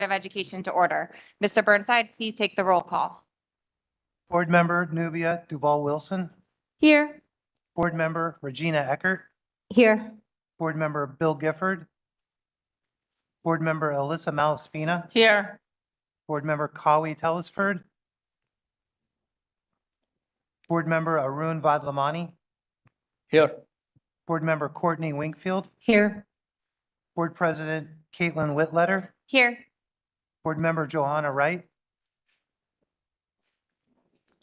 of Education to order. Mr. Burnside, please take the roll call. Board Member Nubia Duval-Wilson. Here. Board Member Regina Eckert. Here. Board Member Bill Gifford. Board Member Alyssa Malaspina. Here. Board Member Kawi Telesford. Board Member Arun Vadlamani. Here. Board Member Courtney Winkfield. Here. Board President Caitlin Whitletter. Here. Board Member Johanna Wright.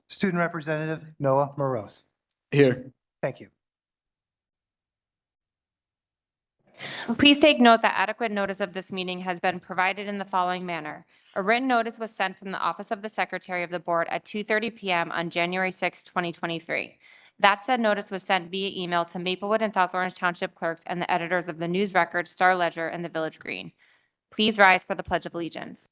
Student Representative Noah Morose. Here. Thank you. Please take note that adequate notice of this meeting has been provided in the following manner. A written notice was sent from the Office of the Secretary of the Board at 2:30 p.m. on January 6, 2023. That said notice was sent via email to Maplewood and South Orange Township clerks and the editors of the News Record, Star Ledger, and the Village Green. Please rise for the Pledge of Allegiance.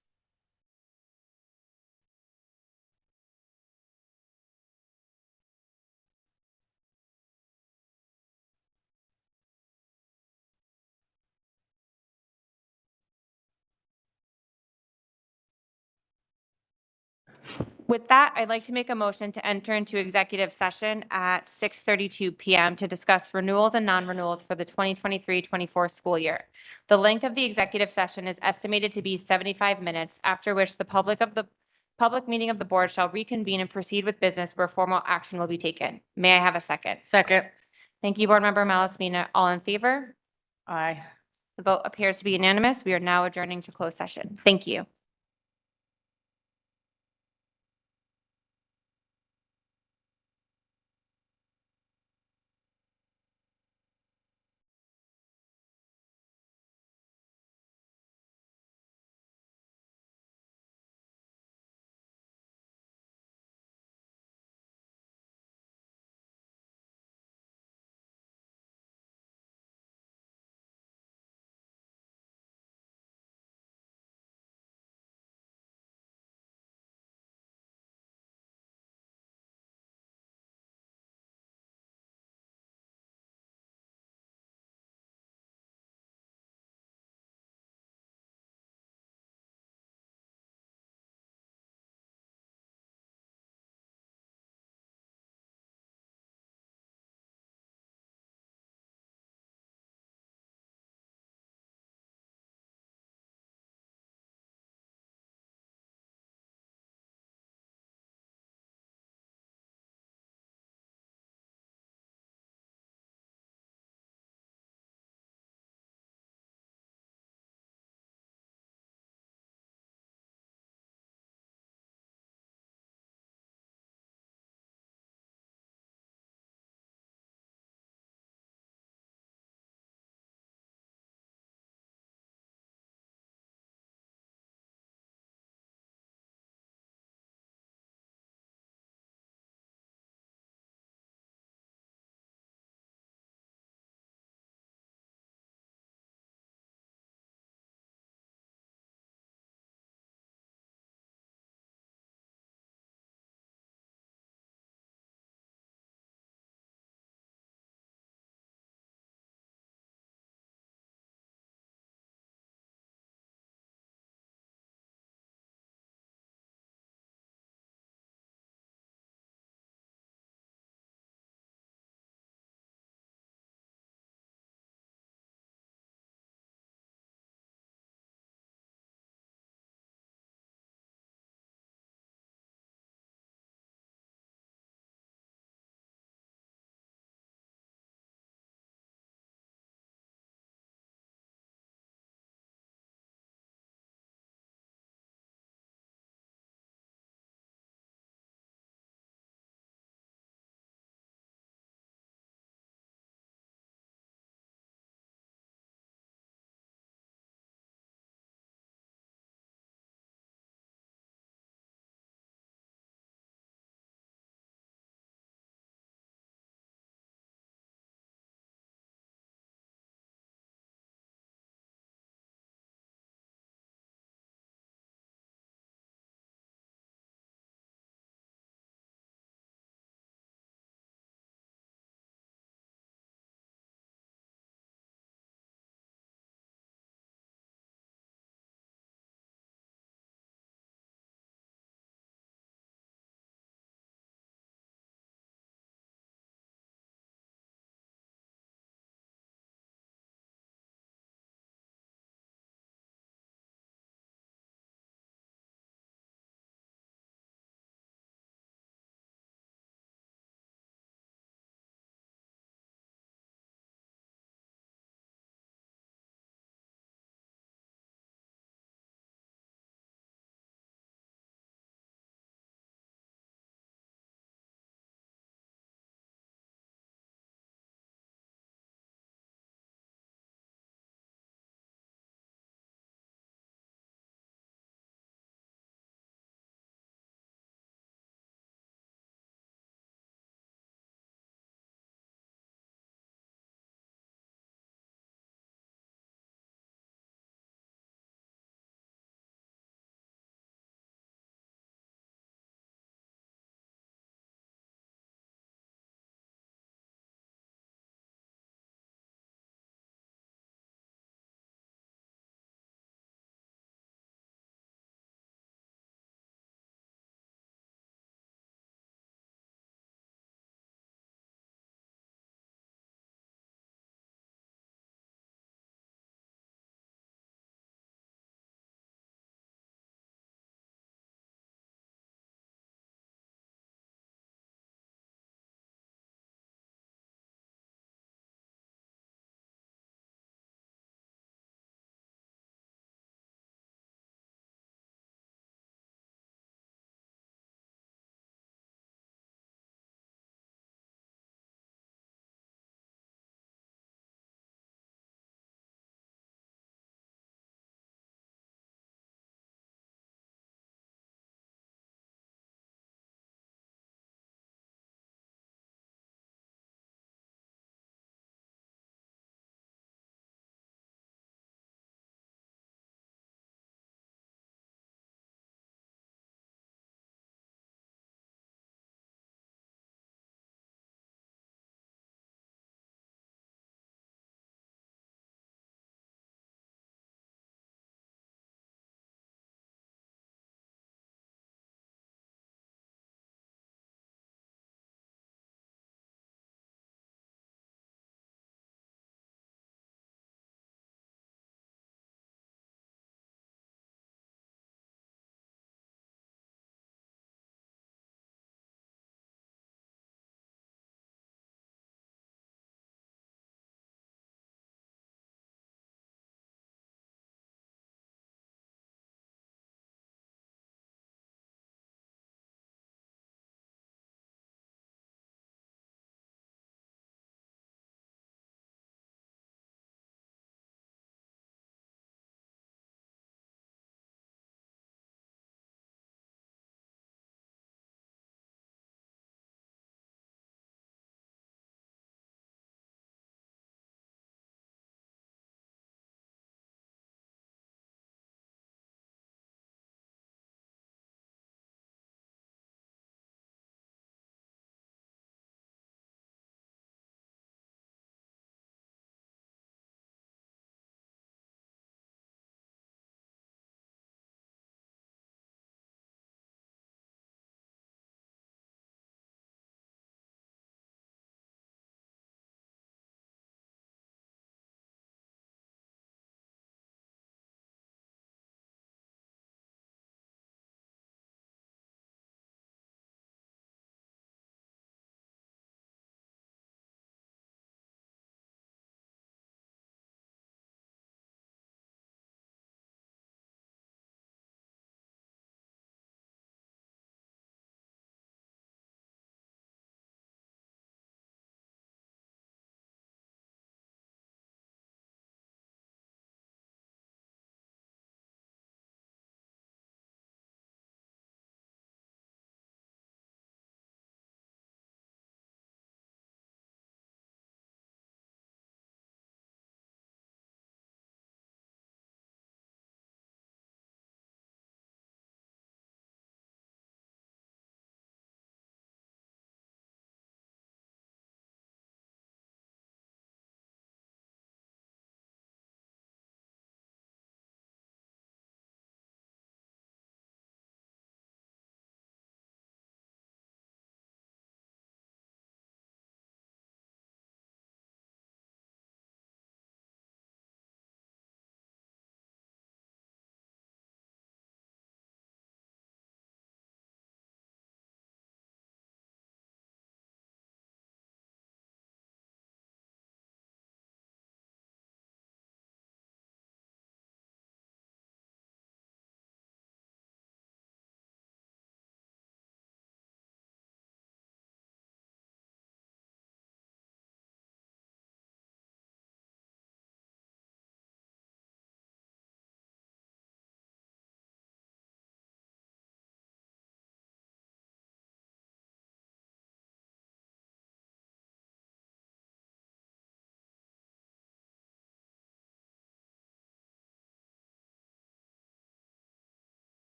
With that, I'd like to make a motion to enter into executive session at 6:32 p.m. to discuss renewals and non-renewals for the 2023-24 school year. The length of the executive session is estimated to be 75 minutes, after which the public meeting of the board shall reconvene and proceed with business where formal action will be taken. May I have a second? Second. Thank you, Board Member Malaspina. All in favor? Aye. The vote appears to be unanimous. We are now adjourning to closed session. Thank you.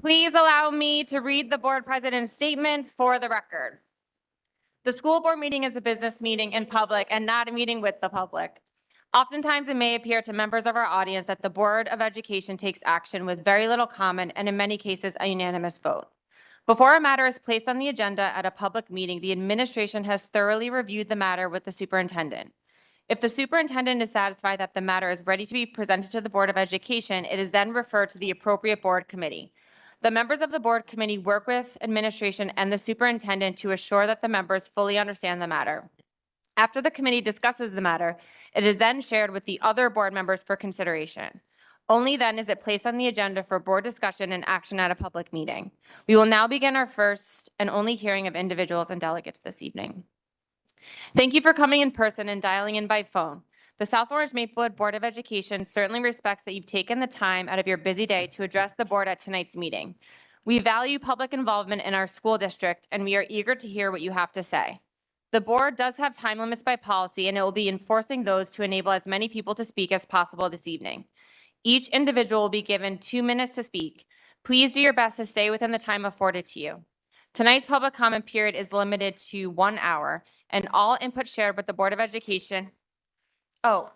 Please allow me to read the board president's statement for the record. The school board meeting is a business meeting in public and not a meeting with the public. Oftentimes, it may appear to members of our audience that the Board of Education takes action with very little comment and in many cases, a unanimous vote. Before a matter is placed on the agenda at a public meeting, the administration has thoroughly reviewed the matter with the superintendent. If the superintendent is satisfied that the matter is ready to be presented to the Board of Education, it is then referred to the appropriate board committee. The members of the board committee work with administration and the superintendent to assure that the members fully understand the matter. After the committee discusses the matter, it is then shared with the other board members for consideration. Only then is it placed on the agenda for board discussion and action at a public meeting. We will now begin our first and only hearing of individuals and delegates this evening. Thank you for coming in person and dialing in by phone. The South Orange Maplewood Board of Education certainly respects that you've taken the time out of your busy day to address the board at tonight's meeting. We value public involvement in our school district, and we are eager to hear what you have to say. The board does have time limits by policy, and it will be enforcing those to enable as many people to speak as possible this evening. Each individual will be given 2 minutes to speak. Please do your best to stay within the time afforded to you. Tonight's public comment period is limited to 1 hour, and all input shared with the Board of Education. All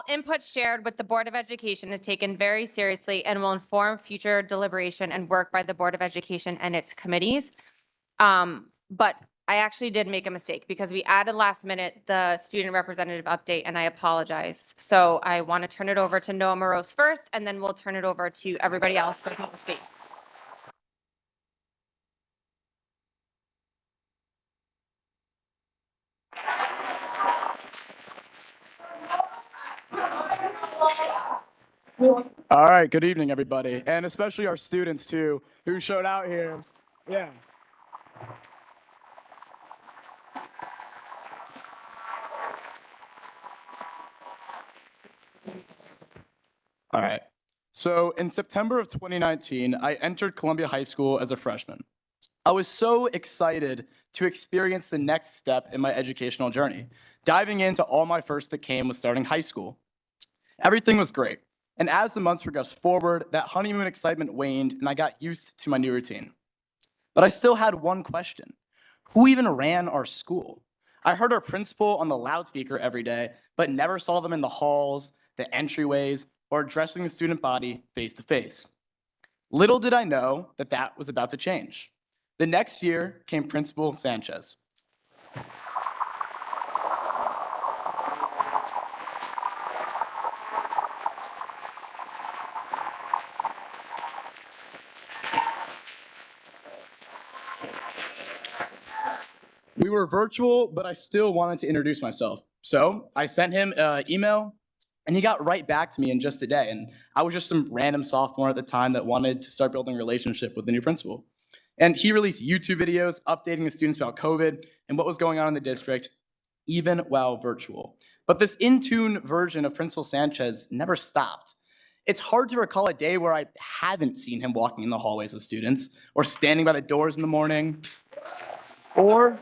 input shared with the Board of Education is taken very seriously and will inform future deliberation and work by the Board of Education and its committees. But I actually did make a mistake because we added last minute the student representative update, and I apologize. So I want to turn it over to Noah Morose first, and then we'll turn it over to everybody else for public speak. All right, good evening, everybody, and especially our students, too, who showed out here. Yeah. All right. So in September of 2019, I entered Columbia High School as a freshman. I was so excited to experience the next step in my educational journey, diving into all my first that came with starting high school. Everything was great. And as the months progressed forward, that honeymoon excitement waned and I got used to my new routine. But I still had one question. Who even ran our school? I heard our principal on the loudspeaker every day, but never saw them in the halls, the entryways, or addressing the student body face to face. Little did I know that that was about to change. The next year came Principal Sanchez. We were virtual, but I still wanted to introduce myself. So I sent him an email, and he got right back to me in just a day. And I was just some random sophomore at the time that wanted to start building a relationship with the new principal. And he released YouTube videos updating the students about COVID and what was going on in the district, even while virtual. But this in-tune version of Principal Sanchez never stopped. It's hard to recall a day where I haven't seen him walking in the hallways with students, or standing by the doors in the morning, or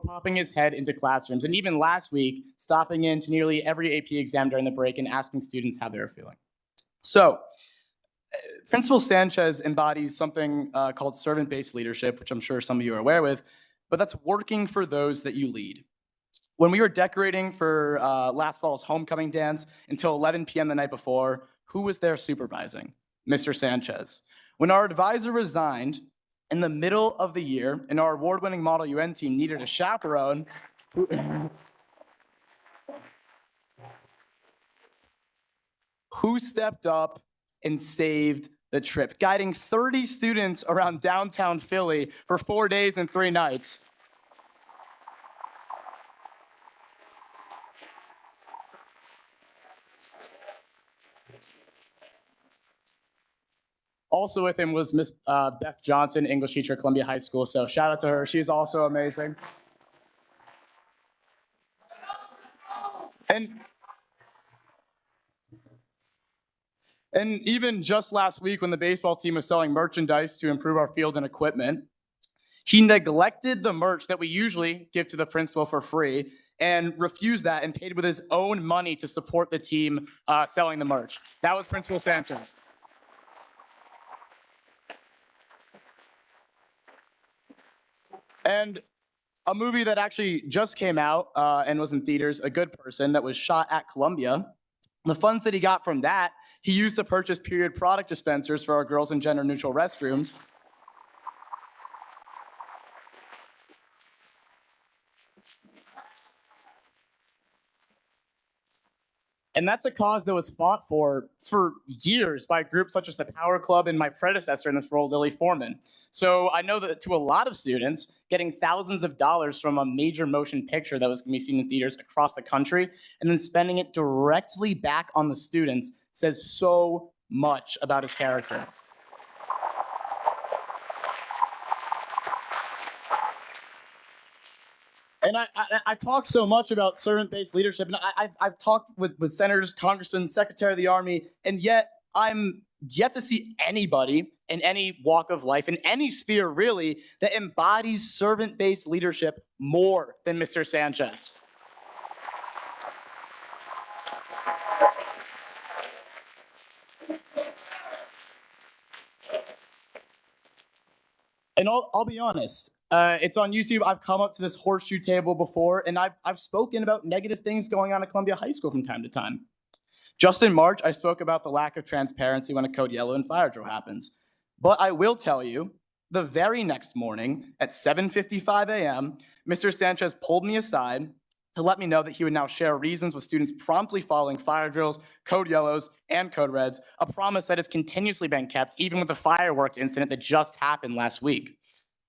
popping his head into classrooms, and even last week, stopping into nearly every AP exam during the break and asking students how they were feeling. So, Principal Sanchez embodies something called servant-based leadership, which I'm sure some of you are aware with, but that's working for those that you lead. When we were decorating for last fall's homecoming dance until 11 p.m. the night before, who was there supervising? Mr. Sanchez. When our advisor resigned in the middle of the year and our award-winning Model UN team needed a chaperone, who stepped up and saved the trip, guiding 30 students around downtown Philly for 4 days and 3 nights. Also with him was Miss Beth Johnson, English teacher at Columbia High School. So shout out to her. She's also amazing. And even just last week when the baseball team was selling merchandise to improve our field and equipment, He neglected the merch that we usually give to the principal for free and refused that and paid with his own money to support the team selling the merch. That was Principal Sanchez. And a movie that actually just came out and was in theaters, A Good Person, that was shot at Columbia. The funds that he got from that, he used to purchase period product dispensers for our girls and gender neutral restrooms. And that's a cause that was fought for years by groups such as the Power Club and my predecessor in this role, Lily Foreman. So I know that to a lot of students, getting thousands of dollars from a major motion picture that was going to be seen in theaters across the country and then spending it directly back on the students says so much about his character. And I talk so much about servant-based leadership, and I've talked with senators, congressmen, secretary of the army, and yet I'm yet to see anybody in any walk of life, in any sphere really, that embodies servant-based leadership more than Mr. Sanchez. And I'll be honest, it's on YouTube. I've come up to this horseshoe table before, and I've spoken about negative things going on at Columbia High School from time to time. Just in March, I spoke about the lack of transparency when a code yellow and fire drill happens. But I will tell you, the very next morning at 7:55 a.m., Mr. Sanchez pulled me aside to let me know that he would now share reasons with students promptly following fire drills, code yellows, and code reds, a promise that has continuously been kept, even with the fireworks incident that just happened last week.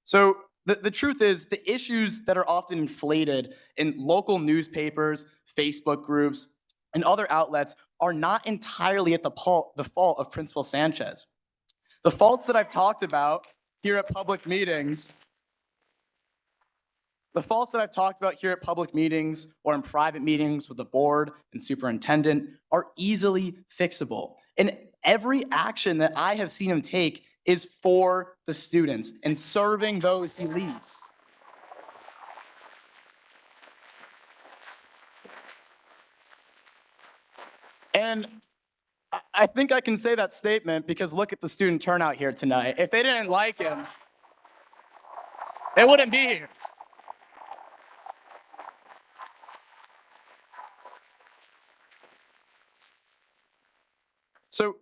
So the truth is, the issues that are often inflated in local newspapers, Facebook groups, and other outlets are not entirely at the fault of Principal Sanchez. The faults that I've talked about here at public meetings or in private meetings with the board and superintendent are easily fixable. And every action that I have seen him take is for the students and serving those he leads. And I think I can say that statement because look at the student turnout here tonight. If they didn't like him, they wouldn't be here. So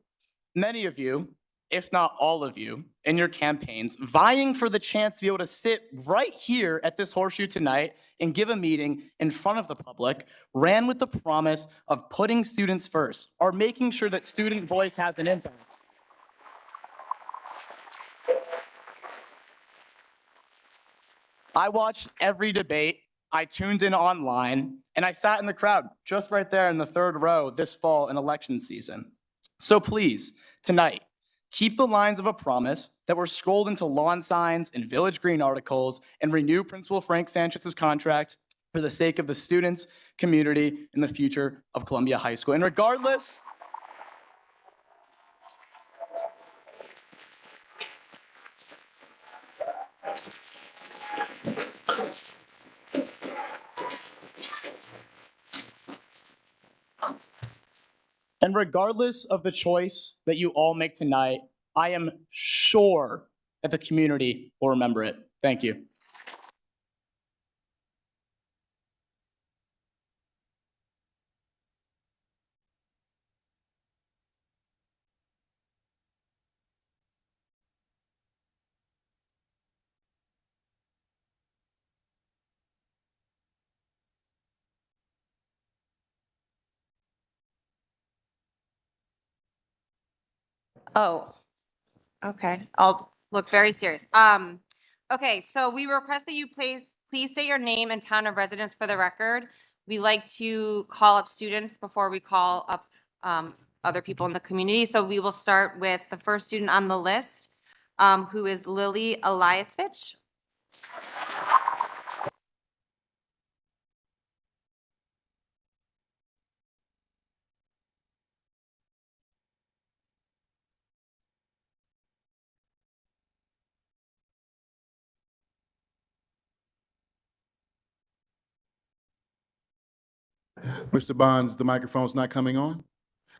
many of you, if not all of you, in your campaigns, vying for the chance to be able to sit right here at this horseshoe tonight and give a meeting in front of the public, ran with the promise of putting students first or making sure that student voice has an impact. I watched every debate, I tuned in online, and I sat in the crowd just right there in the third row this fall in election season. So please, tonight, keep the lines of a promise that were scrolled into lawn signs and Village Green articles and renew Principal Frank Sanchez's contract for the sake of the students, community, and the future of Columbia High School. And regardless, of the choice that you all make tonight, I am sure that the community will remember it. Thank you. Oh, okay. I'll look very serious. Okay, so we request that you please state your name and town of residence for the record. We like to call up students before we call up other people in the community. So we will start with the first student on the list, who is Lily Eliasvich. Mr. Bonds, the microphone's not coming on?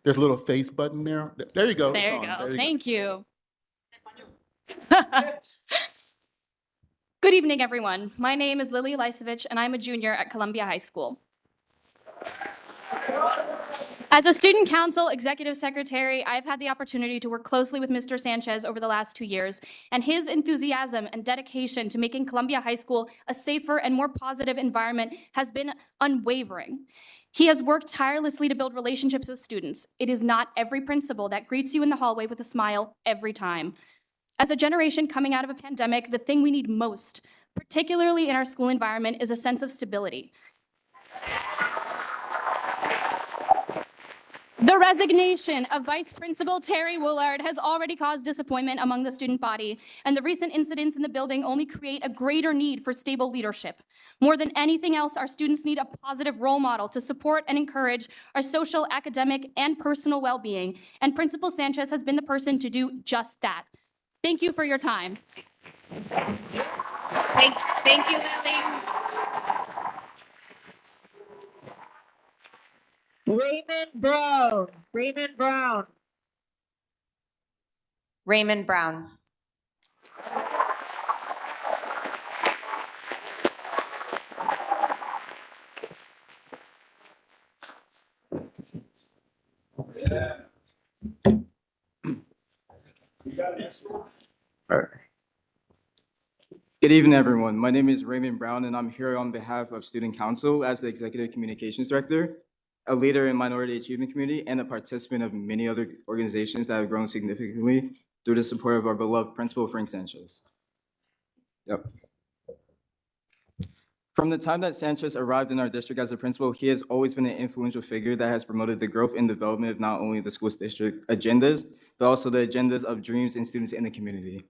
There's a little face button there. There you go. It's There you on. go. There you Thank you. Good evening, everyone. My name is Lily Lysovich, and I'm a junior at Columbia High School. As a student council executive secretary, I've had the opportunity to work closely with Mr. Sanchez over the last 2 years, and his enthusiasm and dedication to making Columbia High School a safer and more positive environment has been unwavering. He has worked tirelessly to build relationships with students. It is not every principal that greets you in the hallway with a smile every time. As a generation coming out of a pandemic, the thing we need most, particularly in our school environment, is a sense of stability. The resignation of Vice Principal Terry Woolard has already caused disappointment among the student body, and the recent incidents in the building only create a greater need for stable leadership. More than anything else, our students need a positive role model to support and encourage our social, academic, and personal well-being, and Principal Sanchez has been the person to do just that. Thank you for your time. Thank you, Lily. Raymond Brown. Raymond Brown. Raymond Brown. Good evening, everyone. My name is Raymond Brown, and I'm here on behalf of Student Council as the Executive Communications Director, a leader in Minority Achievement Community, and a participant of many other organizations that have grown significantly through the support of our beloved Principal Frank Sanchez. Yep. From the time that Sanchez arrived in our district as a principal, he has always been an influential figure that has promoted the growth and development of not only the school's district agendas, but also the agendas of dreams and students in the community.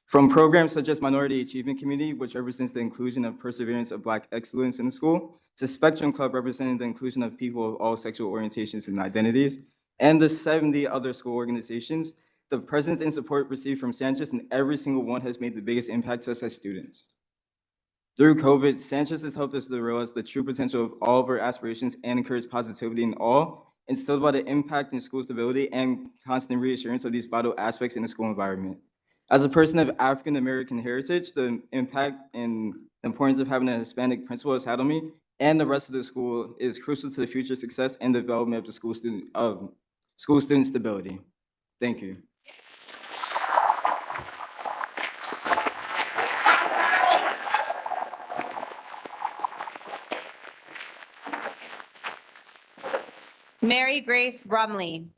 From programs such as Minority Achievement Community, which represents the inclusion of perseverance of Black excellence in the school, to Spectrum Club representing the inclusion of people of all sexual orientations and identities, and the 70 other school organizations, the presence and support received from Sanchez in every single one has made the biggest impact to us as students. Through COVID, Sanchez has helped us to realize the true potential of all of our aspirations and encourage positivity in all, instilled by the impact in school stability and constant reassurance of these vital aspects in the school environment. As a person of African American heritage, the impact and importance of having a Hispanic principal has had on me and the rest of the school is crucial to the future success and development of the school student stability. Thank you. Mary Grace Brumley.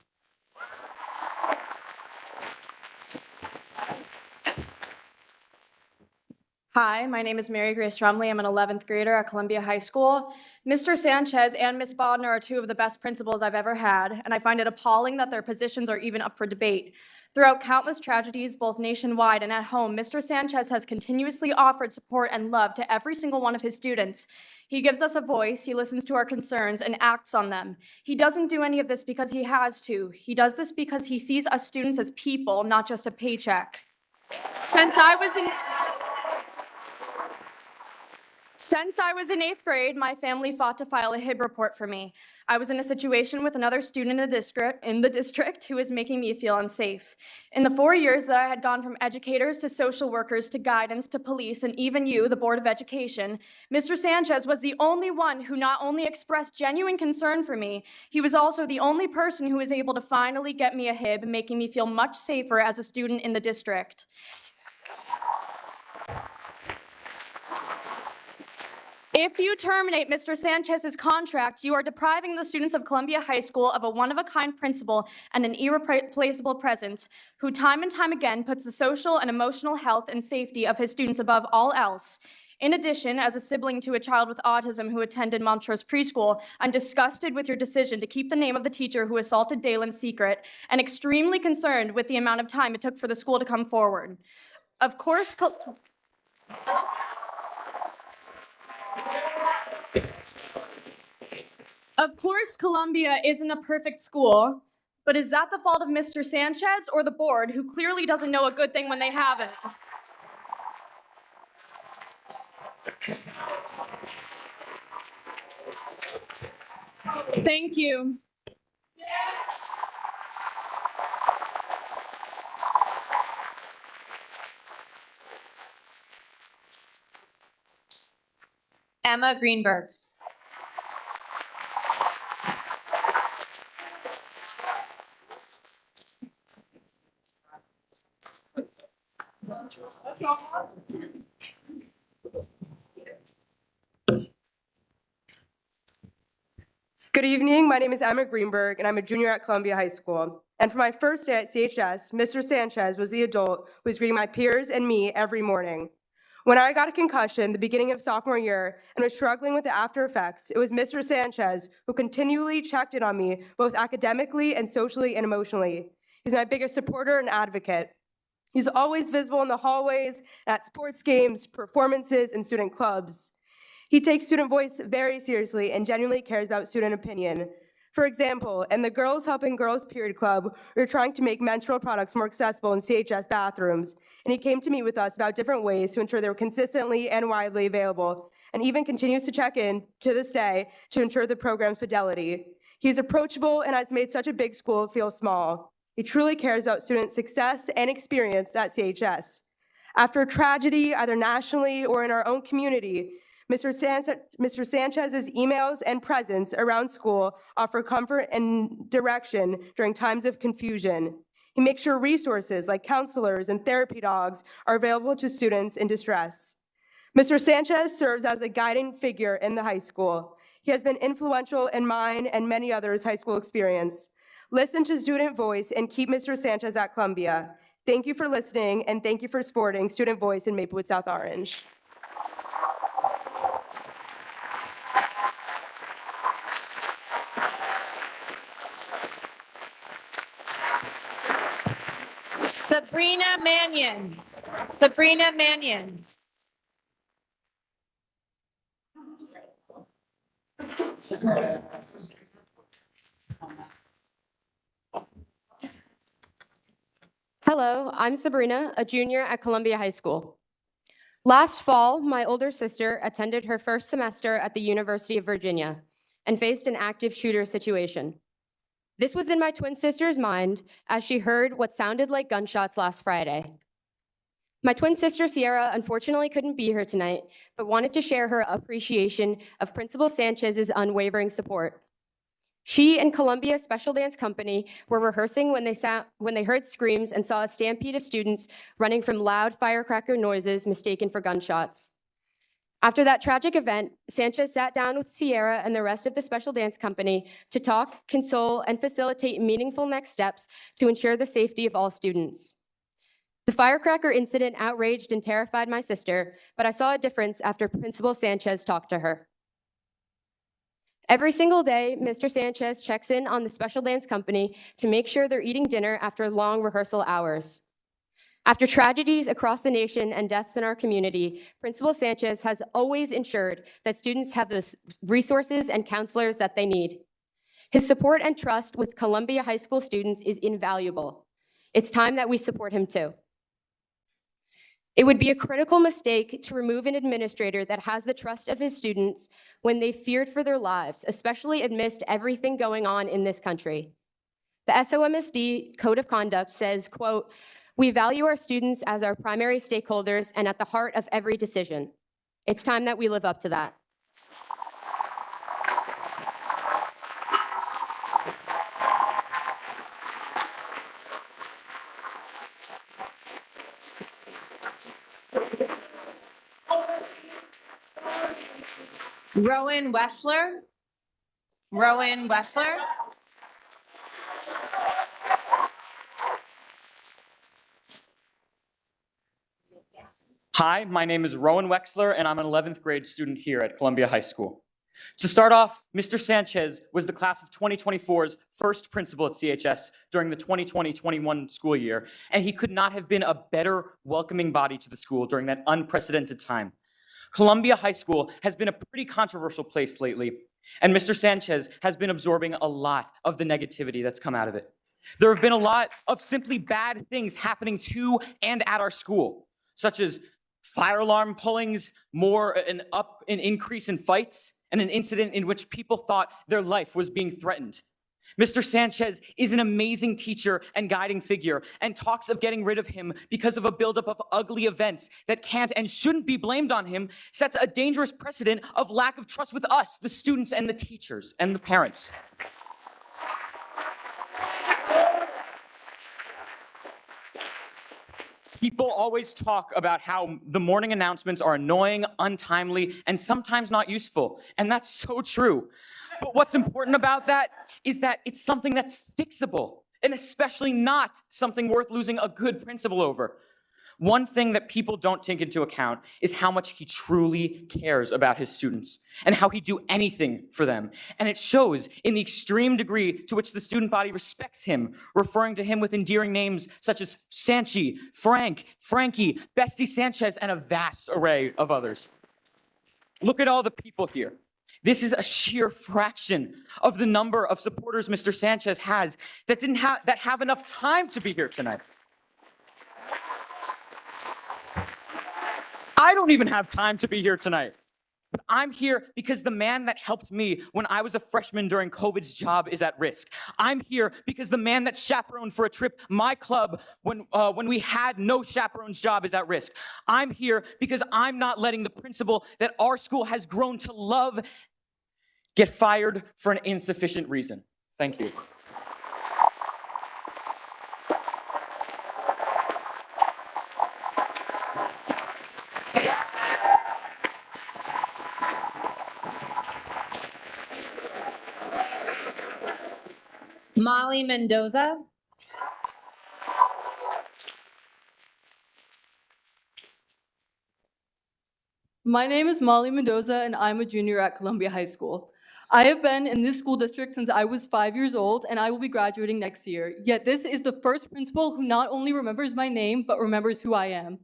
Hi, my name is Mary Grace Rumley. I'm an 11th grader at Columbia High School. Mr. Sanchez and Ms. Bodner are two of the best principals I've ever had, and I find it appalling that their positions are even up for debate. Throughout countless tragedies, both nationwide and at home, Mr. Sanchez has continuously offered support and love to every single one of his students. He gives us a voice, he listens to our concerns, and acts on them. He doesn't do any of this because he has to. He does this because he sees us students as people, not just a paycheck. Since I was in 8th grade, my family fought to file a HIB report for me. I was in a situation with another student in the district who was making me feel unsafe. In the 4 years that I had gone from educators to social workers to guidance to police and even you, the Board of Education, Mr. Sanchez was the only one who not only expressed genuine concern for me, he was also the only person who was able to finally get me a HIB, making me feel much safer as a student in the district. If you terminate Mr. Sanchez's contract, you are depriving the students of Columbia High School of a one-of-a-kind principal and an irreplaceable presence who time and time again puts the social and emotional health and safety of his students above all else. In addition, as a sibling to a child with autism who attended Montrose Preschool, I'm disgusted with your decision to keep the name of the teacher who assaulted Dalen secret and extremely concerned with the amount of time it took for the school to come forward. Of course, Columbia isn't a perfect school, but is that the fault of Mr. Sanchez or the board, who clearly doesn't know a good thing when they have it? Thank you. Emma Greenberg. Good evening. My name is Emma Greenberg, and I'm a junior at Columbia High School. And for my first day at CHS, Mr. Sanchez was the adult who was greeting my peers and me every morning. When I got a concussion the beginning of sophomore year and was struggling with the after effects, it was Mr. Sanchez who continually checked in on me, both academically and socially and emotionally. He's my biggest supporter and advocate. He's always visible in the hallways, at sports games, performances, and student clubs. He takes student voice very seriously and genuinely cares about student opinion. For example, in the Girls Helping Girls Period Club, we were trying to make menstrual products more accessible in CHS bathrooms, and he came to meet with us about different ways to ensure they were consistently and widely available, and even continues to check in to this day to ensure the program's fidelity. He's approachable and has made such a big school feel small. He truly cares about student success and experience at CHS. After a tragedy, either nationally or in our own community, Mr. Sanchez's emails and presence around school offer comfort and direction during times of confusion. He makes sure resources like counselors and therapy dogs are available to students in distress. Mr. Sanchez serves as a guiding figure in the high school. He has been influential in mine and many others' high school experience. Listen to student voice and keep Mr. Sanchez at Columbia. Thank you for listening, and thank you for supporting student voice in Maplewood South Orange. Sabrina Mannion. Sabrina Mannion. Hello, I'm Sabrina, a junior at Columbia High School. Last fall, my older sister attended her first semester at the University of Virginia and faced an active shooter situation. This was in my twin sister's mind as she heard what sounded like gunshots last Friday. My twin sister, Sierra, unfortunately couldn't be here tonight, but wanted to share her appreciation of Principal Sanchez's unwavering support. She and Columbia Special Dance Company were rehearsing when they heard screams and saw a stampede of students running from loud firecracker noises mistaken for gunshots. After that tragic event, Sanchez sat down with Sierra and the rest of the Special Dance Company to talk, console, and facilitate meaningful next steps to ensure the safety of all students. The firecracker incident outraged and terrified my sister, but I saw a difference after Principal Sanchez talked to her. Every single day, Mr. Sanchez checks in on the Special Dance Company to make sure they're eating dinner after long rehearsal hours. After tragedies across the nation and deaths in our community, Principal Sanchez has always ensured that students have the resources and counselors that they need. His support and trust with Columbia High School students is invaluable. It's time that we support him too. It would be a critical mistake to remove an administrator that has the trust of his students when they feared for their lives, especially amidst everything going on in this country. The SOMSD Code of Conduct says, quote, "We value our students as our primary stakeholders and at the heart of every decision." It's time that we live up to that. Rowan Weschler. Rowan Weschler. Hi, my name is Rowan Wexler, and I'm an 11th grade student here at Columbia High School. To start off, Mr. Sanchez was the class of 2024's first principal at CHS during the 2020-21 school year, and he could not have been a better welcoming body to the school during that unprecedented time. Columbia High School has been a pretty controversial place lately, and Mr. Sanchez has been absorbing a lot of the negativity that's come out of it. There have been a lot of simply bad things happening to and at our school, such as fire alarm pullings, an increase in fights, and an incident in which people thought their life was being threatened. Mr. Sanchez is an amazing teacher and guiding figure, and talks of getting rid of him because of a buildup of ugly events that can't and shouldn't be blamed on him sets a dangerous precedent of lack of trust with us, the students and the teachers and the parents. People always talk about how the morning announcements are annoying, untimely, and sometimes not useful, and that's so true. But what's important about that is that it's something that's fixable, and especially not something worth losing a good principal over. One thing that people don't take into account is how much he truly cares about his students and how he'd do anything for them. And it shows in the extreme degree to which the student body respects him, referring to him with endearing names such as Sanchi, Frank, Frankie, Bestie Sanchez, and a vast array of others. Look at all the people here. This is a sheer fraction of the number of supporters Mr. Sanchez has that have enough time to be here tonight. I don't even have time to be here tonight. But I'm here because the man that helped me when I was a freshman during COVID's job is at risk. I'm here because the man that chaperoned for a trip my club when we had no chaperone's job is at risk. I'm here because I'm not letting the principal that our school has grown to love get fired for an insufficient reason. Thank you. Molly Mendoza. My name is Molly Mendoza, and I'm a junior at Columbia High School. I have been in this school district since I was 5 years old, and I will be graduating next year. Yet this is the first principal who not only remembers my name, but remembers who I am.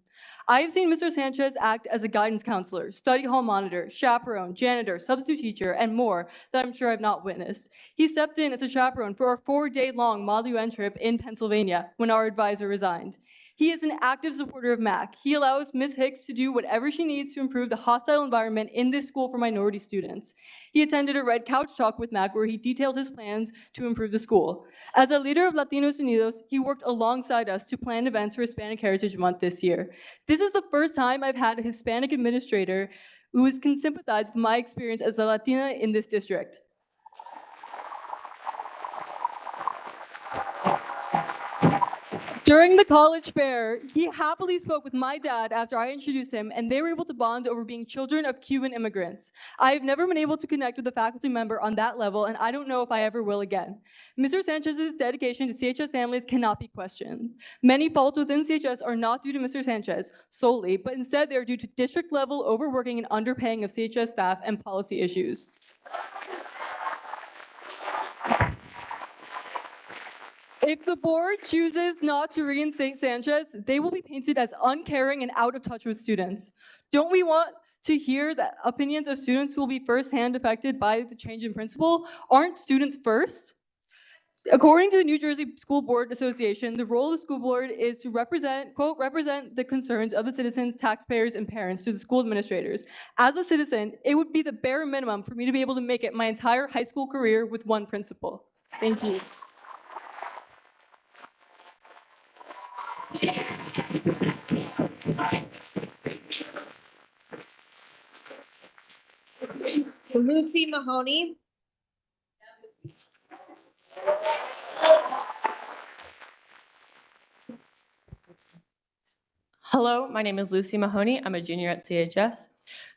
I have seen Mr. Sanchez act as a guidance counselor, study hall monitor, chaperone, janitor, substitute teacher, and more that I'm sure I've not witnessed. He stepped in as a chaperone for our 4-day-long Model UN trip in Pennsylvania when our advisor resigned. He is an active supporter of MAC. He allows Ms. Hicks to do whatever she needs to improve the hostile environment in this school for minority students. He attended a Red Couch Talk with MAC where he detailed his plans to improve the school. As a leader of Latinos Unidos, he worked alongside us to plan events for Hispanic Heritage Month this year. This is the first time I've had a Hispanic administrator who can sympathize with my experience as a Latina in this district. During the college fair, he happily spoke with my dad after I introduced him, and they were able to bond over being children of Cuban immigrants. I have never been able to connect with a faculty member on that level, and I don't know if I ever will again. Mr. Sanchez's dedication to CHS families cannot be questioned. Many faults within CHS are not due to Mr. Sanchez solely, but instead they are due to district-level overworking and underpaying of CHS staff and policy issues. If the board chooses not to reinstate Sanchez, they will be painted as uncaring and out of touch with students. Don't we want to hear the opinions of students who will be firsthand affected by the change in principal? Aren't students first? According to the New Jersey School Board Association, the role of the school board is to represent, quote, represent the concerns of the citizens, taxpayers, and parents to the school administrators. As a citizen, it would be the bare minimum for me to be able to make it my entire high school career with one principal. Thank you. Lucy Mahoney. Hello, my name is Lucy Mahoney. I'm a junior at CHS.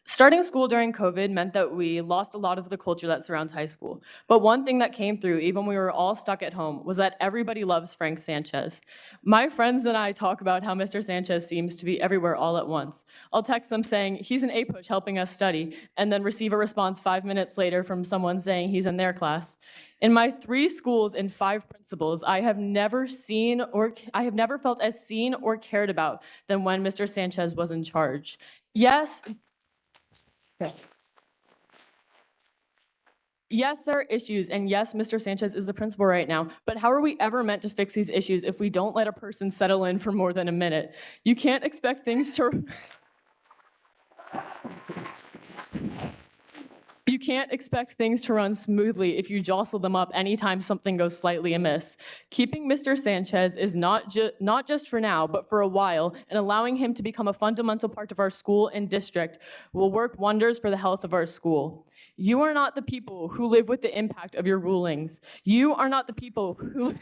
Starting school during COVID meant that we lost a lot of the culture that surrounds high school. But one thing that came through, even when we were all stuck at home, was that everybody loves Frank Sanchez. My friends and I talk about how Mr. Sanchez seems to be everywhere all at once. I'll text them saying he's an A-push helping us study, and then receive a response 5 minutes later from someone saying he's in their class. In my 3 schools and 5 principals, I have never felt as seen or cared about than when Mr. Sanchez was in charge. Yes, there are issues, and yes, Mr. Sanchez is the principal right now, but how are we ever meant to fix these issues if we don't let a person settle in for more than a minute? You can't expect things to... You can't expect things to run smoothly if you jostle them up anytime something goes slightly amiss. Keeping Mr. Sanchez is not just for now, but for a while, and allowing him to become a fundamental part of our school and district will work wonders for the health of our school. You are not the people who live with the impact of your rulings. You are not the people who...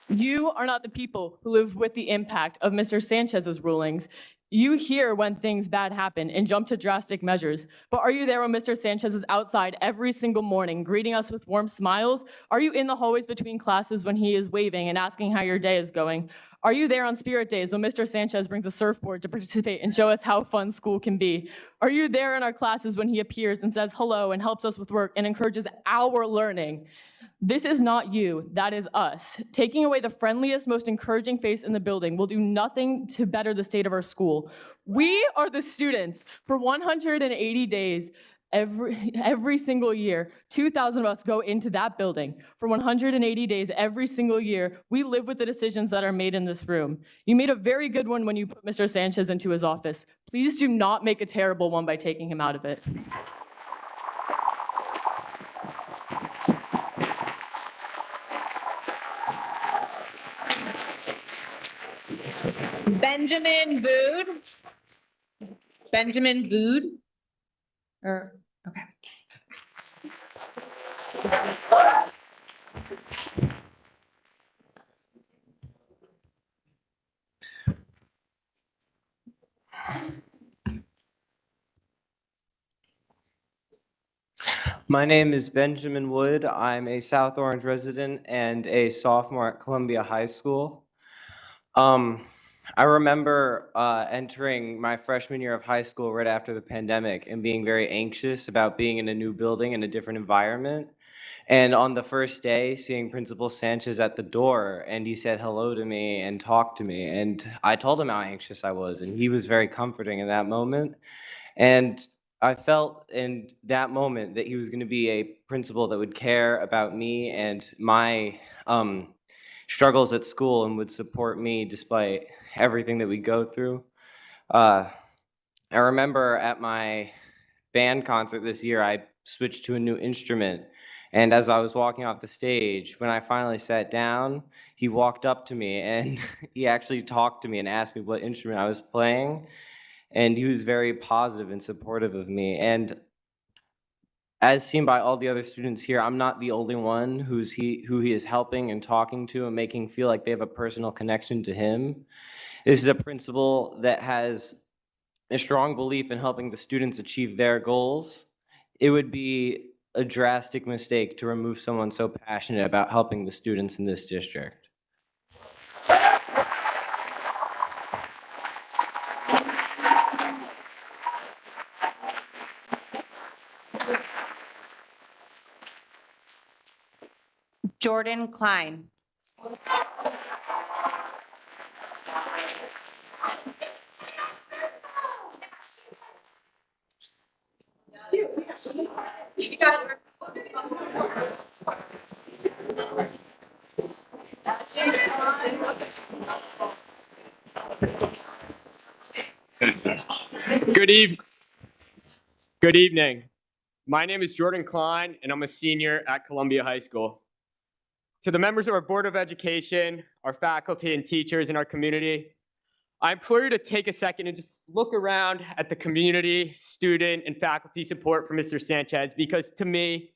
You are not the people who live with the impact of Mr. Sanchez's rulings. You hear when things bad happen and jump to drastic measures, but are you there when Mr. Sanchez is outside every single morning greeting us with warm smiles? Are you in the hallways between classes when he is waving and asking how your day is going? Are you there on Spirit Days when Mr. Sanchez brings a surfboard to participate and show us how fun school can be? Are you there in our classes when he appears and says hello and helps us with work and encourages our learning? This is not you, that is us. Taking away the friendliest, most encouraging face in the building will do nothing to better the state of our school. We are the students. For 180 days, every single year, 2,000 of us go into that building. For 180 days, every single year, we live with the decisions that are made in this room. You made a very good one when you put Mr. Sanchez into his office. Please do not make a terrible one by taking him out of it. Benjamin Vood. Benjamin Vood. Okay. My name is Benjamin Wood. I'm a South Orange resident and a sophomore at Columbia High School. I remember entering my freshman year of high school right after the pandemic and being very anxious about being in a new building in a different environment. And on the first day, seeing Principal Sanchez at the door, and he said hello to me and talked to me. And I told him how anxious I was, and he was very comforting in that moment. And I felt in that moment that he was going to be a principal that would care about me and my struggles at school and would support me despite everything that we go through. I remember at my band concert this year, I switched to a new instrument. And as I was walking off the stage, when I finally sat down, he walked up to me and he actually talked to me and asked me what instrument I was playing. And he was very positive and supportive of me. And as seen by all the other students here, I'm not the only one who he is helping and talking to and making feel like they have a personal connection to him. This is a principal that has a strong belief in helping the students achieve their goals. It would be a drastic mistake to remove someone so passionate about helping the students in this district. Jordan Klein. Good evening. My name is Jordan Klein, and I'm a senior at Columbia High School. To the members of our Board of Education, our faculty and teachers in our community, I implore you to take a second and just look around at the community, student, and faculty support for Mr. Sanchez, because to me,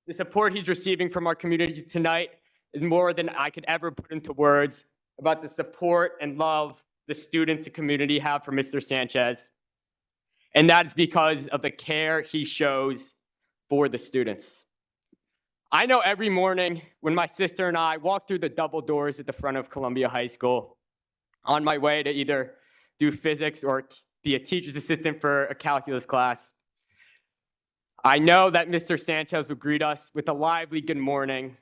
the support he's receiving from our community tonight is more than I could ever put into words about the support and love the students and community have for Mr. Sanchez. And that is because of the care he shows for the students. I know every morning when my sister and I walk through the double doors at the front of Columbia High School on my way to either do physics or be a teacher's assistant for a calculus class, I know that Mr. Sanchez would greet us with a lively good morning,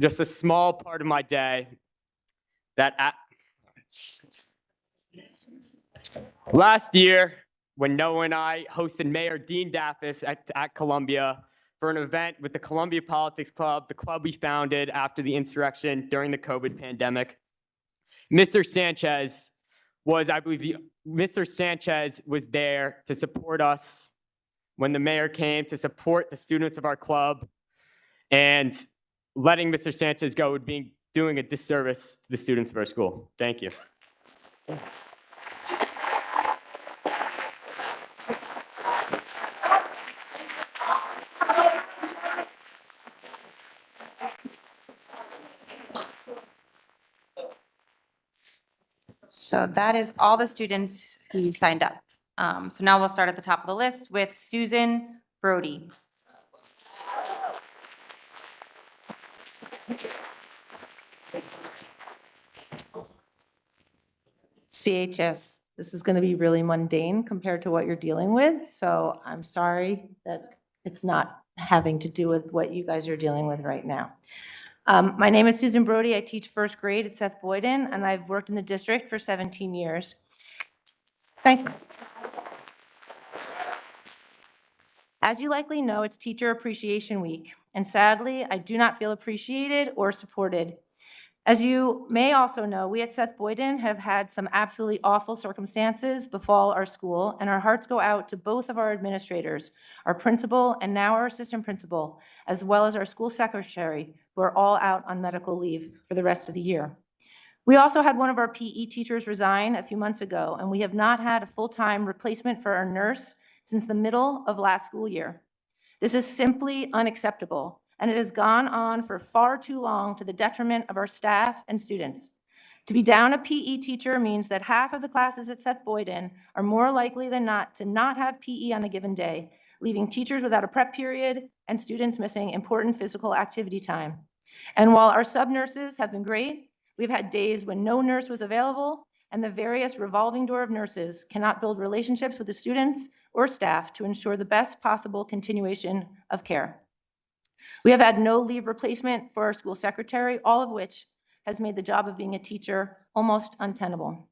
just a small part of my day last year, when Noah and I hosted Mayor Dean Daffis at Columbia for an event with the Columbia Politics Club, the club we founded after the insurrection during the COVID pandemic. Mr. Sanchez was, I believe, Mr. Sanchez was there to support us when the mayor came to support the students of our club, and letting Mr. Sanchez go would be doing a disservice to the students of our school. Thank you. So that is all the students who signed up. So now we'll start at the top of the list with Susan Brody. CHS, this is going to be really mundane compared to what you're dealing with, so I'm sorry that it's not having to do with what you guys are dealing with right now. My name is Susan Brody. I teach first grade at Seth Boyden, and I've worked in the district for 17 years. Thank you. As you likely know, it's Teacher Appreciation Week, and sadly, I do not feel appreciated or supported. As you may also know, we at Seth Boyden have had some absolutely awful circumstances befall our school, and our hearts go out to both of our administrators, our principal and now our assistant principal, as well as our school secretary, who are all out on medical leave for the rest of the year. We also had one of our PE teachers resign a few months ago, and we have not had a full-time replacement for our nurse since the middle of last school year. This is simply unacceptable, and it has gone on for far too long to the detriment of our staff and students. To be down a PE teacher means that half of the classes at Seth Boyden are more likely than not to not have PE on a given day, leaving teachers without a prep period and students missing important physical activity time. And while our sub-nurses have been great, we've had days when no nurse was available, and the various revolving door of nurses cannot build relationships with the students or staff to ensure the best possible continuation of care. We have had no leave replacement for our school secretary, all of which has made the job of being a teacher almost untenable.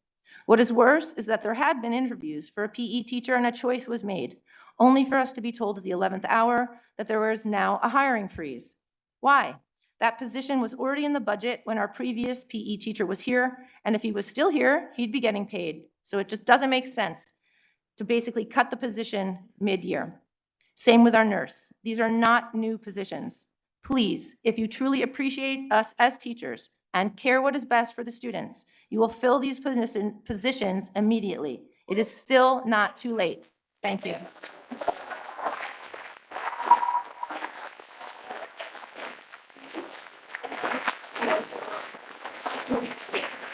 What is worse is that there had been interviews for a PE teacher and a choice was made, only for us to be told at the 11th hour that there was now a hiring freeze. Why? That position was already in the budget when our previous PE teacher was here, and if he was still here, he'd be getting paid. So it just doesn't make sense to basically cut the position mid-year. Same with our nurse. These are not new positions. Please, if you truly appreciate us as teachers and care what is best for the students, you will fill these positions immediately. It is still not too late. Thank you.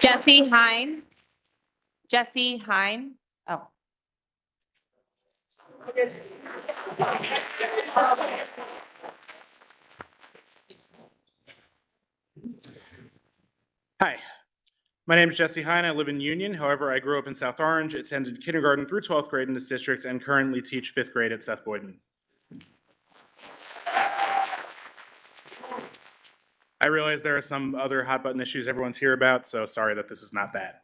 Jesse Hine. Jesse Hine. Oh. Hi, my name is Jesse Hine. I live in Union. However, I grew up in South Orange, attended kindergarten through 12th grade in this district, and currently teach 5th grade at Seth Boyden. I realize there are some other hot button issues everyone's here about, so sorry that this is not that.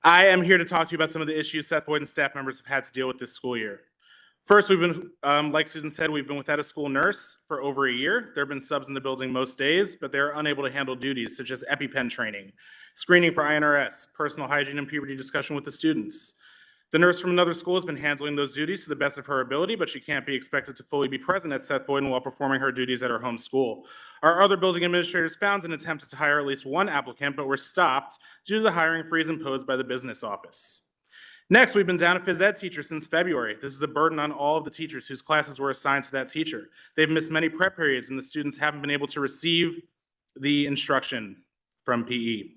I am here to talk to you about some of the issues Seth Boyden staff members have had to deal with this school year. First, we've been, like Susan said, we've been without a school nurse for over a year. There have been subs in the building most days, but they're unable to handle duties such as EpiPen training, screening for INRS, personal hygiene and puberty discussion with the students. The nurse from another school has been handling those duties to the best of her ability, but she can't be expected to fully be present at Seth Boyden while performing her duties at her home school. Our other building administrators found and attempted to hire at least one applicant, but were stopped due to the hiring freeze imposed by the business office. Next, we've been down a phys ed teacher since February. This is a burden on all of the teachers whose classes were assigned to that teacher. They've missed many prep periods and the students haven't been able to receive the instruction from PE.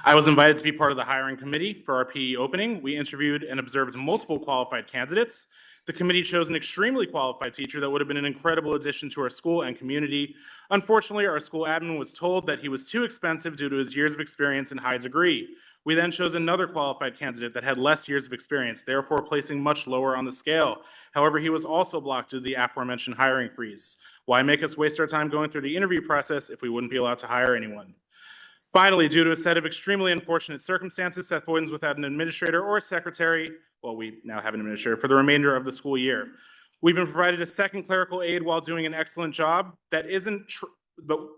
I was invited to be part of the hiring committee for our PE opening. We interviewed and observed multiple qualified candidates. The committee chose an extremely qualified teacher that would have been an incredible addition to our school and community. Unfortunately, our school admin was told that he was too expensive due to his years of experience and high degree. We then chose another qualified candidate that had less years of experience, therefore placing much lower on the scale. However, he was also blocked due to the aforementioned hiring freeze. Why make us waste our time going through the interview process if we wouldn't be allowed to hire anyone? Finally, due to a set of extremely unfortunate circumstances, Seth Boyden's without an administrator or secretary, well, we now have an administrator, for the remainder of the school year. We've been provided a second clerical aide while doing an excellent job. That isn't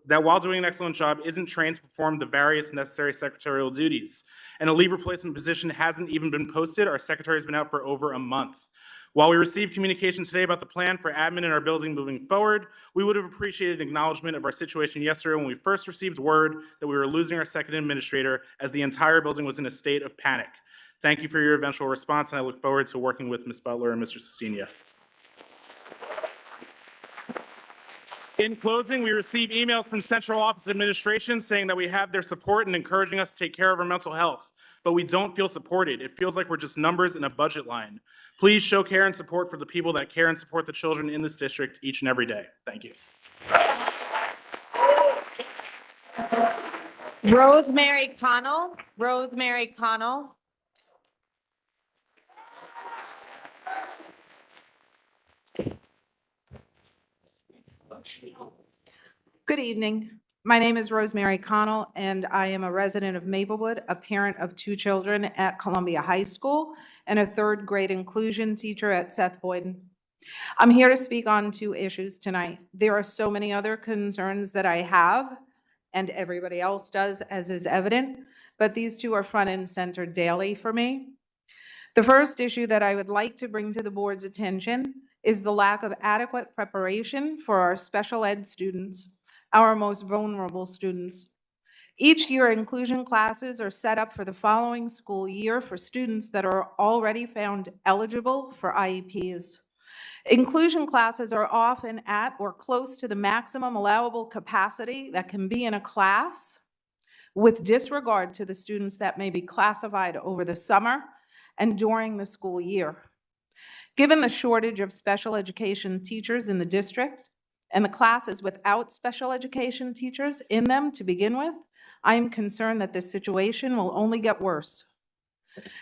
that while doing an excellent job, isn't trained to perform the various necessary secretarial duties. And a leave replacement position hasn't even been posted. Our secretary has been out for over a month. While we received communication today about the plan for admin in our building moving forward, we would have appreciated acknowledgement of our situation yesterday when we first received word that we were losing our second administrator, as the entire building was in a state of panic. Thank you for your eventual response, and I look forward to working with Ms. Butler and Mr. Sestina. In closing, we receive emails from Central Office Administration saying that we have their support and encouraging us to take care of our mental health, but we don't feel supported. It feels like we're just numbers in a budget line. Please show care and support for the people that care and support the children in this district each and every day. Thank you. Rosemary Connell. Rosemary Connell. Good evening. My name is Rosemary Connell, and I am a resident of Maplewood, a parent of 2 children at Columbia High School, and a 3rd grade inclusion teacher at Seth Boyden. I'm here to speak on 2 issues tonight. There are so many other concerns that I have, and everybody else does, as is evident, but these 2 are front and center daily for me. The first issue that I would like to bring to the board's attention is the lack of adequate preparation for our special ed students, our most vulnerable students. Each year, inclusion classes are set up for the following school year for students that are already found eligible for IEPs. Inclusion classes are often at or close to the maximum allowable capacity that can be in a class, with disregard to the students that may be classified over the summer and during the school year. Given the shortage of special education teachers in the district, and the classes without special education teachers in them to begin with, I am concerned that this situation will only get worse.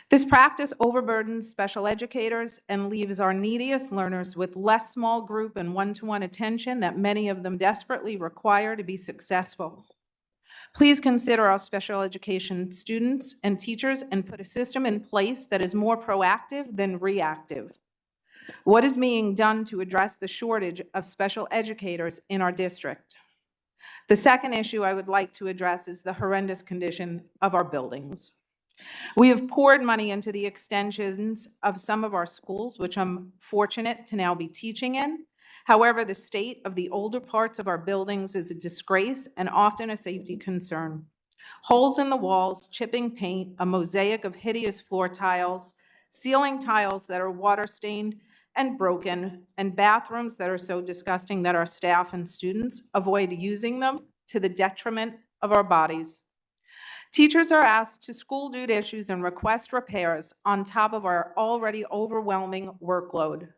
This practice overburdens special educators and leaves our neediest learners with less small group and one-to-one attention that many of them desperately require to be successful. Please consider our special education students and teachers and put a system in place that is more proactive than reactive. What is being done to address the shortage of special educators in our district? The second issue I would like to address is the horrendous condition of our buildings. We have poured money into the extensions of some of our schools, which I'm fortunate to now be teaching in. However, the state of the older parts of our buildings is a disgrace and often a safety concern. Holes in the walls, chipping paint, a mosaic of hideous floor tiles, ceiling tiles that are water-stained and broken, and bathrooms that are so disgusting that our staff and students avoid using them to the detriment of our bodies. Teachers are asked to school duty issues and request repairs on top of our already overwhelming workload.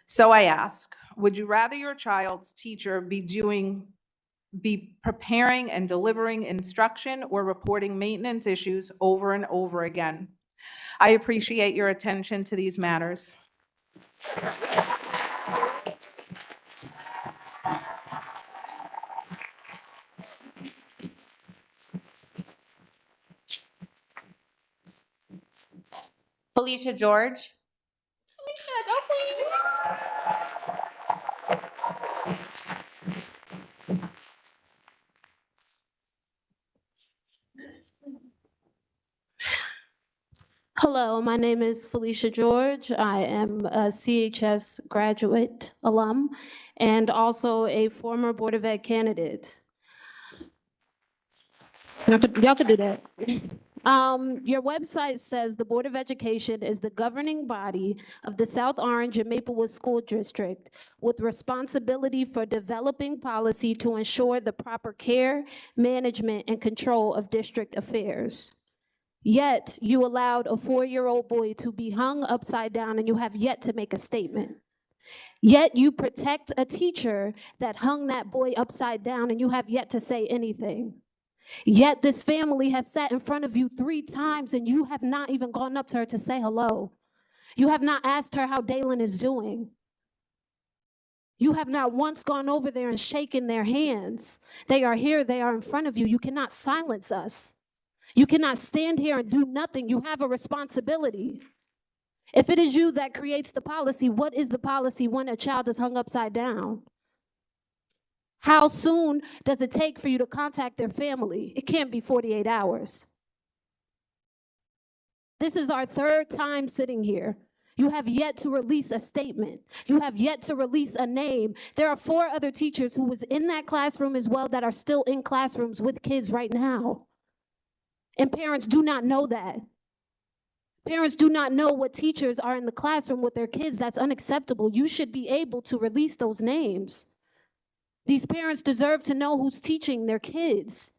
So I ask, would you rather your child's teacher be preparing and delivering instruction or reporting maintenance issues over and over again? I appreciate your attention to these matters. Felicia George. Hello, my name is Felicia George. I am a CHS graduate alum and also a former Board of Ed candidate. Y'all could do that. Your website says the Board of Education is the governing body of the South Orange and Maplewood School District with responsibility for developing policy to ensure the proper care, management, and control of district affairs. Yet you allowed a 4-year-old boy to be hung upside down and you have yet to make a statement. Yet you protect a teacher that hung that boy upside down and you have yet to say anything. Yet this family has sat in front of you 3 times and you have not even gone up to her to say hello. You have not asked her how Dalen is doing. You have not once gone over there and shaken their hands. They are here, they are in front of you. You cannot silence us. You cannot stand here and do nothing. You have a responsibility. If it is you that creates the policy, what is the policy when a child is hung upside down? How soon does it take for you to contact their family? It can't be 48 hours. This is our third time sitting here. You have yet to release a statement. You have yet to release a name. There are 4 other teachers who was in that classroom as well that are still in classrooms with kids right now. And parents do not know that. Parents do not know what teachers are in the classroom with their kids. That's unacceptable. You should be able to release those names. These parents deserve to know who's teaching their kids.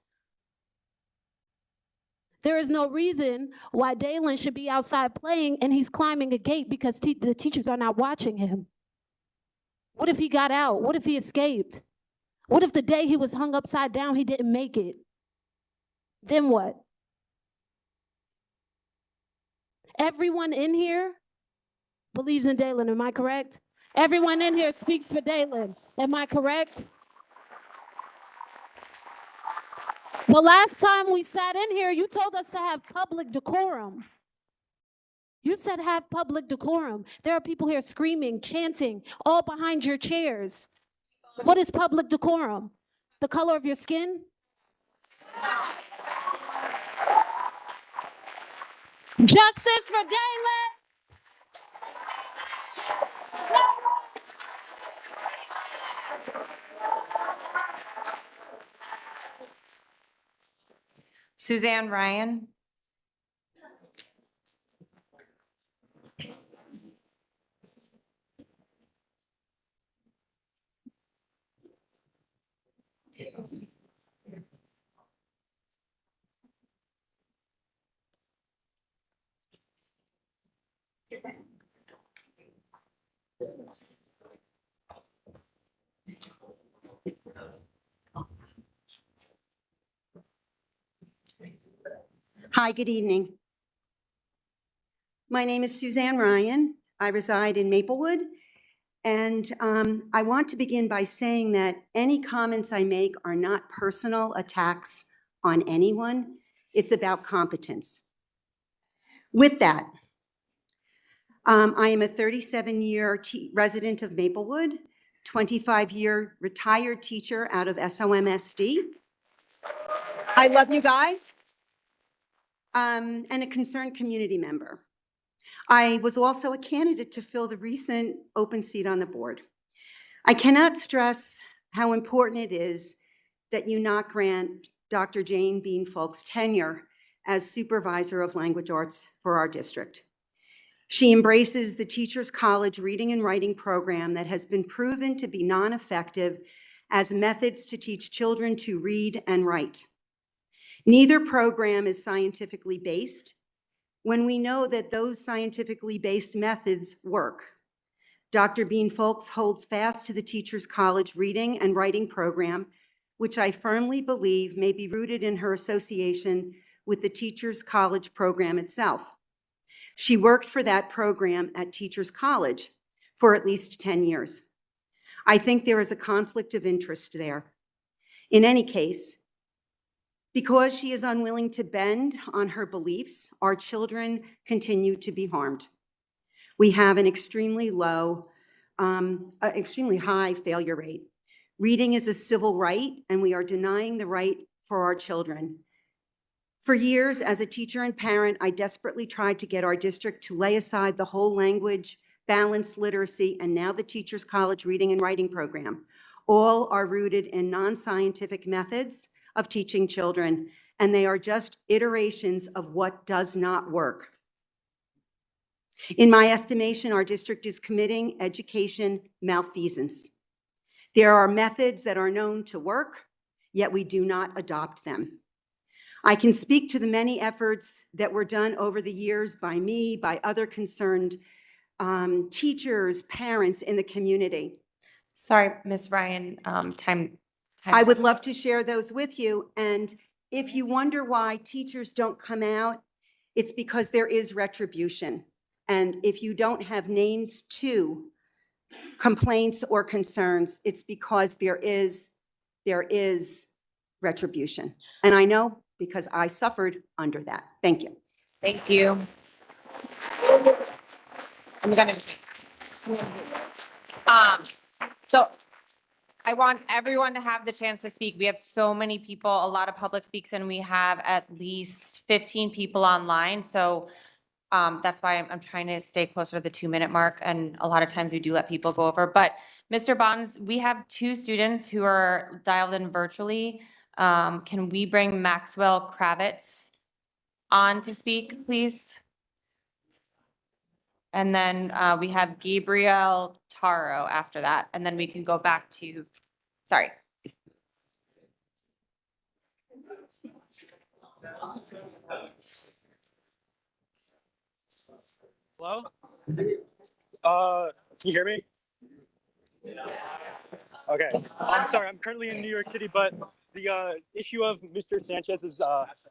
There is no reason why Dalen should be outside playing and he's climbing a gate because the teachers are not watching him. What if he got out? What if he escaped? What if the day he was hung upside down, he didn't make it? Then what? Everyone in here believes in Dalen, am I correct? Everyone in here speaks for Dalen, am I correct? The last time we sat in here, you told us to have public decorum. You said have public decorum. There are people here screaming, chanting, all behind your chairs. What is public decorum? The color of your skin? Justice for Dalen! Suzanne Ryan. Hi, good evening. My name is Suzanne Ryan. I reside in Maplewood. And I want to begin by saying that any comments I make are not personal attacks on anyone. It's about competence. With that, I am a 37-year resident of Maplewood, 25-year retired teacher out of SOMSD. I love you guys. And a concerned community member. I was also a candidate to fill the recent open seat on the board. I cannot stress how important it is that you not grant Dr. Jane Bean Folks tenure as supervisor of language arts for our district. She embraces the Teachers College reading and writing program that has been proven to be non-effective as methods to teach children to read and write. Neither program is scientifically based when we know that those scientifically based methods work. Dr. Bean Folks holds fast to the Teachers College reading and writing program, which I firmly believe may be rooted in her association with the Teachers College program itself. She worked for that program at Teachers College for at least 10 years. I think there is a conflict of interest there. In any case, because she is unwilling to bend on her beliefs, our children continue to be harmed. We have an extremely high failure rate. Reading is a civil right, and we are denying the right for our children. For years, as a teacher and parent, I desperately tried to get our district to lay aside the whole language, balanced literacy, and now the Teachers College reading and writing program. All are rooted in non-scientific methods of teaching children, and they are just iterations of what does not work. In my estimation, our district is committing education malfeasance. There are methods that are known to work, yet we do not adopt them. I can speak to the many efforts that were done over the years by me, by other concerned teachers, parents in the community. Sorry, Ms. Ryan, time. I would love to share those with you. And if you wonder why teachers don't come out, it's because there is retribution. And if you don't have names to complaints or concerns, it's because there is retribution. And I know because I suffered under that. Thank you. Thank you. I'm gonna. So I want everyone to have the chance to speak. We have so many people, a lot of public speaks, and we have at least 15 people online. So that's why I'm trying to stay closer to the 2-minute mark. And a lot of times we do let people go over. But Mr. Bonds, we have 2 students who are dialed in virtually. Can we bring Maxwell Kravitz on to speak, please? And then we have Gabriel Taro after that. And then we can go back to, sorry. Hello? Can you hear me? Okay. I'm sorry, I'm currently in New York City, but the issue of Mr. Sanchez's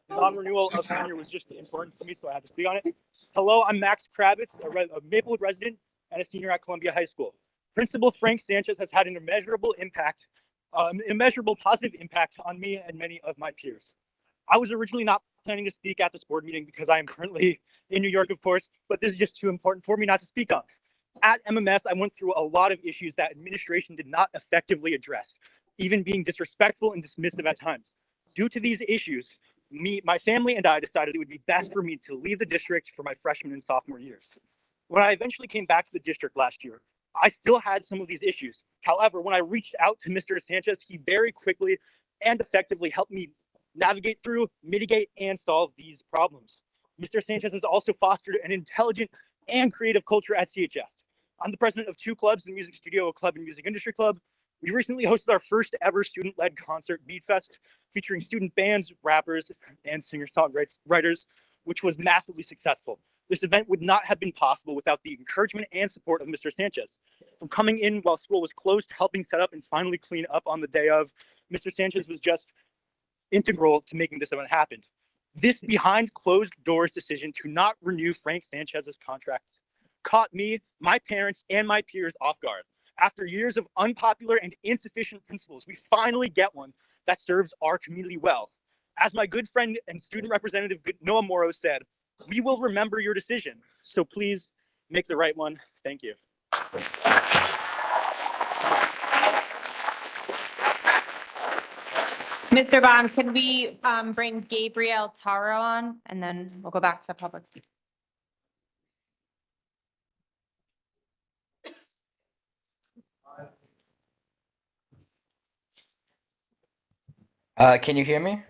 non-renewal of tenure was just important to me, so I had to speak on it. Hello, I'm Max Kravitz, a Maplewood resident and a senior at Columbia High School. Principal Frank Sanchez has had an immeasurable positive impact on me and many of my peers. I was originally not planning to speak at this board meeting because I am currently in New York, of course, but this is just too important for me not to speak on. At MMS, I went through a lot of issues that administration did not effectively address, even being disrespectful and dismissive at times. Due to these issues, my family and I decided it would be best for me to leave the district for my freshman and sophomore years. When I eventually came back to the district last year, I still had some of these issues. However, when I reached out to Mr. Sanchez, he very quickly and effectively helped me navigate through, mitigate, and solve these problems. Mr. Sanchez has also fostered an intelligent and creative culture at CHS. I'm the president of 2 clubs, the Music Studio Club and Music Industry Club. We recently hosted our first ever student-led concert, Beat Fest, featuring student bands, rappers, and singer-songwriters, which was massively successful. This event would not have been possible without the encouragement and support of Mr. Sanchez. From coming in while school was closed, to helping set up and finally clean up on the day of, Mr. Sanchez was just integral to making this event happen. This behind closed doors decision to not renew Frank Sanchez's contract caught me, my parents, and my peers off guard. After years of unpopular and insufficient principles, we finally get one that serves our community well. As my good friend and student representative Noah Morrow said, we will remember your decision. So please make the right one. Thank you. Mr. Bond, can we bring Gabriel Taro on, and then we'll go back to public speaking. Can you hear me?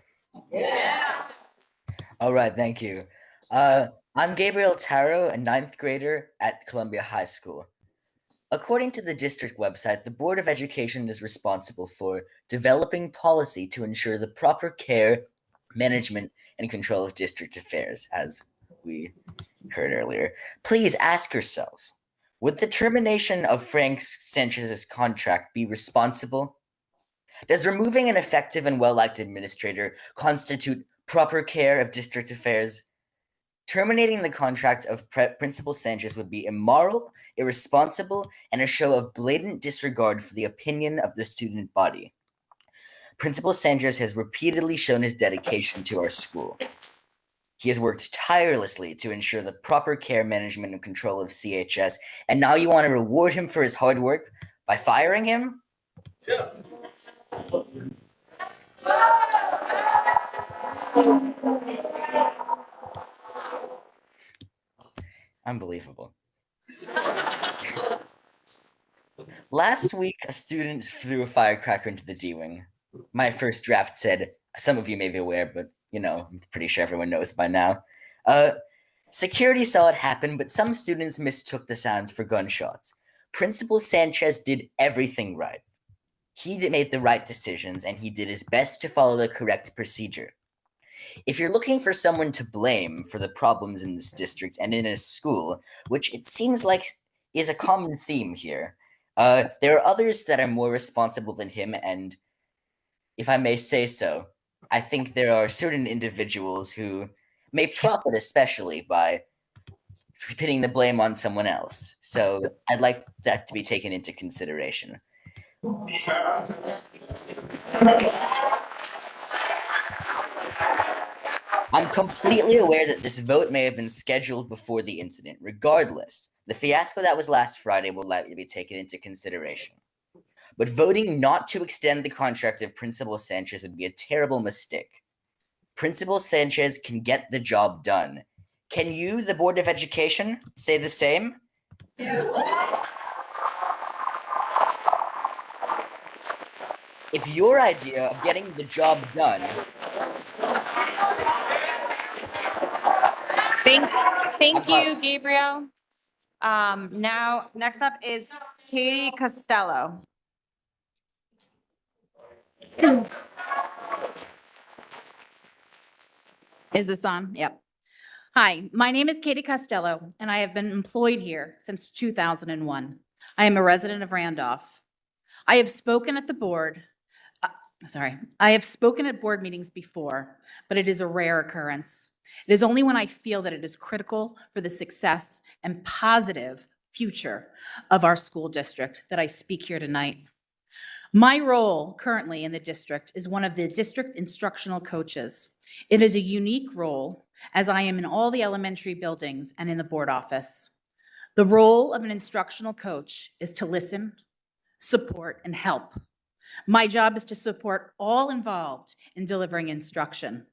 Yeah. All right, thank you. I'm Gabriel Taro, a 9th grader at Columbia High School. According to the district website, the Board of Education is responsible for developing policy to ensure the proper care, management, and control of district affairs, as we heard earlier. Please ask yourselves, would the termination of Frank Sanchez's contract be responsible? Does removing an effective and well-liked administrator constitute proper care of district affairs? Terminating the contract of Principal Sanchez would be immoral, irresponsible, and a show of blatant disregard for the opinion of the student body. Principal Sanchez has repeatedly shown his dedication to our school. He has worked tirelessly to ensure the proper care, management, and control of CHS, and now you want to reward him for his hard work by firing him? Yeah. Unbelievable. Last week, a student threw a firecracker into the D-Wing. My first draft said, some of you may be aware, but, I'm pretty sure everyone knows by now. Security saw it happen, but some students mistook the sounds for gunshots. Principal Sanchez did everything right. He made the right decisions, and he did his best to follow the correct procedure. If you're looking for someone to blame for the problems in this district and in a school, which it seems like is a common theme here, there are others that are more responsible than him, and if I may say so, I think there are certain individuals who may profit especially by pinning the blame on someone else. So I'd like that to be taken into consideration. I'm completely aware that this vote may have been scheduled before the incident. Regardless, the fiasco that was last Friday will likely be taken into consideration. but voting not to extend the contract of Principal Sanchez would be a terrible mistake. Principal Sanchez can get the job done. Can you, the Board of Education, say the same? If your idea of getting the job done Thank you, Gabriel. Next up is Katie Costello. Is this on? Yep. Hi, my name is Katie Costello, and I have been employed here since 2001. I am a resident of Randolph. I have spoken at the board, I have spoken at board meetings before, but it is a rare occurrence. It is only when I feel that it is critical for the success and positive future of our school district that I speak here tonight. My role currently in the district is one of the district instructional coaches. It is a unique role as I am in all the elementary buildings and in the board office. The role of an instructional coach is to listen, support, and help. My job is to support all involved in delivering instruction,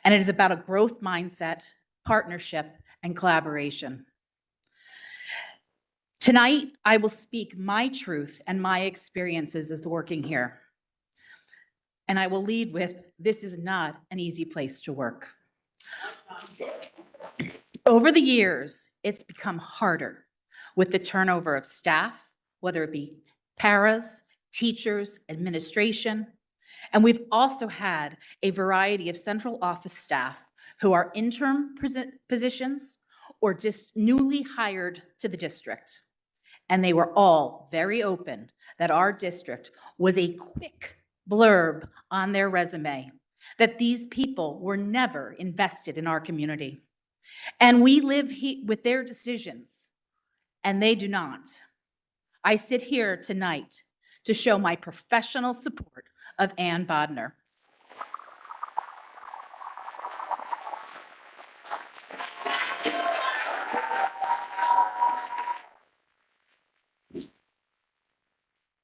and it is about a growth mindset, partnership, and collaboration. Tonight, I will speak my truth and my experiences as working here. And I will lead with, this is not an easy place to work. Over the years, it's become harder with the turnover of staff, whether it be paras, teachers, administration, and we've also had a variety of central office staff who are interim positions or just newly hired to the district. And they were all very open that our district was a quick blurb on their resume, that these people were never invested in our community. And we live with their decisions, and they do not. I sit here tonight to show my professional support of Ann Bodner.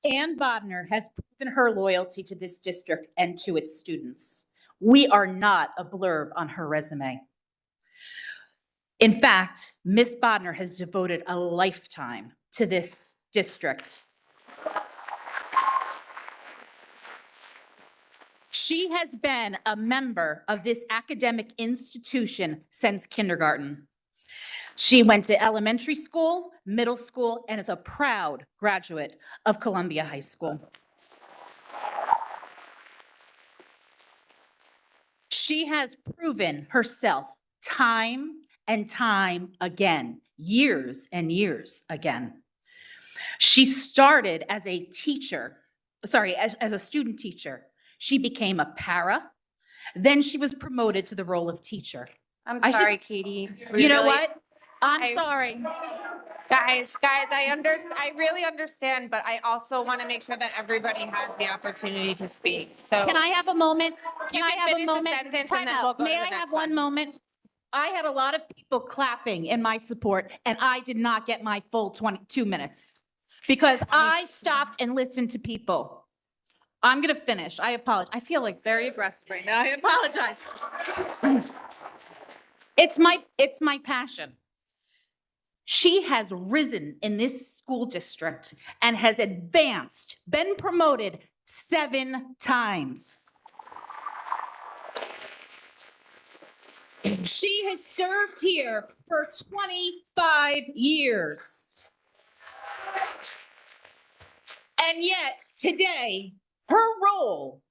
Ann Bodner has proven her loyalty to this district and to its students. We are not a blurb on her resume. In fact, Ms. Bodner has devoted a lifetime to this district. She has been a member of this academic institution since kindergarten. She went to elementary school, middle school, and is a proud graduate of Columbia High School. She has proven herself time and time again, years and years again. She started as a teacher, as a student teacher. She became a para. Then she was promoted to the role of teacher. I'm sorry, Katie. You know what? I'm sorry. Guys, I really understand, but I also want to make sure that everybody has the opportunity to speak. So Can I have a moment? you can finish the sentence and then we'll go to May the I next have one moment? I had a lot of people clapping in my support, and I did not get my full 22 minutes because I stopped and listened to people. I'm going to finish. I apologize. I feel like very aggressive right now. I apologize. It's my passion. She has risen in this school district and has advanced, been promoted 7 times. She has served here for 25 years. And yet today, her role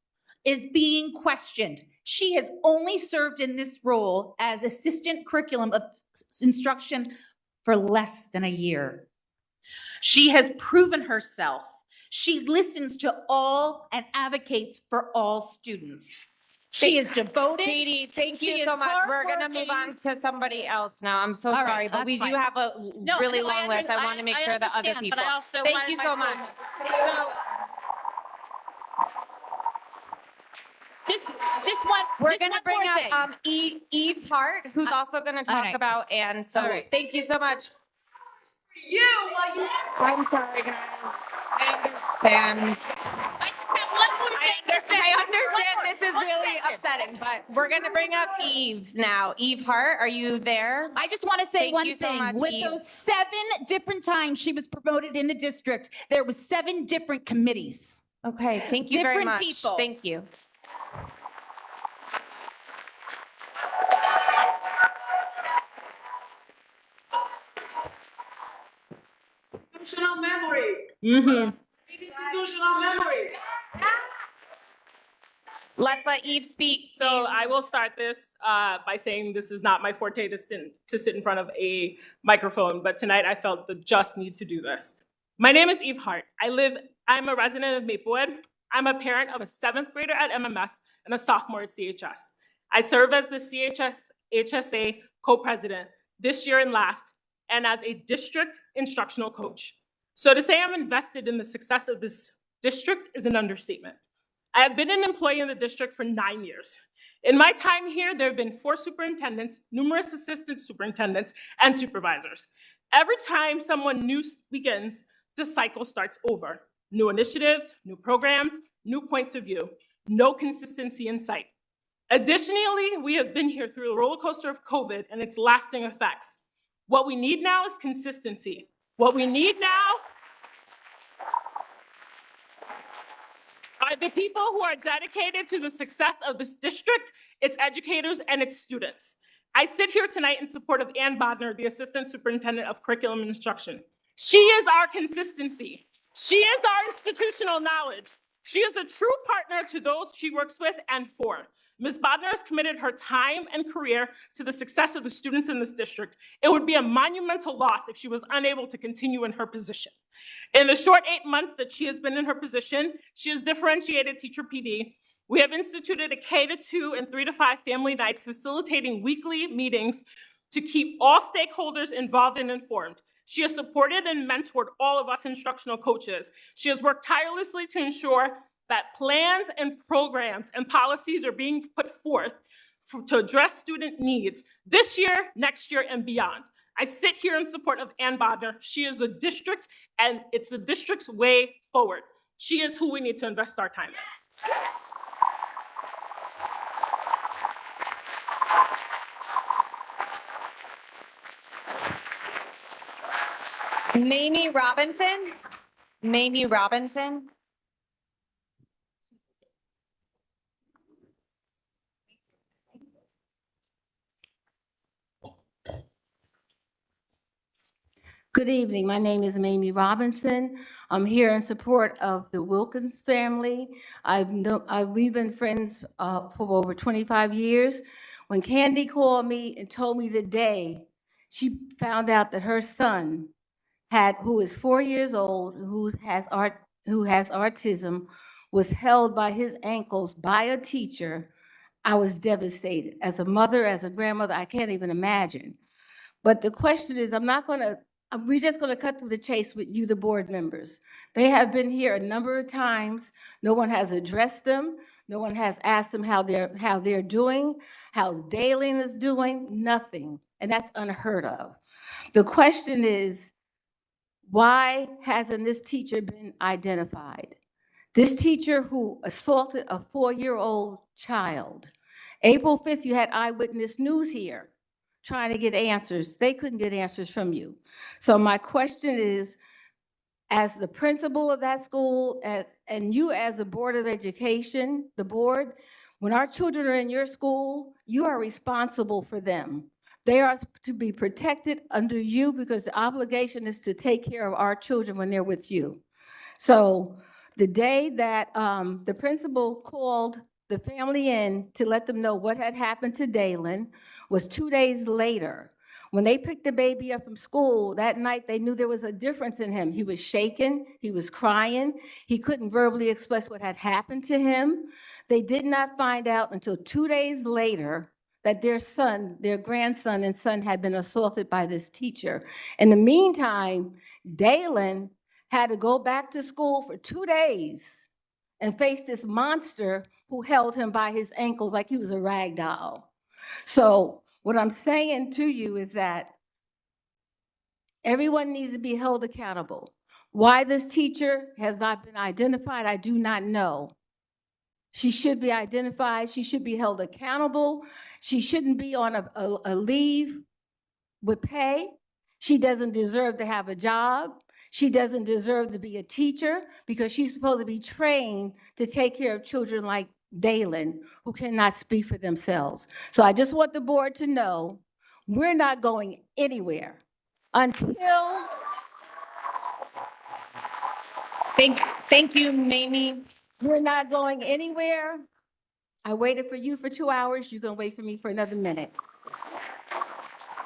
is being questioned. She has only served in this role as assistant curriculum of instruction for less than a year. She has proven herself. She listens to all and advocates for all students. She is devoted. Katie, thank you so much. We're going to move on to somebody else now. I'm so sorry, but we do have a really long list. I want to make sure that other people. Thank you so much. We're going to bring up Eve's Hart, who's also going to talk about Anne. So thank you so much. You, I'm sorry, guys. And I understand this is really upsetting, but we're going to bring up Eve now. Eve Hart, are you there? I just want to say Thank one you so thing. much, With Eve. those 7 different times she was promoted in the district, there was 7 different committees. Okay, thank you very Different much. people. Thank you. Institutional memory. Mm-hmm. Institutional memory. Let's let Eve speak. So please. I will start this by saying this is not my forte to sit in front of a microphone, but tonight I felt the just need to do this. My name is Eve Hart. I'm a resident of Maplewood. I'm a parent of a 7th grader at MMS and a sophomore at CHS. I serve as the CHS HSA co-president this year and last, and as a district instructional coach. So to say I'm invested in the success of this district is an understatement. I have been an employee in the district for 9 years. In my time here, there have been 4 superintendents, numerous assistant superintendents, and supervisors. Every time someone new begins, the cycle starts over. New initiatives, new programs, new points of view, no consistency in sight. Additionally, we have been here through the roller coaster of COVID and its lasting effects. What we need now is consistency. What we need now are the people who are dedicated to the success of this district, its educators, and its students. I sit here tonight in support of Ann Bodner, the Assistant Superintendent of Curriculum and Instruction. She is our consistency. She is our institutional knowledge. She is a true partner to those she works with and for. Ms. Bodner has committed her time and career to the success of the students in this district. It would be a monumental loss if she was unable to continue in her position. In the short 8 months that she has been in her position, she has differentiated teacher PD. We have instituted a K-2 and 3-5 family nights, facilitating weekly meetings to keep all stakeholders involved and informed. She has supported and mentored all of us instructional coaches. She has worked tirelessly to ensure that plans and programs and policies are being put forth to address student needs this year, next year, and beyond. I sit here in support of Ann Bodner. She is the district, and it's the district's way forward. She is who we need to invest our time in. Mamie Robinson. Mamie Robinson. Good evening. My name is Mamie Robinson. I'm here in support of the Wilkins family. We've been friends for over 25 years. When Candy called me and told me the day she found out that her son who is 4 years old, who has autism, was held by his ankles by a teacher, I was devastated. As a mother, as a grandmother, I can't even imagine. But the question is, we're just going to cut through the chase with you, the board members. They have been here a number of times. No one has addressed them. No one has asked them how they're doing, how Dalen is doing, nothing. And that's unheard of. The question is, why hasn't this teacher been identified? This teacher who assaulted a 4-year-old child. April 5th, you had Eyewitness News here trying to get answers. They couldn't get answers from you. So my question is, as the principal of that school, and you as a Board of Education, the board, when our children are in your school, you are responsible for them. They are to be protected under you because the obligation is to take care of our children when they're with you. So the day that the principal called the family in to let them know what had happened to Dalen was 2 days later. When they picked the baby up from school that night, they knew there was a difference in him. He was shaken, he was crying, he couldn't verbally express what had happened to him. They did not find out until 2 days later that their grandson and son had been assaulted by this teacher. In the meantime, Dalen had to go back to school for 2 days and face this monster who held him by his ankles like he was a rag doll. So what I'm saying to you is that everyone needs to be held accountable. Why this teacher has not been identified, I do not know. She should be identified. She should be held accountable. She shouldn't be on a leave with pay. She doesn't deserve to have a job. She doesn't deserve to be a teacher because she's supposed to be trained to take care of children like Dalen, who cannot speak for themselves. So I just want the board to know we're not going anywhere until. Thank you, Mamie. We're not going anywhere. I waited for you for 2 hours. You're going to wait for me for another minute.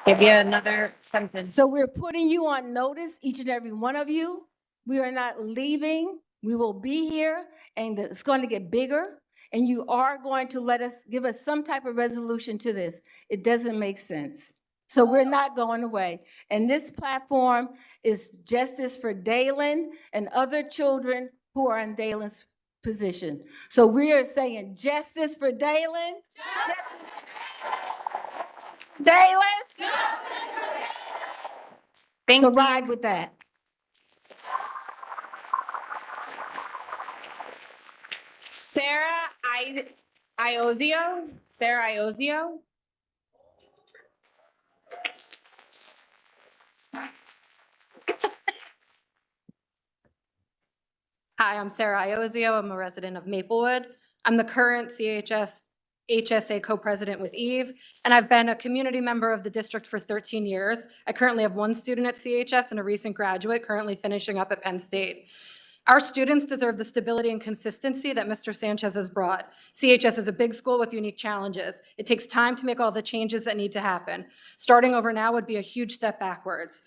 Give you another sentence. So we're putting you on notice, each and every one of you. We are not leaving. We will be here, and it's going to get bigger. And you are going to give us some type of resolution to this. It doesn't make sense. So we're not going away. And this platform is justice for Dalen and other children who are in Dalen's position. So we are saying justice for Dalen. Dalen. So ride with that. Sarah Iozio. Sarah Iozio. Hi, I'm Sarah Iozio. I'm a resident of Maplewood. I'm the current CHS HSA co-president with Eve, and I've been a community member of the district for 13 years. I currently have one student at CHS and a recent graduate currently finishing up at Penn State. Our students deserve the stability and consistency that Mr. Sanchez has brought. CHS is a big school with unique challenges. It takes time to make all the changes that need to happen. Starting over now would be a huge step backwards.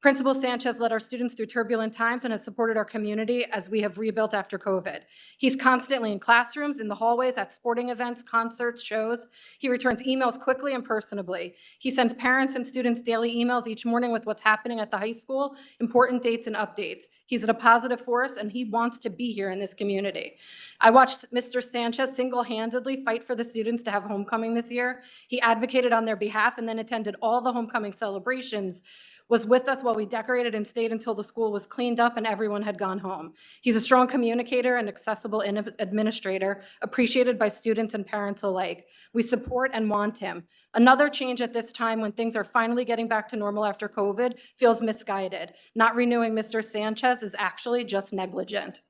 Principal Sanchez led our students through turbulent times and has supported our community as we have rebuilt after COVID. He's constantly in classrooms, in the hallways, at sporting events, concerts, shows. He returns emails quickly and personably. He sends parents and students daily emails each morning with what's happening at the high school, important dates and updates. He's a positive force and he wants to be here in this community. I watched Mr. Sanchez single-handedly fight for the students to have homecoming this year. He advocated on their behalf and then attended all the homecoming celebrations, was with us while we decorated and stayed until the school was cleaned up and everyone had gone home. He's a strong communicator and accessible administrator, appreciated by students and parents alike. We support and want him. Another change at this time when things are finally getting back to normal after COVID feels misguided. Not renewing Mr. Sanchez is actually just negligent.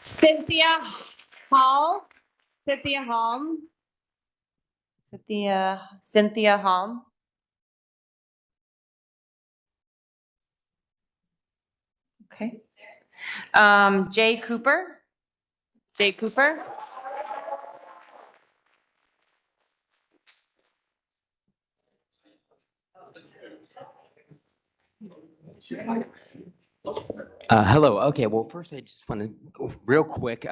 Cynthia Hall. Cynthia Halm. Cynthia Halm. Okay. Jay Cooper. Jay Cooper. Hello. Okay. Well, first, I just want to go real quick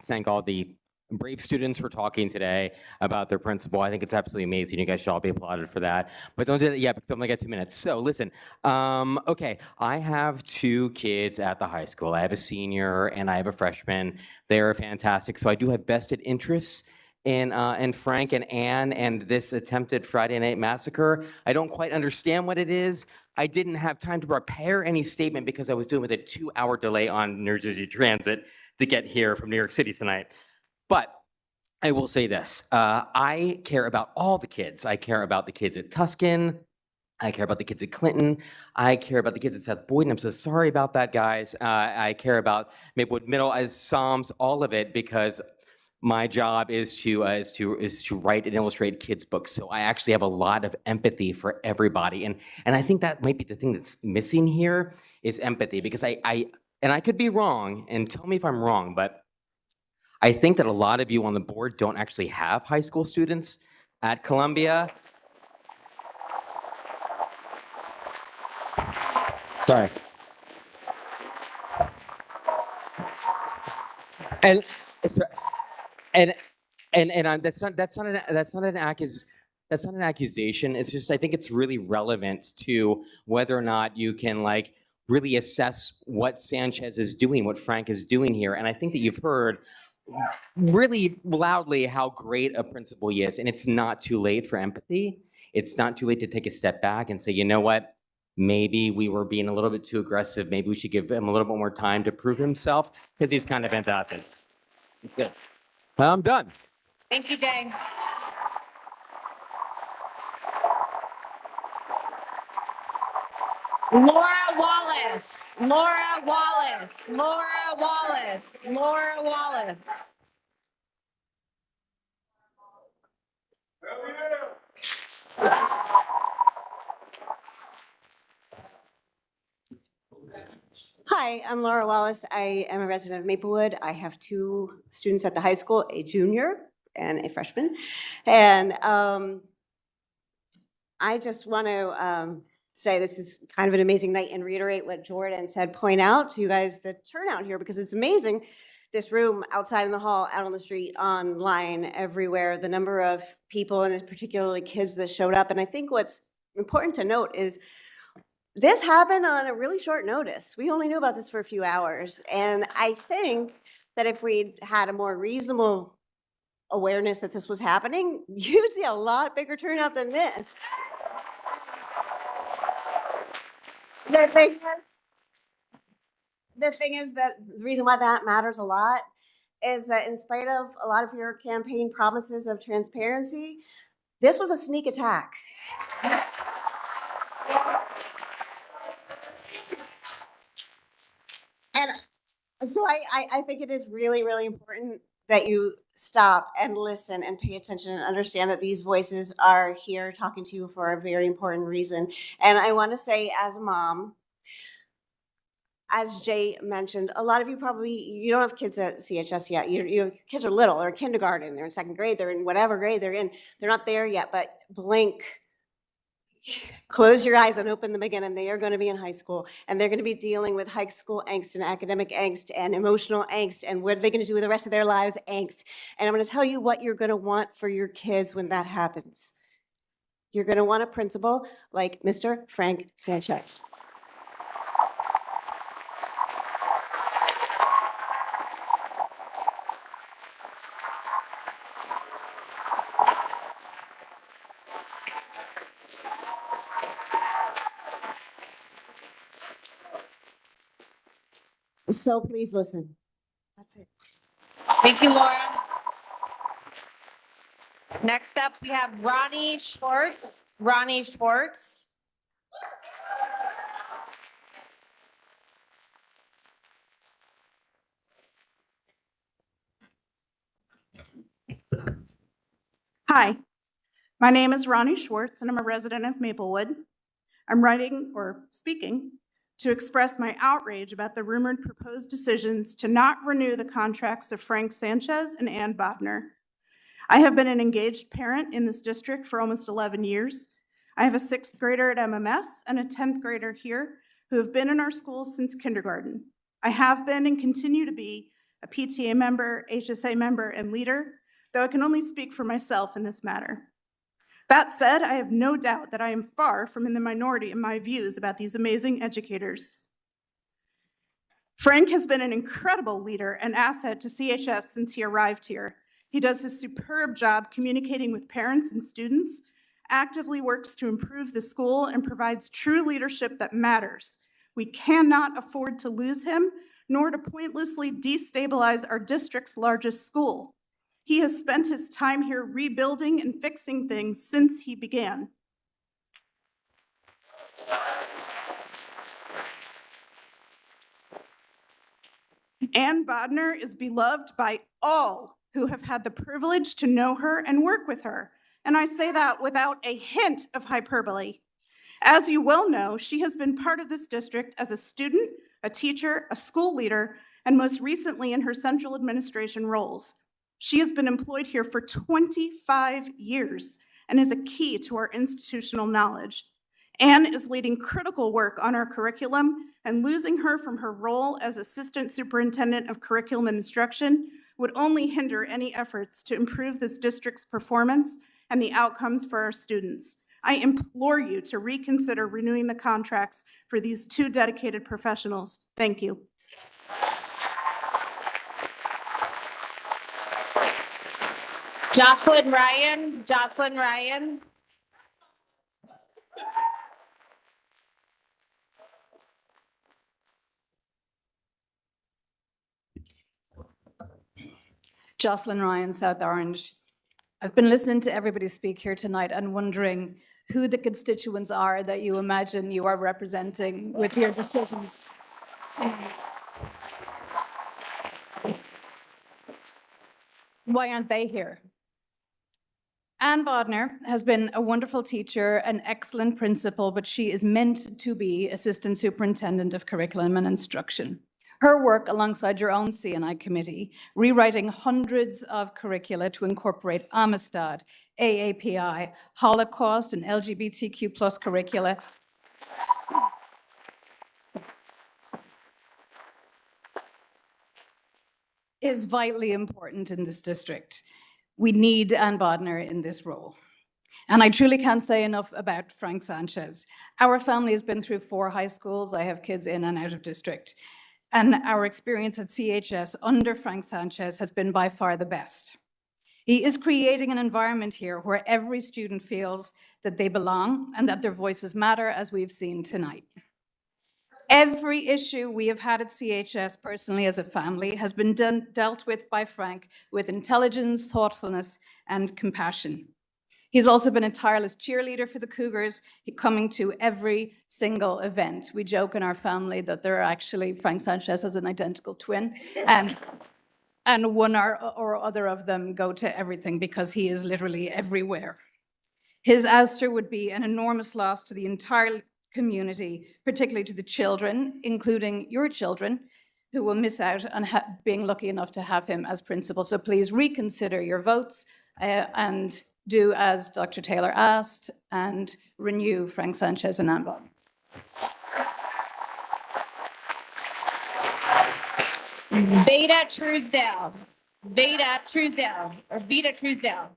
thank all the brave students for talking today about their principal. I think it's absolutely amazing. You guys should all be applauded for that. But don't do that yet because I'm going to get 2 minutes. So listen, okay, I have 2 kids at the high school. I have a senior and I have a freshman. They're fantastic. So I do have vested interests in Frank and Anne and this attempted Friday night massacre. I don't quite understand what it is. I didn't have time to prepare any statement because I was dealing with a 2-hour delay on New Jersey Transit to get here from New York City tonight. But I will say this, I care about all the kids. I care about the kids at Tuscan. I care about the kids at Clinton. I care about the kids at South Boynton. I'm so sorry about that, guys. I care about Maplewood Middle, as Psalms, all of it, because my job is to write and illustrate kids' books. So I actually have a lot of empathy for everybody. And I think that might be the thing that's missing here is empathy, because I could be wrong, and tell me if I'm wrong, but I think that a lot of you on the board don't actually have high school students at Columbia. Sorry. And that's not an accusation. It's just I think it's really relevant to whether or not you can like really assess what Sanchez is doing, what Frank is doing here. And I think that you've heard really loudly how great a principal he is, and it's not too late for empathy. it's not too late to take a step back and say, you know what? Maybe we were being a little bit too aggressive. Maybe we should give him a little bit more time to prove himself because he's kind of fantastic. That's it. I'm done. Thank you, Jay. Laura Wallace, Laura Wallace, Laura Wallace, Laura Wallace. Hi, I'm Laura Wallace. I am a resident of Maplewood. I have two students at the high school, a junior and a freshman. And I just want to say this is kind of an amazing night and reiterate what Jordan said, point out to you guys the turnout here because it's amazing. This room, outside in the hall, out on the street, online, everywhere, the number of people and particularly kids that showed up. And I think what's important to note is this happened on a really short notice. We only knew about this for a few hours. And I think that if we'd had a more reasonable awareness that this was happening, you'd see a lot bigger turnout than this. The thing is that the reason why that matters a lot is that in spite of a lot of your campaign promises of transparency, this was a sneak attack. And so I think it is really, really important that you stop and listen and pay attention and understand that these voices are here talking to you for a very important reason. And I want to say as a mom, as Jay mentioned, a lot of you you don't have kids at CHS yet. Your kids are little, they're in kindergarten, they're in second grade, they're in whatever grade they're in. They're not there yet, but blink. Close your eyes and open them again, and they are going to be in high school, and they're going to be dealing with high school angst and academic angst and emotional angst, and what are they going to do with the rest of their lives angst. And I'm going to tell you what you're going to want for your kids when that happens. You're going to want a principal like Mr. Frank Sanchez. So please listen. That's it. Thank you, Laura. Next up, we have Ronnie Schwartz. Ronnie Schwartz. Hi, my name is Ronnie Schwartz, and I'm a resident of Maplewood. I'm writing or speaking to express my outrage about the rumored proposed decisions to not renew the contracts of Frank Sanchez and Ann Bodner. I have been an engaged parent in this district for almost 11 years. I have a 6th grader at MMS and a 10th grader here who have been in our schools since kindergarten. I have been and continue to be a PTA member, HSA member, and leader, though I can only speak for myself in this matter. That said, I have no doubt that I am far from in the minority in my views about these amazing educators. Frank has been an incredible leader and asset to CHS since he arrived here. He does a superb job communicating with parents and students, actively works to improve the school, and provides true leadership that matters. We cannot afford to lose him, nor to pointlessly destabilize our district's largest school. He has spent his time here rebuilding and fixing things since he began. Ann Bodner is beloved by all who have had the privilege to know her and work with her, and I say that without a hint of hyperbole. As you well know, she has been part of this district as a student, a teacher, a school leader, and most recently in her central administration roles. She has been employed here for 25 years and is a key to our institutional knowledge. Ann is leading critical work on our curriculum, and losing her from her role as Assistant Superintendent of Curriculum and Instruction would only hinder any efforts to improve this district's performance and the outcomes for our students. I implore you to reconsider renewing the contracts for these two dedicated professionals. Thank you. Jocelyn Ryan. Jocelyn Ryan. Jocelyn Ryan, South Orange. I've been listening to everybody speak here tonight and wondering who the constituents are that you imagine you are representing with your decisions tonight. Why aren't they here? Ann Bodner has been a wonderful teacher, an excellent principal, but she is meant to be Assistant Superintendent of Curriculum and Instruction. Her work alongside your own C&I committee, rewriting hundreds of curricula to incorporate Amistad, AAPI, Holocaust, and LGBTQ plus curricula, is vitally important in this district. We need Ann Bodner in this role. And I truly can't say enough about Frank Sanchez. Our family has been through 4 high schools. I have kids in and out of district. And our experience at CHS under Frank Sanchez has been by far the best. He is creating an environment here where every student feels that they belong and that their voices matter, as we've seen tonight. Every issue we have had at CHS personally as a family has been dealt with by Frank with intelligence, thoughtfulness, and compassion. He's also been a tireless cheerleader for the Cougars, coming to every single event. We joke in our family that there are actually, Frank Sanchez has an identical twin, and one or other of them go to everything because he is literally everywhere. His ouster would be an enormous loss to the entire community, particularly to the children, including your children, who will miss out on being lucky enough to have him as principal. So please reconsider your votes and do as Dr. Taylor asked and renew Frank Sanchez and Ann Bodner. Veda Truesdale. Veda Truesdale, or Veda Truesdale.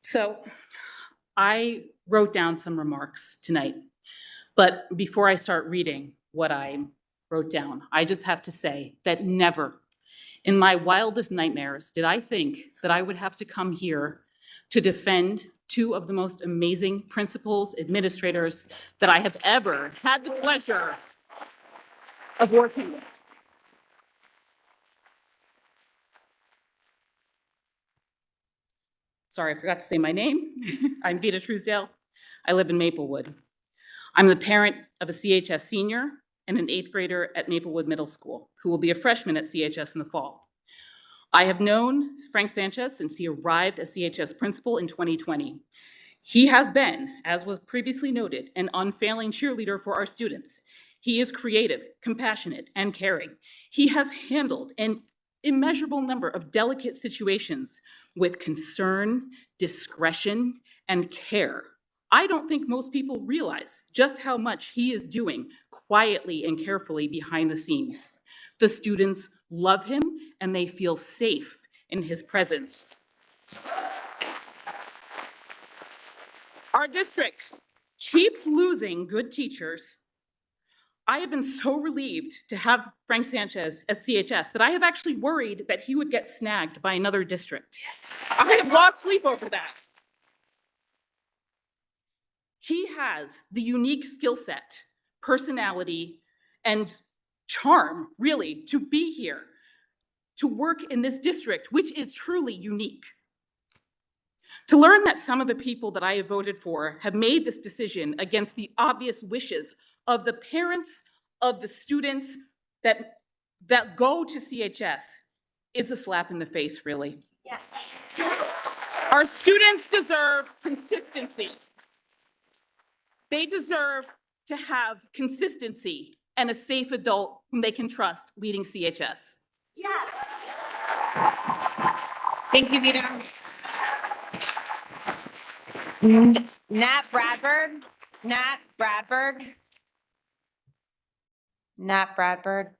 So I wrote down some remarks tonight, but before I start reading what I wrote down, I just have to say that never in my wildest nightmares did I think that I would have to come here to defend 2 of the most amazing principals, administrators that I have ever had the pleasure of working with. Sorry, I forgot to say my name. I'm Veda Truesdale. I live in Maplewood. I'm the parent of a CHS senior and an 8th grader at Maplewood Middle School, who will be a freshman at CHS in the fall. I have known Frank Sanchez since he arrived as CHS principal in 2020. He has been, as was previously noted, an unfailing cheerleader for our students. He is creative, compassionate, and caring. He has handled an immeasurable number of delicate situations with concern, discretion, and care. I don't think most people realize just how much he is doing quietly and carefully behind the scenes. The students love him and they feel safe in his presence. Our district keeps losing good teachers. I have been so relieved to have Frank Sanchez at CHS that I have actually worried that he would get snagged by another district. I have lost sleep over that. He has the unique skill set, personality, and charm, really, to be here, to work in this district, which is truly unique. To learn that some of the people that I have voted for have made this decision against the obvious wishes of the parents of the students that go to CHS is a slap in the face, really. Yes. Our students deserve consistency. They deserve to have consistency and a safe adult whom they can trust leading CHS. Yes. Thank you, Veda. Nat Bradford. Nat Bradford. Nat Bradford.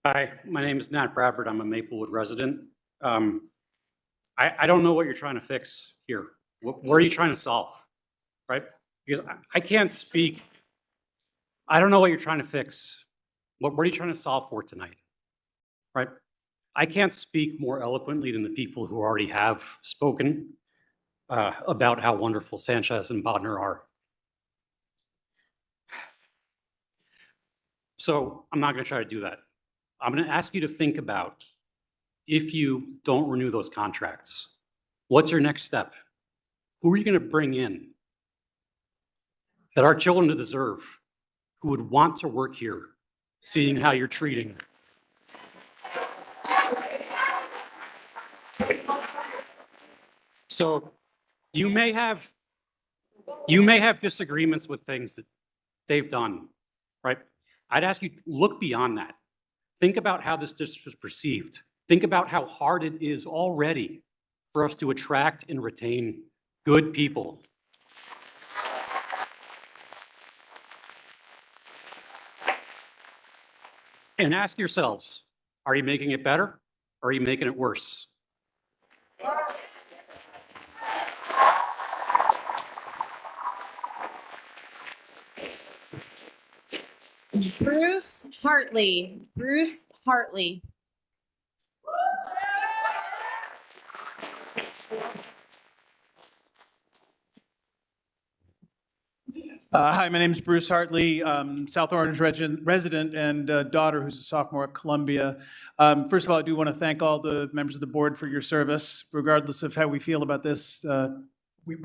Hi, my name is Nat Bradford. I'm a Maplewood resident. I don't know what you're trying to fix here. What are you trying to solve, right? Because I can't speak. I don't know what you're trying to fix. What are you trying to solve for tonight, right? I can't speak more eloquently than the people who already have spoken about how wonderful Sanchez and Bodnar are. So I'm not going to try to do that. I'm going to ask you to think about, if you don't renew those contracts, what's your next step? Who are you going to bring in that our children deserve, who would want to work here, seeing how you're treating? So you may have disagreements with things that they've done, right? I'd ask you, look beyond that. Think about how this district is perceived. Think about how hard it is already for us to attract and retain good people. And ask yourselves, are you making it better or are you making it worse? Bruce Hartley. Bruce Hartley. Hi, my name is Bruce Hartley, South Orange resident and daughter who's a sophomore at Columbia. First of all, I do want to thank all the members of the board for your service, regardless of how we feel about this.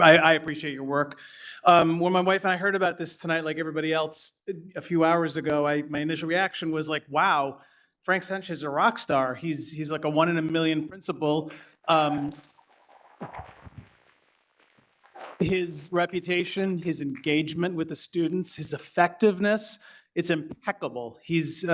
I appreciate your work. When my wife and I heard about this tonight, like everybody else, a few hours ago, my initial reaction was like, wow, Frank Sanchez is a rock star. He's like a 1 in a million principal. His reputation, his engagement with the students, his effectiveness, it's impeccable. He's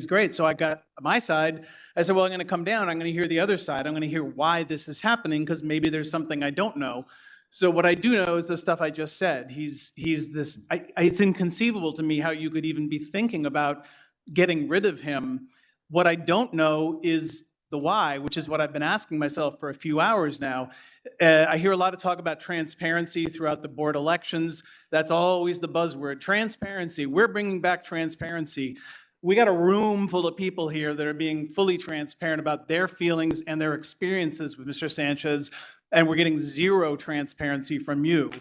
great. So I got my side. I said, well, I'm going to come down. I'm going to hear the other side. I'm going to hear why this is happening, because maybe there's something I don't know. So what I do know is the stuff I just said. He's this, it's inconceivable to me how you could even be thinking about getting rid of him. What I don't know is the why, which is what I've been asking myself for a few hours now. I hear a lot of talk about transparency throughout the board elections. That's always the buzzword, transparency. We're bringing back transparency. We got a room full of people here that are being fully transparent about their feelings and their experiences with Mr. Sanchez, and we're getting zero transparency from you.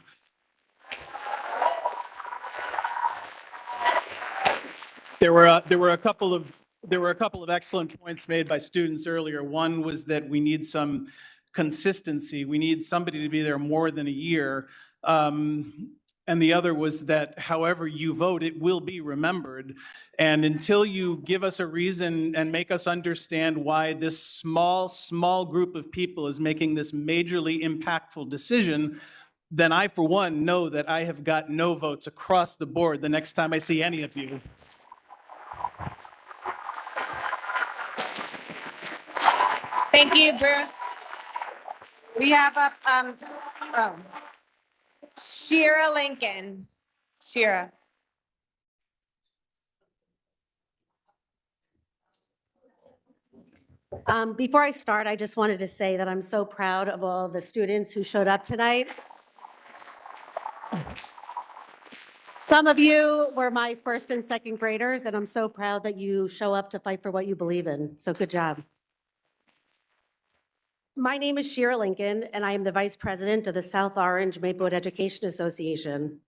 There were a couple of excellent points made by students earlier. One was that we need some consistency. We need somebody to be there more than a year. And the other was that however you vote, it will be remembered. And until you give us a reason and make us understand why this small group of people is making this majorly impactful decision, then I, for one, know that I have got no votes across the board the next time I see any of you. Thank you, Bruce. We have up, Shira Lincoln. Shira. Before I start, I just wanted to say that I'm so proud of all the students who showed up tonight. Some of you were my first and second graders, and I'm so proud that you show up to fight for what you believe in. So good job. My name is Shira Lincoln, and I am the Vice President of the South Orange Maplewood Education Association.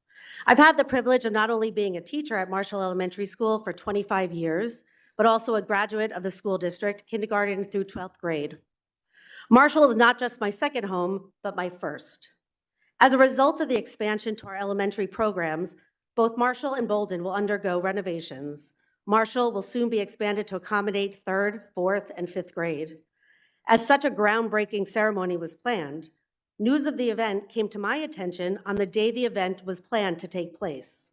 I've had the privilege of not only being a teacher at Marshall Elementary School for 25 years, but also a graduate of the school district, kindergarten through 12th grade. Marshall is not just my second home, but my first. As a result of the expansion to our elementary programs, both Marshall and Bolden will undergo renovations. Marshall will soon be expanded to accommodate 3rd, 4th, and 5th grade. As such a groundbreaking ceremony was planned, news of the event came to my attention on the day the event was planned to take place.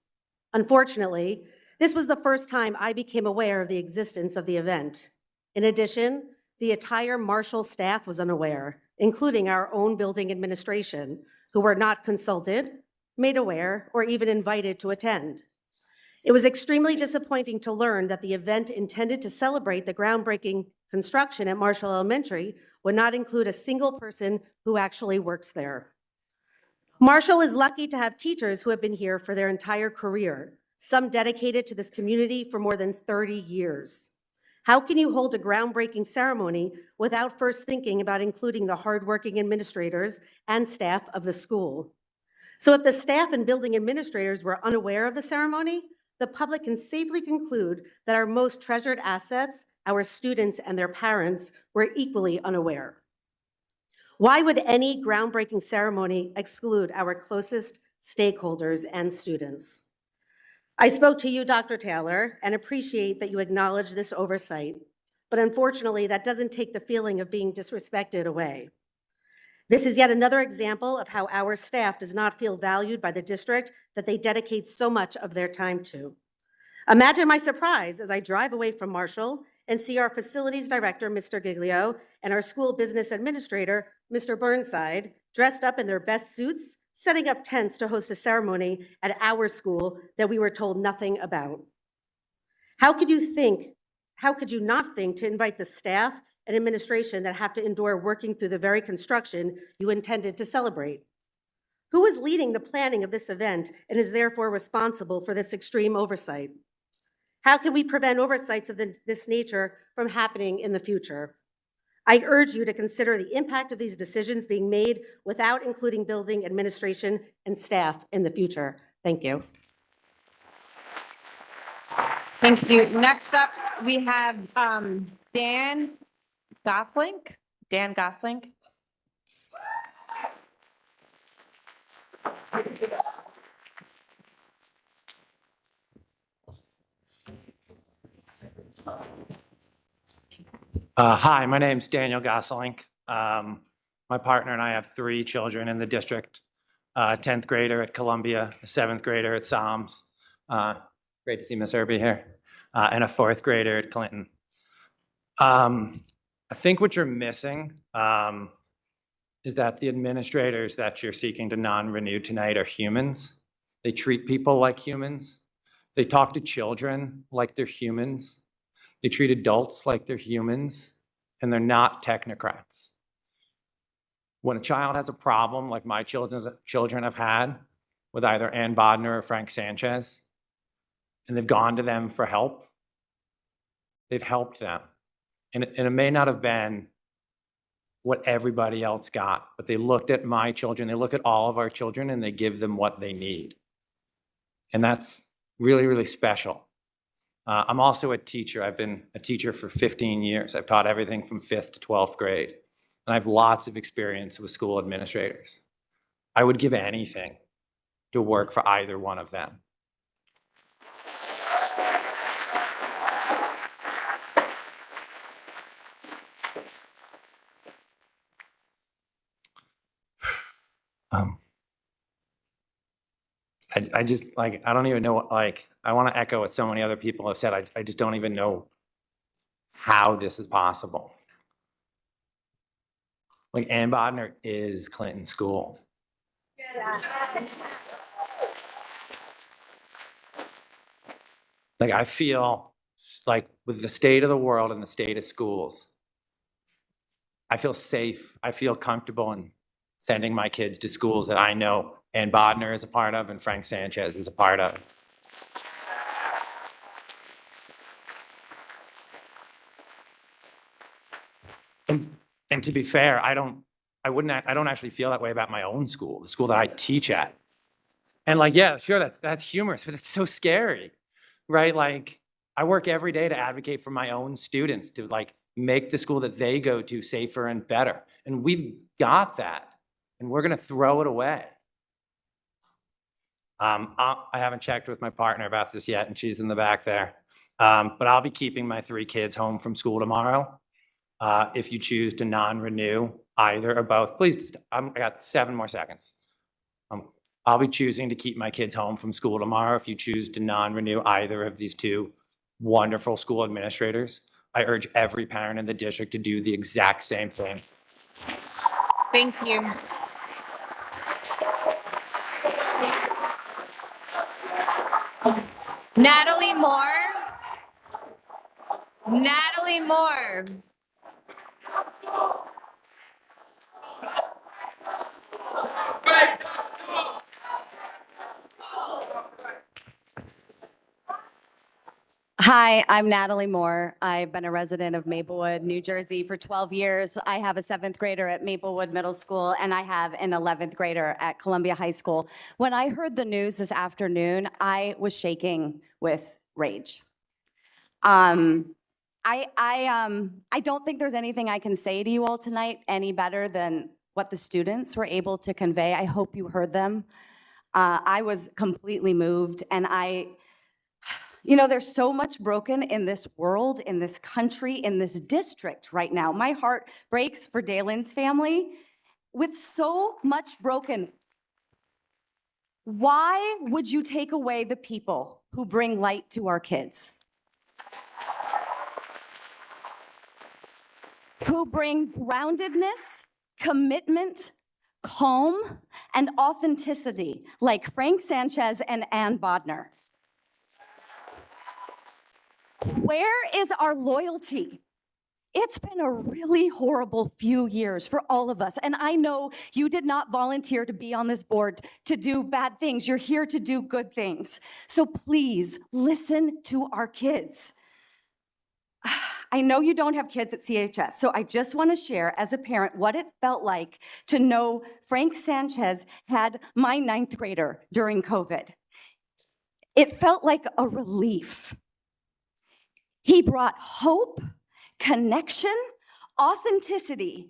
Unfortunately, this was the first time I became aware of the existence of the event. In addition, the entire Marshall staff was unaware, including our own building administration, who were not consulted, made aware, or even invited to attend. It was extremely disappointing to learn that the event intended to celebrate the groundbreaking construction at Marshall Elementary would not include a single person who actually works there. Marshall is lucky to have teachers who have been here for their entire career, some dedicated to this community for more than 30 years. How can you hold a groundbreaking ceremony without first thinking about including the hardworking administrators and staff of the school? So if the staff and building administrators were unaware of the ceremony, the public can safely conclude that our most treasured assets, our students and their parents, were equally unaware. Why would any groundbreaking ceremony exclude our closest stakeholders and students? I spoke to you, Dr. Taylor, and appreciate that you acknowledge this oversight, but unfortunately, that doesn't take the feeling of being disrespected away. This is yet another example of how our staff does not feel valued by the district that they dedicate so much of their time to. Imagine my surprise as I drive away from Marshall and see our facilities director, Mr. Giglio, and our school business administrator, Mr. Burnside, dressed up in their best suits, setting up tents to host a ceremony at our school that we were told nothing about. How could you not think to invite the staff and administration that have to endure working through the very construction you intended to celebrate? Who is leading the planning of this event and is therefore responsible for this extreme oversight? How can we prevent oversights of this nature from happening in the future? I urge you to consider the impact of these decisions being made without including building administration and staff in the future. Thank you. Thank you. Next up, we have Dan Gosling. Dan Gosling. Hi, my name's Daniel Gosselink. My partner and I have 3 children in the district, 10th grader at Columbia, a 7th grader at Psalms. Great to see Miss Irby here, and a 4th grader at Clinton. I think what you're missing is that the administrators that you're seeking to non-renew tonight are humans. They treat people like humans. They talk to children like they're humans. They treat adults like they're humans, and they're not technocrats. When a child has a problem like my children have had with either Ann Bodner or Frank Sanchez, and they've gone to them for help, they've helped them. And it may not have been what everybody else got, but they looked at my children, they look at all of our children, and they give them what they need. And that's really, really special. I'm also a teacher. I've been a teacher for 15 years. I've taught everything from 5th to 12th grade. And I have lots of experience with school administrators. I would give anything to work for either one of them. I just, like, I don't even know what, like, I want to echo what so many other people have said. I just don't even know how this is possible. Like, Ann Bodner is Clinton School. Like, I feel like with the state of the world and the state of schools, I feel safe. I feel comfortable in sending my kids to schools that I know Ann Bodner is a part of and Frank Sanchez is a part of. And to be fair, I don't actually feel that way about my own school, the school that I teach at. And like, yeah, sure, that's humorous, but it's so scary, right? Like, I work every day to advocate for my own students to like make the school that they go to safer and better. And we've got that, and we're gonna throw it away. I haven't checked with my partner about this yet, and she's in the back there. But I'll be keeping my 3 kids home from school tomorrow. If you choose to non-renew either or both, please, I got 7 more seconds. I'll be choosing to keep my kids home from school tomorrow. If you choose to non-renew either of these 2 wonderful school administrators, I urge every parent in the district to do the exact same thing. Thank you. Natalie Moore. Natalie Moore. Hi, I'm Natalie Moore. I've been a resident of Maplewood, New Jersey for 12 years. I have a 7th grader at Maplewood Middle School, and I have an 11th grader at Columbia High School. When I heard the news this afternoon, I was shaking with rage. I don't think there's anything I can say to you all tonight any better than what the students were able to convey. I hope you heard them. I was completely moved, and you know, there's so much broken in this world, in this country, in this district right now. My heart breaks for Dalen's family. With so much broken, why would you take away the people who bring light to our kids? Who bring groundedness, commitment, calm, and authenticity, like Frank Sanchez and Ann Bodnar. Where is our loyalty? It's been a really horrible few years for all of us. And I know you did not volunteer to be on this board to do bad things. You're here to do good things. So please listen to our kids. I know you don't have kids at CHS, so I just want to share as a parent what it felt like to know Frank Sanchez had my 9th grader during COVID. It felt like a relief. He brought hope, connection, authenticity.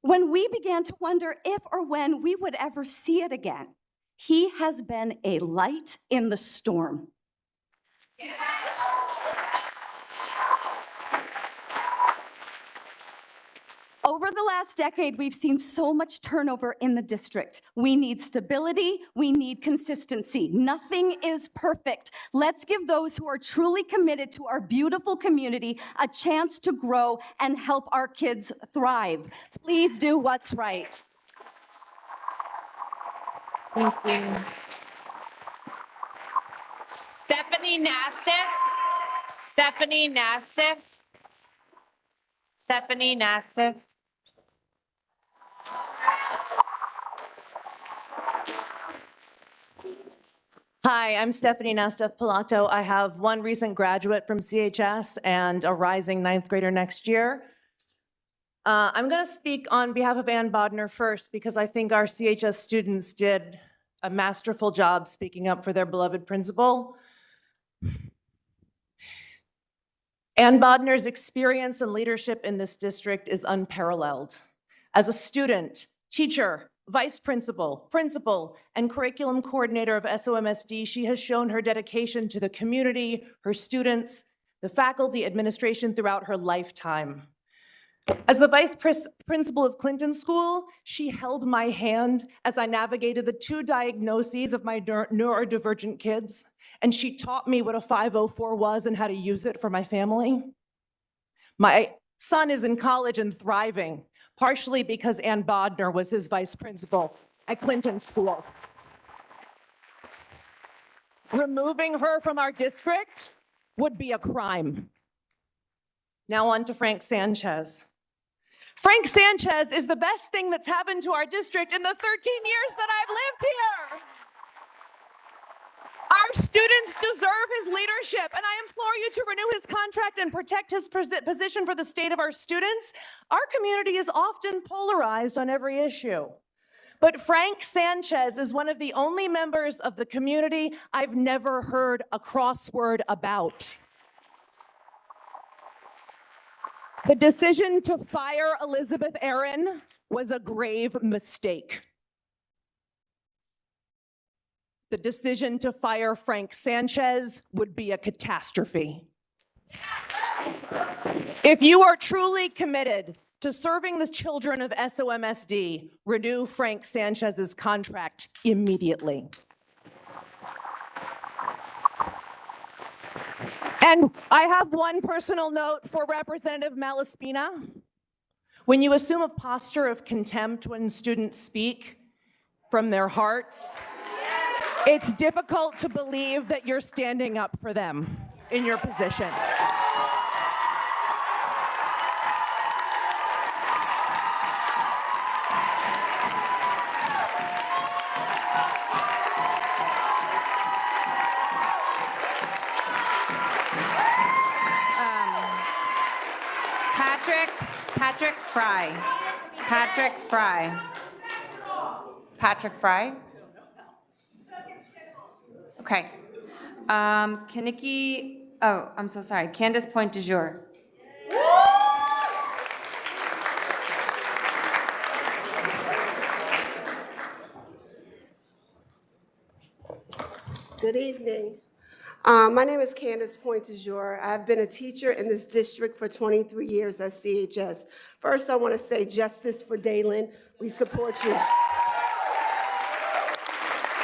When we began to wonder if or when we would ever see it again, he has been a light in the storm. Over the last decade, we've seen so much turnover in the district. We need stability, we need consistency. Nothing is perfect. Let's give those who are truly committed to our beautiful community a chance to grow and help our kids thrive. Please do what's right. Thank you. Stephanie Nastiff. Stephanie Nastiff. Stephanie Nastiff. Hi, I'm Stephanie Nastiff Pilato. I have one recent graduate from CHS and a rising 9th grader next year. I'm going to speak on behalf of Ann Bodnar first because I think our CHS students did a masterful job speaking up for their beloved principal. Ann Bodnar's experience and leadership in this district is unparalleled. As a student, teacher, vice principal, principal, and curriculum coordinator of SOMSD, she has shown her dedication to the community, her students, the faculty, administration throughout her lifetime. As the vice principal of Clinton School, she held my hand as I navigated the 2 diagnoses of my neurodivergent kids, and she taught me what a 504 was and how to use it for my family. My son is in college and thriving, partially because Ann Bodnar was his vice principal at Clinton School. Removing her from our district would be a crime. Now on to Frank Sanchez. Frank Sanchez is the best thing that's happened to our district in the 13 years that I've lived here. Our students deserve his leadership, and I implore you to renew his contract and protect his position for the state of our students. Our community is often polarized on every issue, but Frank Sanchez is one of the only members of the community I've never heard a crossword about. The decision to fire Elizabeth Aaron was a grave mistake. The decision to fire Frank Sanchez would be a catastrophe. If you are truly committed to serving the children of SOMSD, renew Frank Sanchez's contract immediately. And I have one personal note for Representative Malaspina. When you assume a posture of contempt when students speak from their hearts, It's difficult to believe that you're standing up for them in your position. Patrick Fry. Patrick Fry. Patrick Fry? Okay. Kaniki, oh, I'm so sorry. Candace Point du jour. Good evening. My name is Candace Point du jour. I've been a teacher in this district for 23 years at CHS. First, I want to say justice for Dalen. We support you.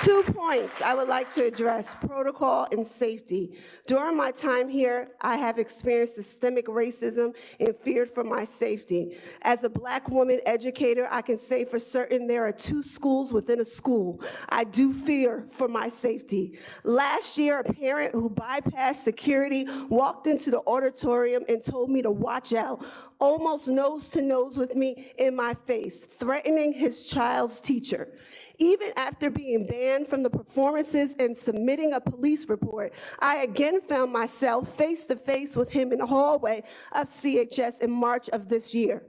2 points I would like to address: protocol and safety. During my time here, I have experienced systemic racism and feared for my safety. As a Black woman educator, I can say for certain there are 2 schools within a school. I do fear for my safety. Last year, a parent who bypassed security walked into the auditorium and told me to watch out, almost nose to nose with me in my face, threatening his child's teacher. Even after being banned from the performances and submitting a police report, I again found myself face to face with him in the hallway of CHS in March of this year.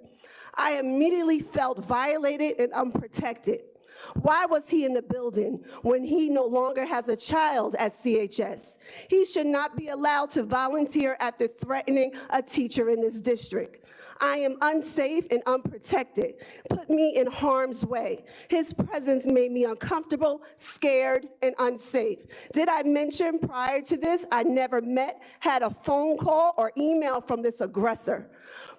I immediately felt violated and unprotected. Why was he in the building when he no longer has a child at CHS? He should not be allowed to volunteer after threatening a teacher in this district. I am unsafe and unprotected, put me in harm's way. His presence made me uncomfortable, scared, and unsafe. Did I mention prior to this, I never met, had a phone call or email from this aggressor?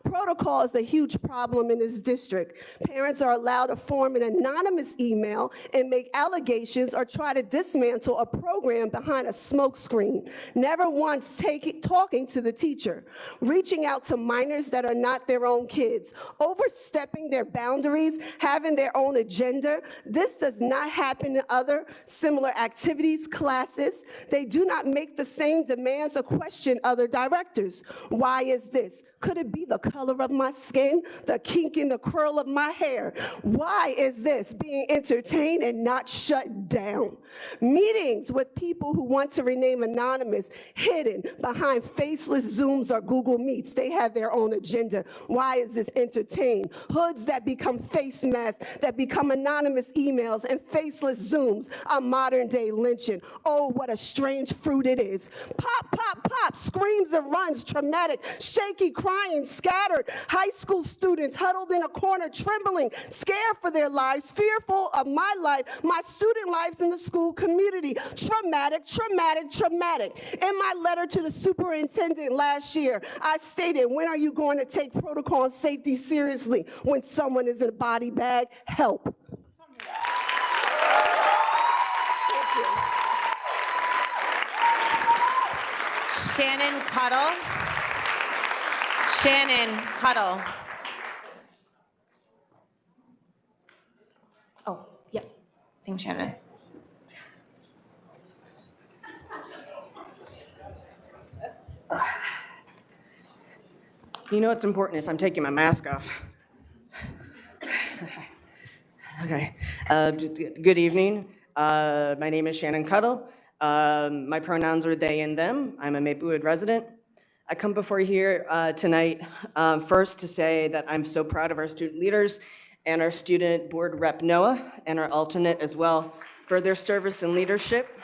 Protocol is a huge problem in this district. Parents are allowed to form an anonymous email and make allegations or try to dismantle a program behind a smokescreen, never once talking to the teacher, reaching out to minors that are not their own kids, overstepping their boundaries, having their own agenda. This does not happen in other similar activities, classes. They do not make the same demands or question other directors. Why is this? Could it be the color of my skin, the kink in the curl of my hair? Why is this being entertained and not shut down? Meetings with people who want to remain anonymous, hidden behind faceless Zooms or Google Meets. They have their own agenda. Why is this entertained? Hoods that become face masks, that become anonymous emails and faceless Zooms, a modern day lynching. Oh, what a strange fruit it is. Pop, pop, pop, screams and runs, traumatic, shaky, crying, scattered. High school students huddled in a corner, trembling, scared for their lives, fearful of my life, my student lives in the school community. Traumatic, traumatic, traumatic. In my letter to the superintendent last year, I stated, when are you going to take protocol and safety seriously? When someone is in a body bag, help. Thank you. Shannon Cuddle. Shannon Cuddle. Oh, yep. Thank Shannon. You know it's important if I'm taking my mask off. Okay. Good evening. My name is Shannon Cuddle. My pronouns are they and them. I'm a Maplewood resident. I come before you here tonight first to say that I'm so proud of our student leaders and our student board rep Noah and our alternate as well for their service and leadership.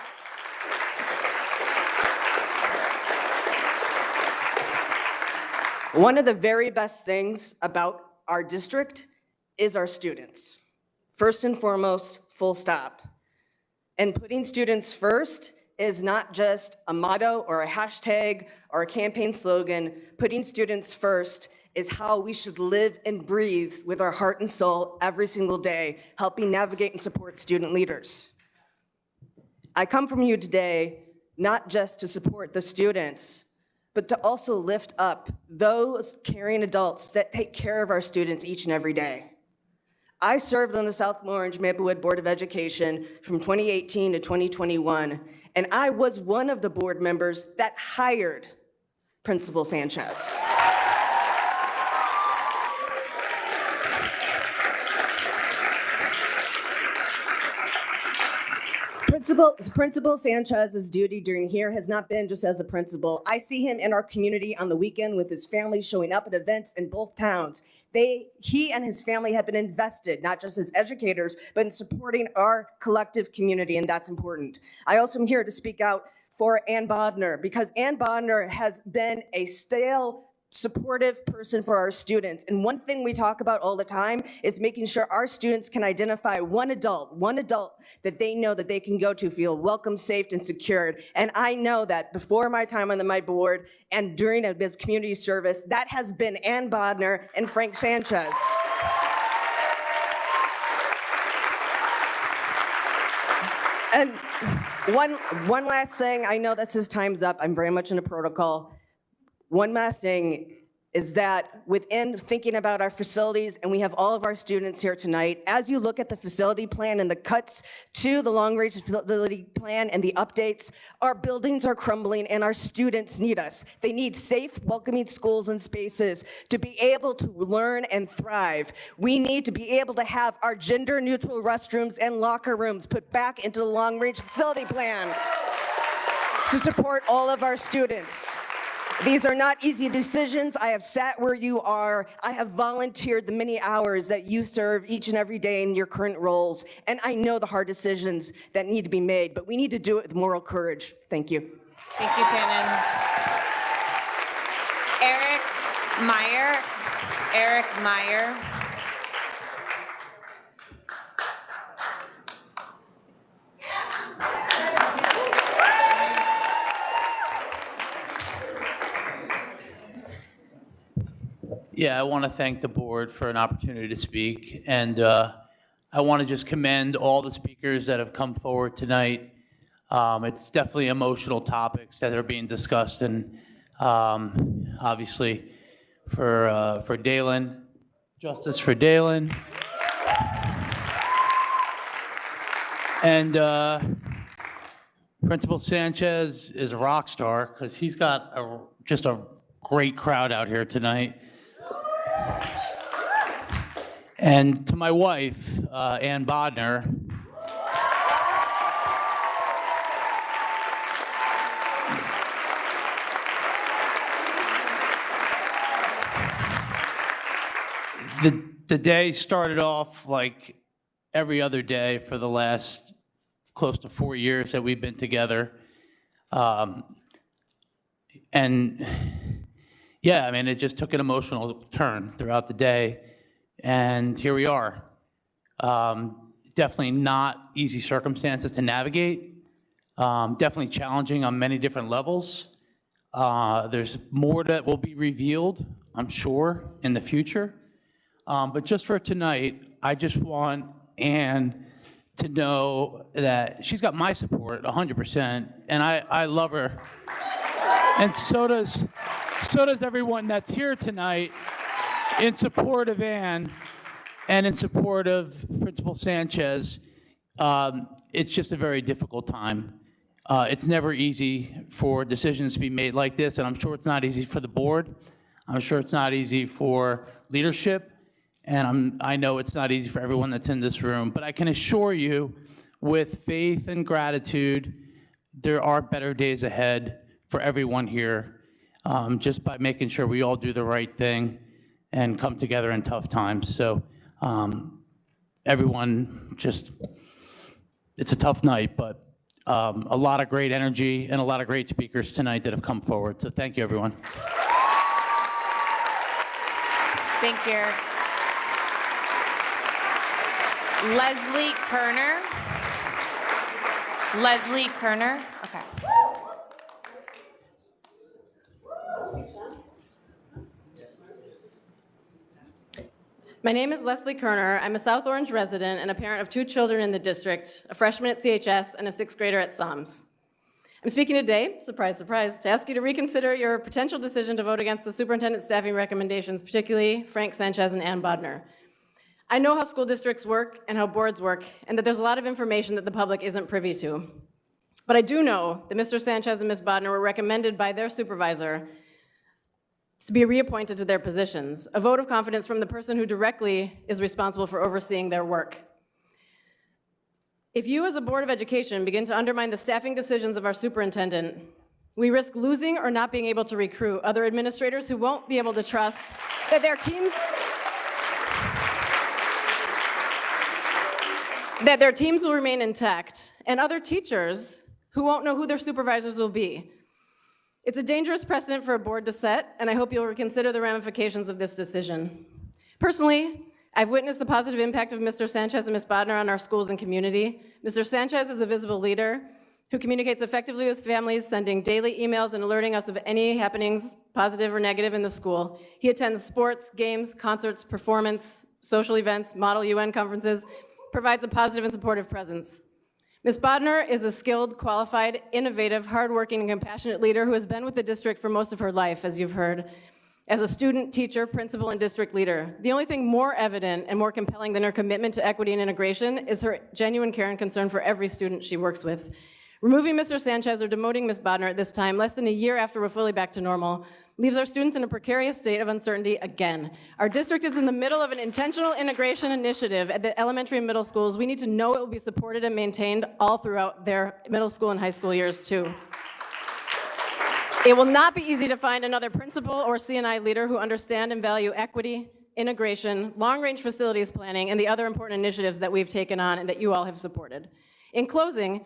One of the very best things about our district is our students. First and foremost, full stop. And putting students first is not just a motto or a hashtag or a campaign slogan. Putting students first is how we should live and breathe with our heart and soul every single day, helping navigate and support student leaders. I come from you today not just to support the students, but to also lift up those caring adults that take care of our students each and every day. I served on the South Orange Maplewood Board of Education from 2018 to 2021, and I was one of the board members that hired Principal Sanchez. Principal Sanchez's duty during here has not been just as a principal. I see him in our community on the weekend with his family showing up at events in both towns. He and his family have been invested, not just as educators, but in supporting our collective community, and that's important. I also am here to speak out for Ann Bodner, because Ann Bodner has been a supportive person for our students. And one thing we talk about all the time is making sure our students can identify one adult that they know that they can go to feel welcome, safe, and secured. And I know that before my time on my board and during his community service, that has been Ann Bodner and Frank Sanchez. And one last thing, I know that his time's up. I'm very much in a protocol. One last thing is that within thinking about our facilities, and we have all of our students here tonight, as you look at the facility plan and the cuts to the long-range facility plan and the updates, our buildings are crumbling and our students need us. They need safe, welcoming schools and spaces to be able to learn and thrive. We need to be able to have our gender-neutral restrooms and locker rooms put back into the long-range facility plan to support all of our students. These are not easy decisions. I have sat where you are. I have volunteered the many hours that you serve each and every day in your current roles. And I know the hard decisions that need to be made, but we need to do it with moral courage. Thank you. Thank you, Shannon. Eric Meyer. Yeah, I want to thank the board for an opportunity to speak, and I want to just commend all the speakers that have come forward tonight. It's definitely emotional topics that are being discussed, and obviously for Dalen, justice for Dalen, and Principal Sanchez is a rock star because he's got just a great crowd out here tonight. And to my wife, Ann Bodner, the day started off like every other day for the last close to 4 years that we've been together. And yeah, I mean, it just took an emotional turn throughout the day. And here we are. Definitely not easy circumstances to navigate. Definitely challenging on many different levels. There's more that will be revealed, I'm sure, in the future. But just for tonight, I just want Ann to know that she's got my support 100%, and I love her. And so does everyone that's here tonight in support of Ann and in support of Principal Sanchez. It's just a very difficult time. It's never easy for decisions to be made like this, and I'm sure it's not easy for the board. I'm sure it's not easy for leadership, and I know it's not easy for everyone that's in this room. But I can assure you, with faith and gratitude, there are better days ahead for everyone here, just by making sure we all do the right thing and come together in tough times. So everyone just, it's a tough night, but a lot of great energy and a lot of great speakers tonight that have come forward. So thank you, everyone. Thank you. Leslie Kerner. Okay. My name is Leslie Kerner. I'm a South Orange resident and a parent of 2 children in the district, a freshman at CHS and a 6th grader at SOMS. I'm speaking today, surprise, surprise, to ask you to reconsider your potential decision to vote against the superintendent's staffing recommendations, particularly Frank Sanchez and Ann Bodner. I know how school districts work and how boards work, and that there's a lot of information that the public isn't privy to. But I do know that Mr. Sanchez and Ms. Bodnar were recommended by their supervisor to be reappointed to their positions, a vote of confidence from the person who directly is responsible for overseeing their work. If you as a Board of Education begin to undermine the staffing decisions of our superintendent, we risk losing or not being able to recruit other administrators who won't be able to trust that their teams will remain intact, and other teachers who won't know who their supervisors will be. It's a dangerous precedent for a board to set, and I hope you'll reconsider the ramifications of this decision. Personally, I've witnessed the positive impact of Mr. Sanchez and Ms. Bodnar on our schools and community. Mr. Sanchez is a visible leader who communicates effectively with families, sending daily emails and alerting us of any happenings, positive or negative, in the school. He attends sports, games, concerts, performance, social events, model UN conferences, provides a positive and supportive presence. Ms. Bodnar is a skilled, qualified, innovative, hardworking, and compassionate leader who has been with the district for most of her life, as you've heard, as a student, teacher, principal, and district leader. The only thing more evident and more compelling than her commitment to equity and integration is her genuine care and concern for every student she works with. Removing Mr. Sanchez or demoting Ms. Bodnar at this time, less than a year after we're fully back to normal, leaves our students in a precarious state of uncertainty again. Our district is in the middle of an intentional integration initiative at the elementary and middle schools. We need to know it will be supported and maintained all throughout their middle school and high school years too. It will not be easy to find another principal or CNI leader who understand and value equity, integration, long-range facilities planning, and the other important initiatives that we've taken on and that you all have supported. In closing,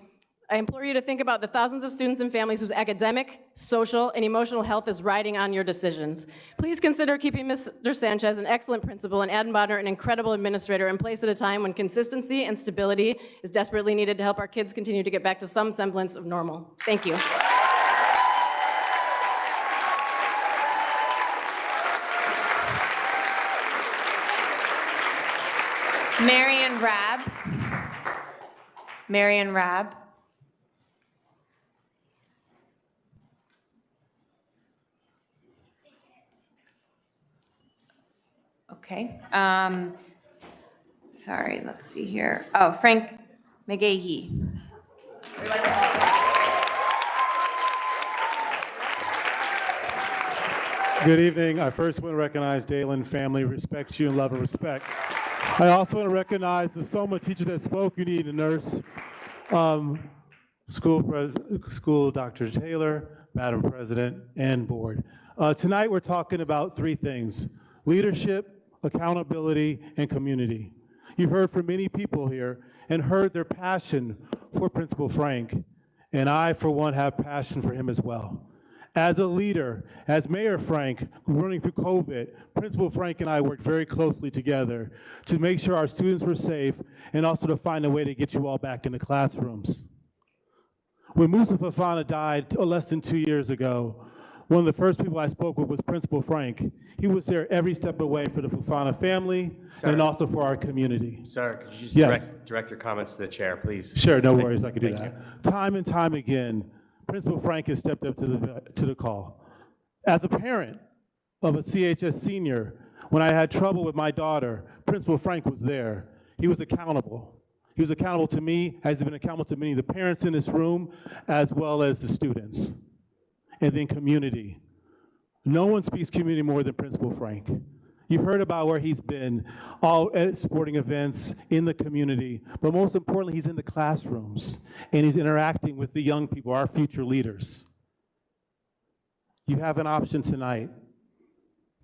I implore you to think about the thousands of students and families whose academic, social, and emotional health is riding on your decisions. Please consider keeping Mr. Sanchez an excellent principal and Adam Bodnar an incredible administrator in place at a time when consistency and stability is desperately needed to help our kids continue to get back to some semblance of normal. Thank you. Marion Rabb. Marion Rabb. Okay. Sorry, let's see here. Oh, Frank McGahee. Good evening. I first want to recognize Dalen family, respect you and love and respect. I also want to recognize the Soma teacher that spoke. You need a nurse. School Dr. Taylor, Madam President, and board. Tonight we're talking about three things: leadership, accountability, and community. You've heard from many people here and heard their passion for Principal Frank, and I, for one, have passion for him as well. As a leader, as Mayor Frank, running through COVID, Principal Frank and I worked very closely together to make sure our students were safe and also to find a way to get you all back in the classrooms. When Musa Fafana died less than 2 years ago, one of the first people I spoke with was Principal Frank. He was there every step of the way for the Fafana family and also for our community. Sir, could you just Yes. direct your comments to the chair, please? Sure, no Thank- worries, I can do thank that. you. Time and time again, Principal Frank has stepped up to the call. As a parent of a CHS senior, when I had trouble with my daughter, Principal Frank was there. He was accountable. He was accountable to me, has been accountable to many of the parents in this room, as well as the students. And then community. No one speaks community more than Principal Frank. You've heard about where he's been, all at sporting events, in the community, but most importantly, he's in the classrooms, and he's interacting with the young people, our future leaders. You have an option tonight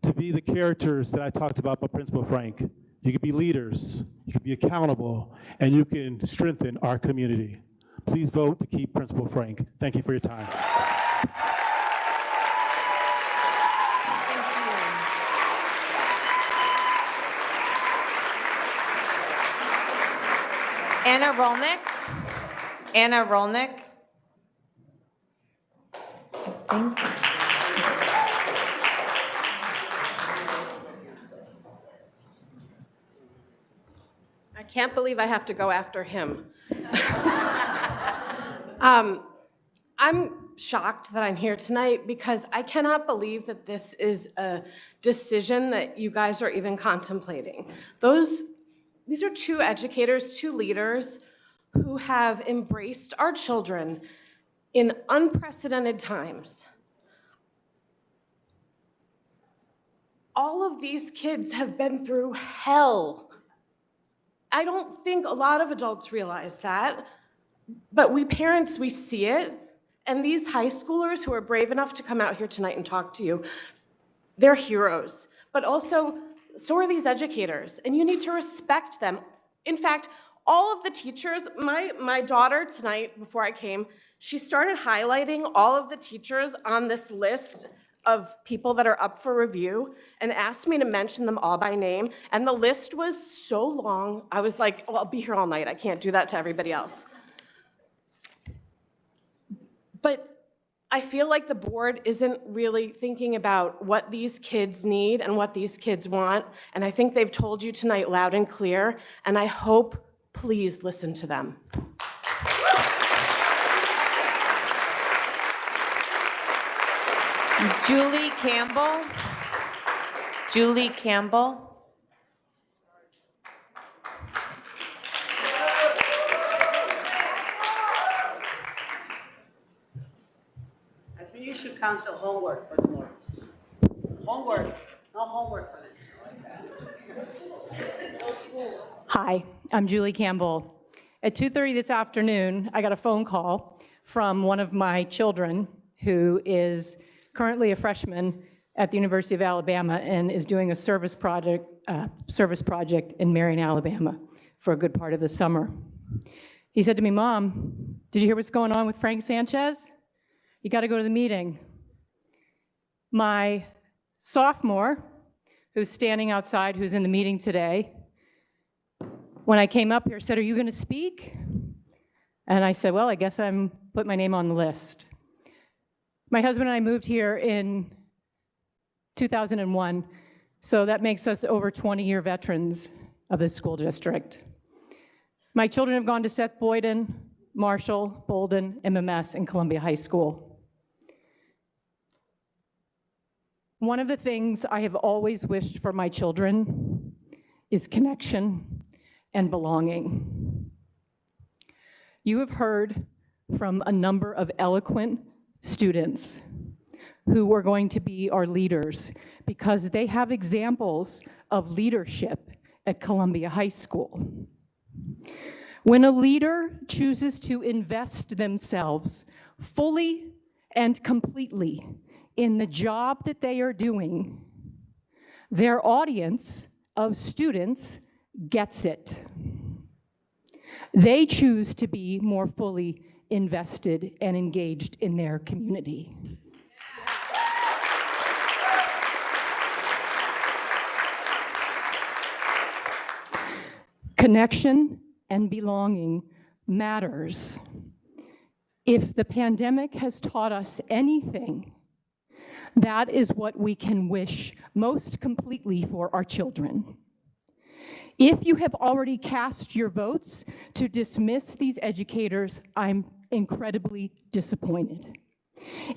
to be the characters that I talked about by Principal Frank. You can be leaders, you can be accountable, and you can strengthen our community. Please vote to keep Principal Frank. Thank you for your time. Anna Rolnick. Anna Rolnick. I can't believe I have to go after him. I'm shocked that I'm here tonight because I cannot believe that this is a decision that you guys are even contemplating. Those these are two educators, two leaders who have embraced our children in unprecedented times. All of these kids have been through hell. I don't think a lot of adults realize that, but we parents, we see it. And these high schoolers who are brave enough to come out here tonight and talk to you, they're heroes. But also, so are these educators, and you need to respect them. In fact, all of the teachers, my daughter tonight, before I came, she started highlighting all of the teachers on this list of people that are up for review and asked me to mention them all by name. And the list was so long, I was like, well, I'll be here all night. I can't do that to everybody else. But I feel like the board isn't really thinking about what these kids need and what these kids want. And I think they've told you tonight loud and clear. And I hope, please listen to them. Julie Campbell. Julie Campbell. I think you should cancel homework for tomorrow. Homework, no homework for them. Hi, I'm Julie Campbell. At 2:30 this afternoon, I got a phone call from one of my children who is currently a freshman at the University of Alabama and is doing a service project in Marion, Alabama for a good part of the summer. He said to me, "Mom, did you hear what's going on with Frank Sanchez? You got to go to the meeting." My sophomore, who's standing outside, who's in the meeting today, when I came up here, said, "Are you going to speak?" And I said, "Well, I guess I'm put my name on the list." My husband and I moved here in 2001, so that makes us over 20-year veterans of this school district. My children have gone to Seth Boyden, Marshall, Bolden, MMS, and Columbia High School. One of the things I have always wished for my children is connection and belonging. You have heard from a number of eloquent students who are going to be our leaders because they have examples of leadership at Columbia High School. When a leader chooses to invest themselves fully and completely in the job that they are doing, their audience of students gets it. They choose to be more fully invested and engaged in their community. Connection and belonging matters. If the pandemic has taught us anything, that is what we can wish most completely for our children. If you have already cast your votes to dismiss these educators, I'm incredibly disappointed.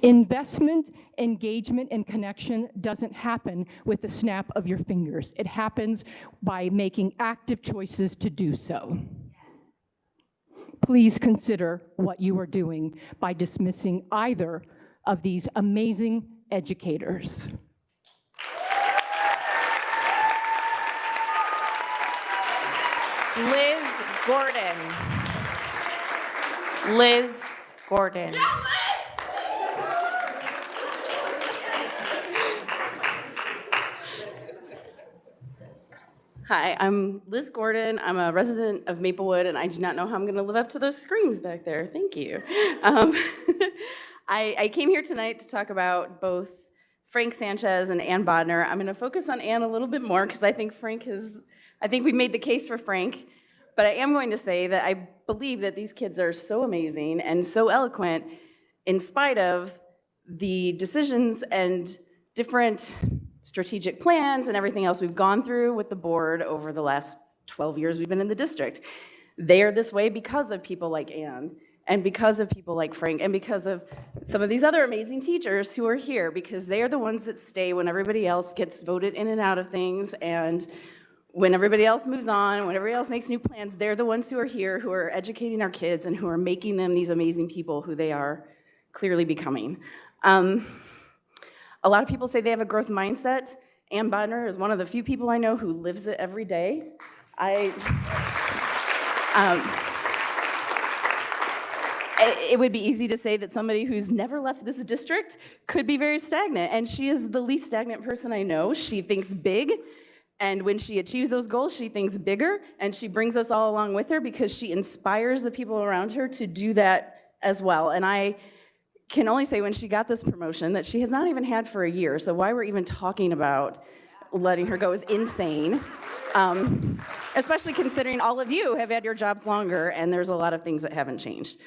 Investment, engagement, and connection doesn't happen with the snap of your fingers. It happens by making active choices to do so. Please consider what you are doing by dismissing either of these amazing educators. Liz Gordon. Liz Gordon. Hi, I'm Liz Gordon. I'm a resident of Maplewood, and I do not know how I'm going to live up to those screams back there. Thank you. I came here tonight to talk about both Frank Sanchez and Ann Bodner. I'm going to focus on Ann a little bit more because I think we made the case for Frank. But I am going to say that I believe that these kids are so amazing and so eloquent in spite of the decisions and different strategic plans and everything else we've gone through with the board over the last 12 years we've been in the district. They are this way because of people like Ann and because of people like Frank and because of some of these other amazing teachers who are here because they are the ones that stay when everybody else gets voted in and out of things and when everybody else moves on, when everybody else makes new plans, they're the ones who are here, who are educating our kids and who are making them these amazing people who they are clearly becoming. A lot of people say they have a growth mindset. Ann Bodner is one of the few people I know who lives it every day. It would be easy to say that somebody who's never left this district could be very stagnant, and she is the least stagnant person I know. She thinks big, and when she achieves those goals, she thinks bigger, and she brings us all along with her because she inspires the people around her to do that as well. And I can only say when she got this promotion that she has not even had for a year, so why we're even talking about letting her go is insane. Especially considering all of you have had your jobs longer and there's a lot of things that haven't changed.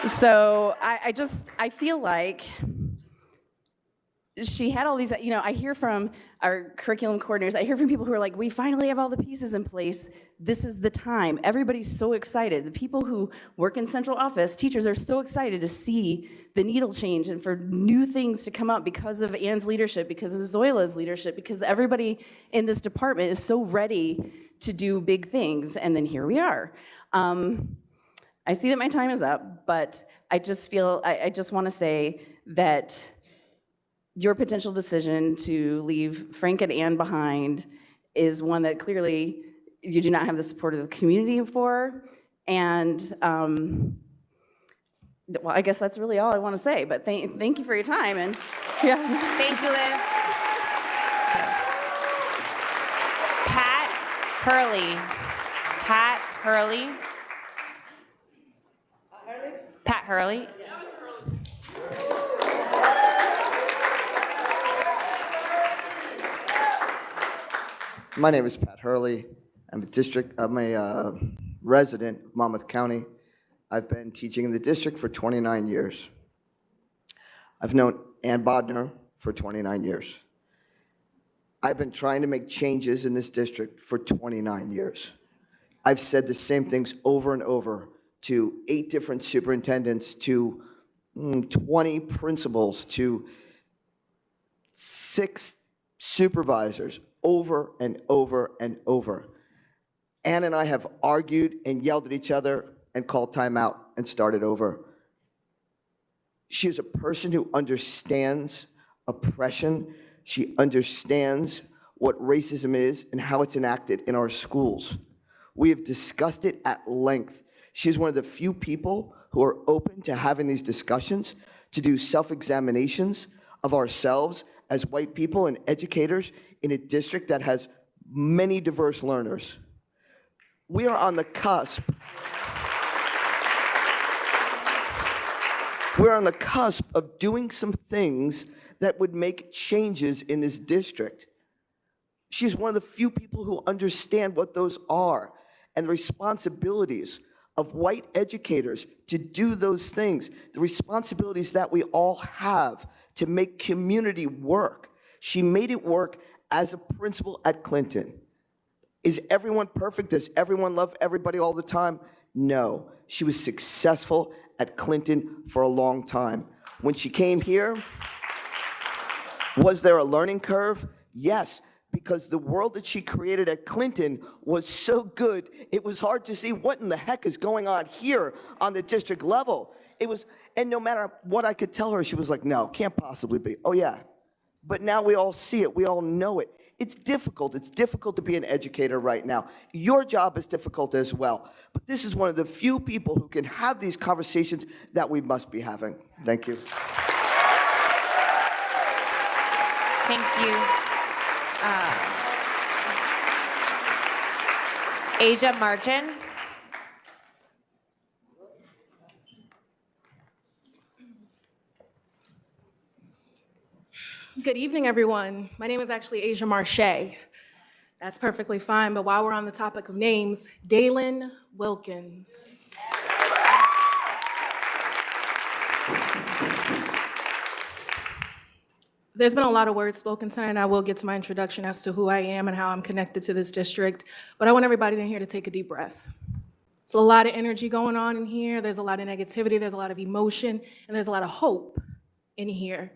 So I feel like she had all these, I hear from our curriculum coordinators, I hear from people who are like, we finally have all the pieces in place. This is the time. Everybody's so excited. The people who work in central office, teachers are so excited to see the needle change and for new things to come up because of Ann's leadership, because of Zoila's leadership, because everybody in this department is so ready to do big things. And then here we are. I see that my time is up, but I just want to say that your potential decision to leave Frank and Ann behind is one that clearly you do not have the support of the community for. And well, I guess that's really all I want to say, but thank you for your time. And yeah. Thank you, Liz. Pat Hurley. Pat Hurley. Pat Hurley. My name is Pat Hurley. I'm a resident of Monmouth County. I've been teaching in the district for 29 years. I've known Ann Bodner for 29 years. I've been trying to make changes in this district for 29 years. I've said the same things over and over to 8 different superintendents, to 20 principals, to 6 supervisors, over and over and over. Ann and I have argued and yelled at each other and called timeout and started over. She is a person who understands oppression. She understands what racism is and how it's enacted in our schools. We have discussed it at length. She's one of the few people who are open to having these discussions, to do self-examinations of ourselves as white people and educators in a district that has many diverse learners. We are on the cusp. We're on the cusp of doing some things that would make changes in this district. She's one of the few people who understand what those are and the responsibilities of white educators to do those things, the responsibilities that we all have to make community work. She made it work as a principal at Clinton. Is everyone perfect? Does everyone love everybody all the time? No. She was successful at Clinton for a long time. When she came here, was there a learning curve? Yes, because the world that she created at Clinton was so good, it was hard to see what in the heck is going on here on the district level. It was, and no matter what I could tell her, she was like, no, can't possibly be. Oh yeah, but now we all see it, we all know it. It's difficult to be an educator right now. Your job is difficult as well. But this is one of the few people who can have these conversations that we must be having. Thank you. Thank you. Asia Margin. Good evening, everyone. My name is actually Asia Marche. That's perfectly fine, but while we're on the topic of names, Dalen Wilkins. There's been a lot of words spoken tonight, and I will get to my introduction as to who I am and how I'm connected to this district, but I want everybody in here to take a deep breath. There's a lot of energy going on in here, there's a lot of negativity, there's a lot of emotion, and there's a lot of hope in here.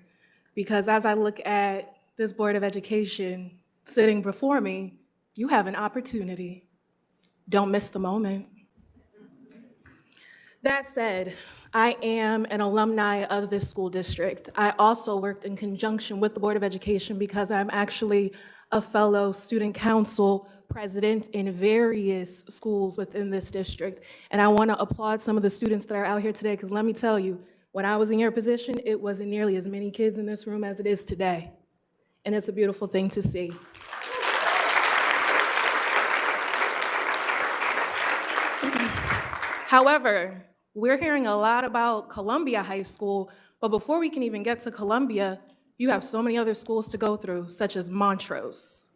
Because as I look at this Board of Education, sitting before me, you have an opportunity. Don't miss the moment. That said, I am an alumni of this school district. I also worked in conjunction with the Board of Education because I'm actually a fellow student council president in various schools within this district. And I want to applaud some of the students that are out here today, because let me tell you, when I was in your position, it wasn't nearly as many kids in this room as it is today. And it's a beautiful thing to see. However, we're hearing a lot about Columbia High School, but before we can even get to Columbia, you have so many other schools to go through, such as Montrose,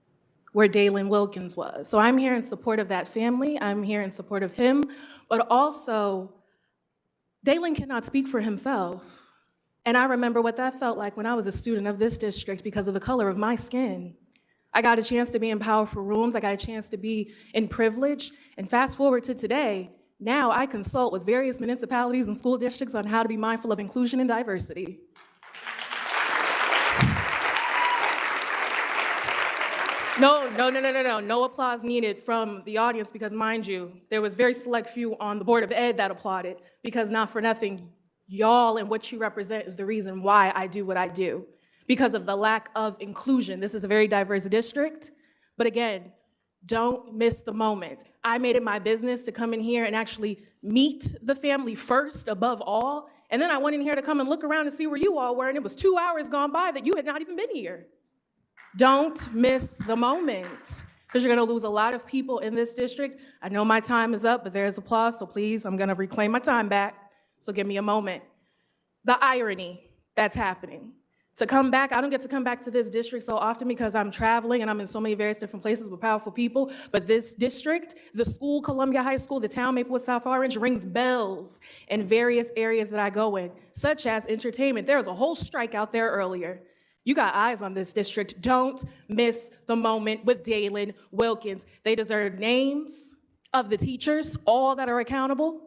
where Dalen Wilkins was. So I'm here in support of that family. I'm here in support of him, but also, Dalen cannot speak for himself. And I remember what that felt like when I was a student of this district because of the color of my skin. I got a chance to be in powerful rooms. I got a chance to be in privilege. And fast forward to today, now I consult with various municipalities and school districts on how to be mindful of inclusion and diversity. No applause needed from the audience because, mind you, there was very select few on the Board of Ed that applauded because not for nothing, y'all and what you represent is the reason why I do what I do, because of the lack of inclusion. This is a very diverse district, but again, don't miss the moment. I made it my business to come in here and actually meet the family first above all, and then I went in here to come and look around and see where you all were, and it was 2 hours gone by that you had not even been here. Don't miss the moment, because you're gonna lose a lot of people in this district. I know my time is up, but there's applause, so please, I'm gonna reclaim my time back, so give me a moment. The irony that's happening. To come back, I don't get to come back to this district so often because I'm traveling and I'm in so many various different places with powerful people, but this district, the school, Columbia High School, the town Maplewood South Orange, rings bells in various areas that I go in, such as entertainment. There was a whole strike out there earlier. You got eyes on this district. Don't miss the moment with Dalen Wilkins. They deserve names of the teachers, all that are accountable,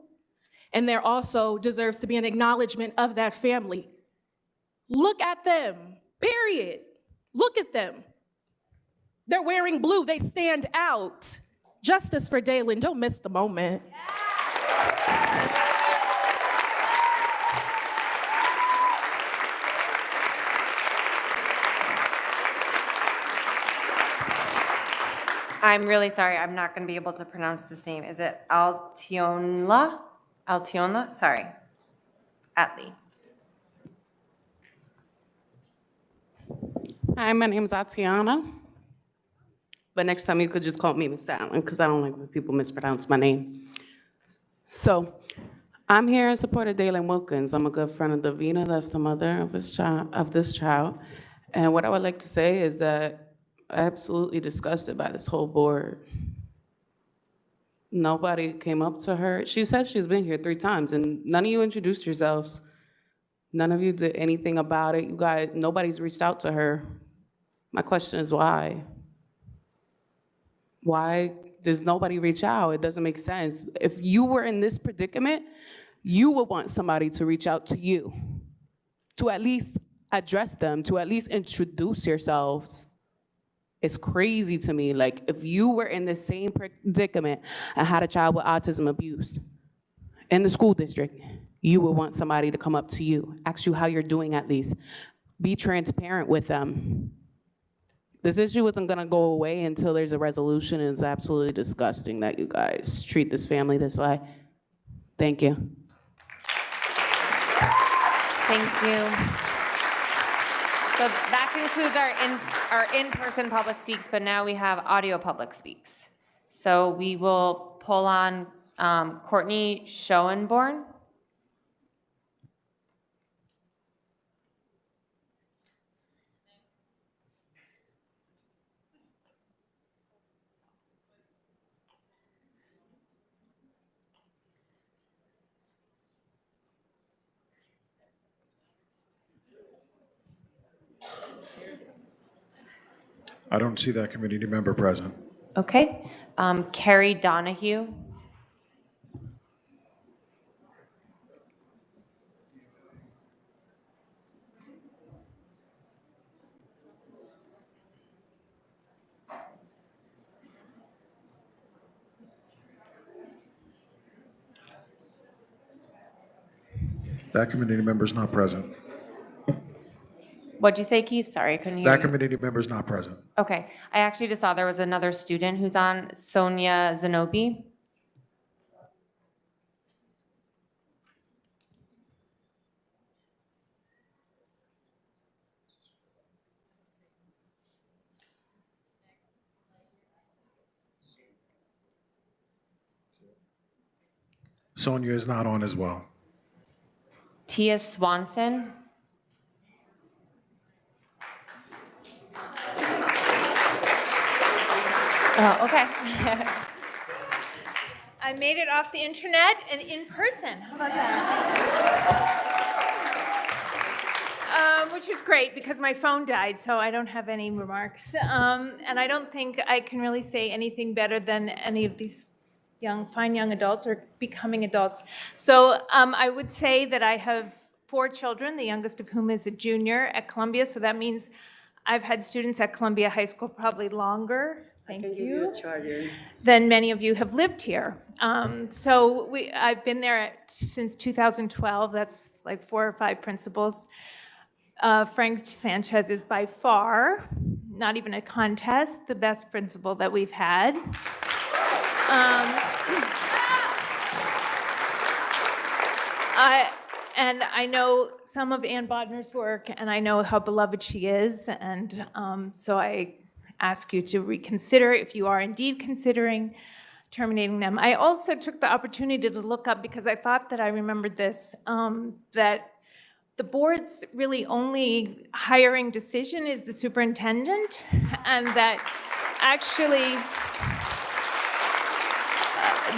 and there also deserves to be an acknowledgement of that family. Look at them, period. Look at them. They're wearing blue, they stand out. Justice for Dalen, don't miss the moment. I'm really sorry, I'm not going to be able to pronounce this name. Is it Altionla? Altionla? Sorry. Atlee. Hi, my name is Atiana. But next time you could just call me Mr. Allen, because I don't like when people mispronounce my name. So, I'm here in support of Dalen Wilkins. I'm a good friend of Davina, that's the mother of this child. And what I would like to say is that I'm absolutely disgusted by this whole board. Nobody came up to her. She said she's been here 3 times, and none of you introduced yourselves. None of you did anything about it. You guys, nobody's reached out to her. My question is why? Why does nobody reach out? It doesn't make sense. If you were in this predicament, you would want somebody to reach out to you, to at least address them, to at least introduce yourselves. It's crazy to me. Like, if you were in the same predicament and had a child with autism abuse in the school district, you would want somebody to come up to you, ask you how you're doing at least. Be transparent with them. This issue isn't gonna go away until there's a resolution, and it's absolutely disgusting that you guys treat this family this way. Thank you. Thank you. So that concludes our in-person public speaks, but now we have audio public speaks. So we will pull on Courtney Schoenborn. I don't see that community member present. Okay. Carrie Donahue. That committee member is not present. What'd you say, Keith? Sorry, I couldn't hear you. That committee member is not present. Okay, I actually just saw there was another student who's on, Sonia Zanobi. Sonia is not on as well. Tia Swanson. Oh, okay. I made it off the internet and in person. How about that? Which is great because my phone died, so I don't have any remarks. And I don't think I can really say anything better than any of these fine young adults or becoming adults. So I would say that I have 4 children, the youngest of whom is a junior at Columbia. So that means I've had students at Columbia High School probably longer. Thank you. Than many of you have lived here. So I've been there since 2012. That's like 4 or 5 principals. Frank Sanchez is by far, not even a contest, the best principal that we've had. And I know some of Ann Bodner's work, and I know how beloved she is, and so I ask you to reconsider if you are indeed considering terminating them. I also took the opportunity to look up, because I thought that I remembered this, that the board's really only hiring decision is the superintendent, and that actually,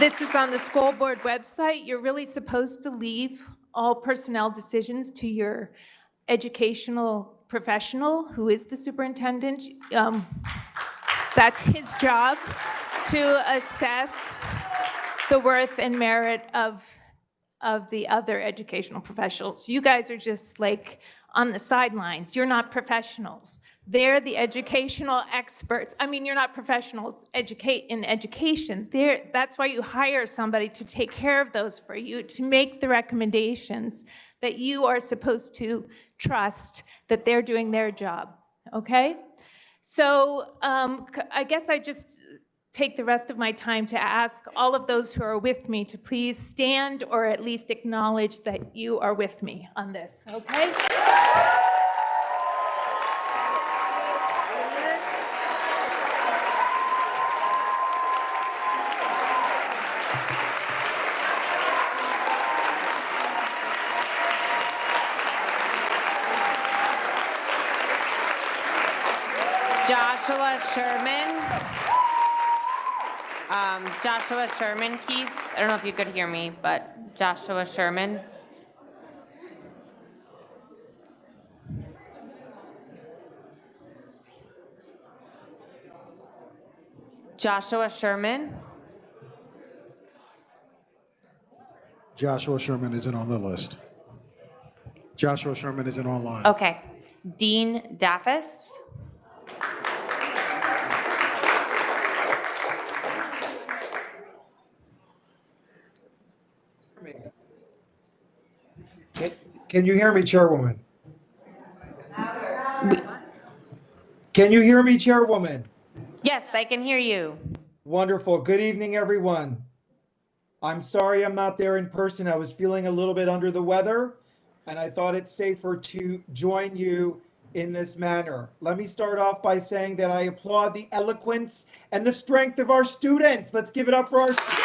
this is on the school board website, you're really supposed to leave all personnel decisions to your educational professional, who is the superintendent. That's his job to assess the worth and merit of the other educational professionals. You guys are just like on the sidelines. You're not professionals. They're the educational experts. I mean, you're not professionals in education. That's why you hire somebody to take care of those for you, to make the recommendations that you are supposed to trust that they're doing their job, okay? So I guess I just take the rest of my time to ask all of those who are with me to please stand or at least acknowledge that you are with me on this, okay? Joshua Sherman. Joshua Sherman, Keith. I don't know if you could hear me, but Joshua Sherman. Joshua Sherman. Joshua Sherman isn't on the list. Joshua Sherman isn't online. Okay. Dean Daffis. Can you hear me, Chairwoman? Can you hear me, Chairwoman? Yes, I can hear you. Wonderful. Good evening, everyone. I'm sorry I'm not there in person. I was feeling a little bit under the weather, and I thought it's safer to join you in this manner. Let me start off by saying that I applaud the eloquence and the strength of our students. Let's give it up for our students.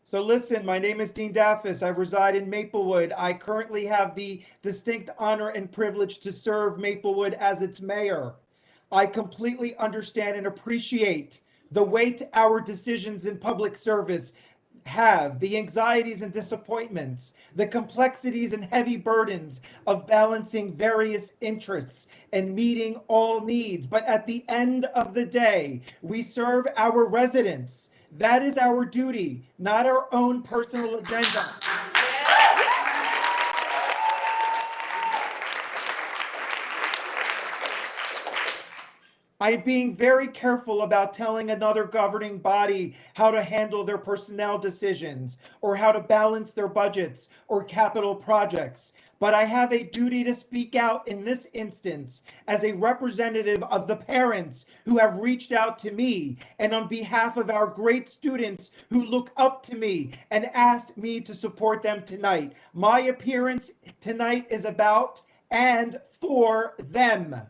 So listen, my name is Dean Daffis. I reside in Maplewood. I currently have the distinct honor and privilege to serve Maplewood as its mayor. I completely understand and appreciate the weight our decisions in public service have, the anxieties and disappointments, the complexities and heavy burdens of balancing various interests and meeting all needs. But at the end of the day, we serve our residents. That is our duty, not our own personal agenda. I am being very careful about telling another governing body how to handle their personnel decisions or how to balance their budgets or capital projects. But I have a duty to speak out in this instance as a representative of the parents who have reached out to me and on behalf of our great students who look up to me and asked me to support them tonight. My appearance tonight is about and for them.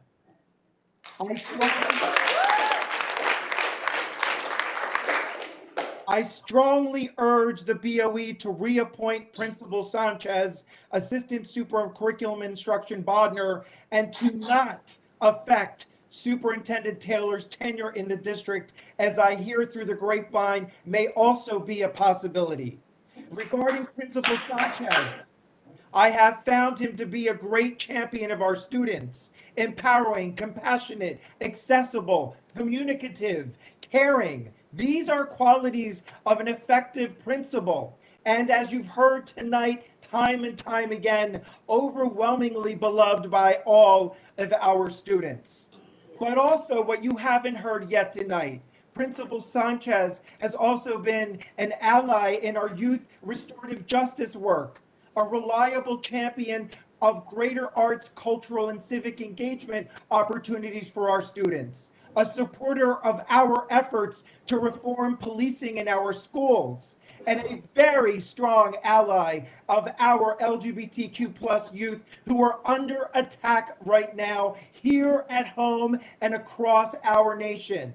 I strongly urge the BOE to reappoint Principal Sanchez, Assistant Super of Curriculum and Instruction Bodner, and to not affect Superintendent Taylor's tenure in the district, as I hear through the grapevine may also be a possibility. Regarding Principal Sanchez, I have found him to be a great champion of our students, empowering, compassionate, accessible, communicative, caring. These are qualities of an effective principal. And as you've heard tonight, time and time again, overwhelmingly beloved by all of our students. But also what you haven't heard yet tonight, Principal Sanchez has also been an ally in our youth restorative justice work, a reliable champion of greater arts, cultural, and civic engagement opportunities for our students, a supporter of our efforts to reform policing in our schools, and a very strong ally of our LGBTQ+ youth who are under attack right now here at home and across our nation.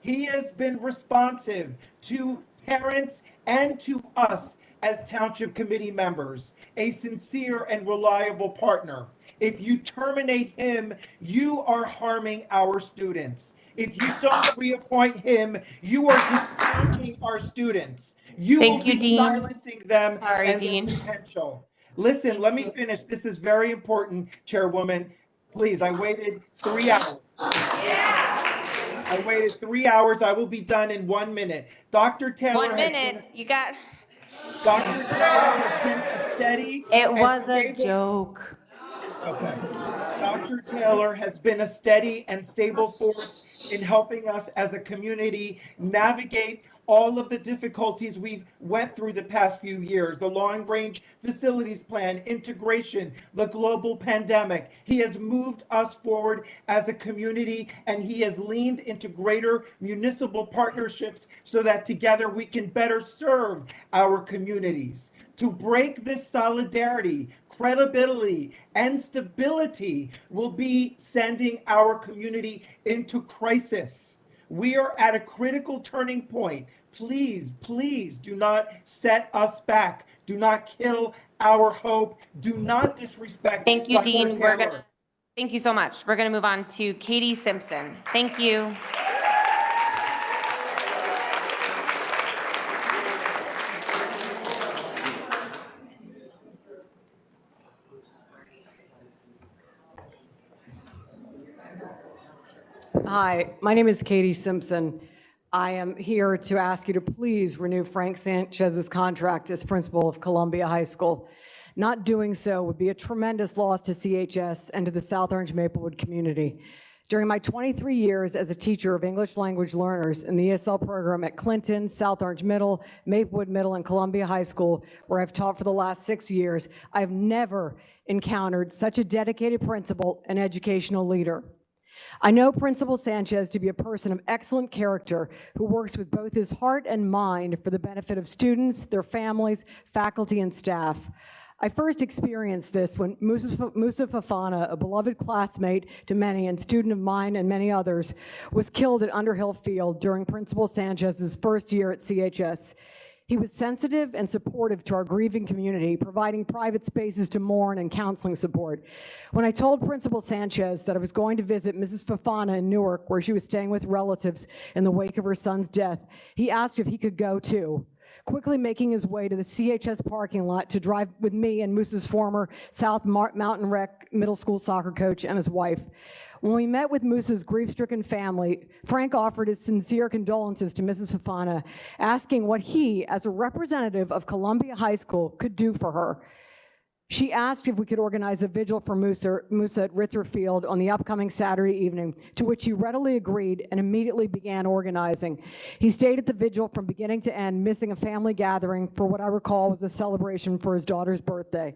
He has been responsive to parents and to us as Township Committee members, a sincere and reliable partner. If you terminate him, you are harming our students. If you don't reappoint him, you are discounting our students. You will Thank you, be Dean. silencing them Sorry, and Dean. their potential. Listen, let me finish. This is very important, Chairwoman. Please, I waited 3 hours. I waited 3 hours. I will be done in 1 minute. Dr. Taylor 1 minute, you got. Dr. Taylor has been a steady It and was a stable- joke. Okay. Dr. Taylor has been a steady and stable force in helping us as a community navigate all of the difficulties we've went through the past few years, the long-range facilities plan, integration, the global pandemic. He has moved us forward as a community, and he has leaned into greater municipal partnerships so that together we can better serve our communities. To break this solidarity, credibility, and stability will be sending our community into crisis. We are at a critical turning point. Please, please do not set us back. Do not kill our hope. Do not disrespect. Thank you, Dr. Dean. Taylor. Thank you so much. We're gonna move on to Katie Simpson. Thank you. Hi, my name is Katie Simpson. I am here to ask you to please renew Frank Sanchez's contract as principal of Columbia High School. Not doing so would be a tremendous loss to CHS and to the South Orange Maplewood community. During my 23 years as a teacher of English language learners in the ESL program at Clinton, South Orange Middle, Maplewood Middle, and Columbia High School, where I've taught for the last 6 years, I've never encountered such a dedicated principal and educational leader. I know Principal Sanchez to be a person of excellent character who works with both his heart and mind for the benefit of students, their families, faculty, and staff. I first experienced this when Musa Fafana, a beloved classmate to many and student of mine and many others, was killed at Underhill Field during Principal Sanchez's first year at CHS. He was sensitive and supportive to our grieving community, providing private spaces to mourn and counseling support. When I told Principal Sanchez that I was going to visit Mrs. Fafana in Newark, where she was staying with relatives in the wake of her son's death, he asked if he could go too, quickly making his way to the CHS parking lot to drive with me and Moose's former South Mountain Rec middle school soccer coach and his wife. When we met with Moose's grief-stricken family, Frank offered his sincere condolences to Mrs. Fafana, asking what he, as a representative of Columbia High School, could do for her. She asked if we could organize a vigil for Musa at Ritzer Field on the upcoming Saturday evening, to which he readily agreed and immediately began organizing. He stayed at the vigil from beginning to end, missing a family gathering for what I recall was a celebration for his daughter's birthday.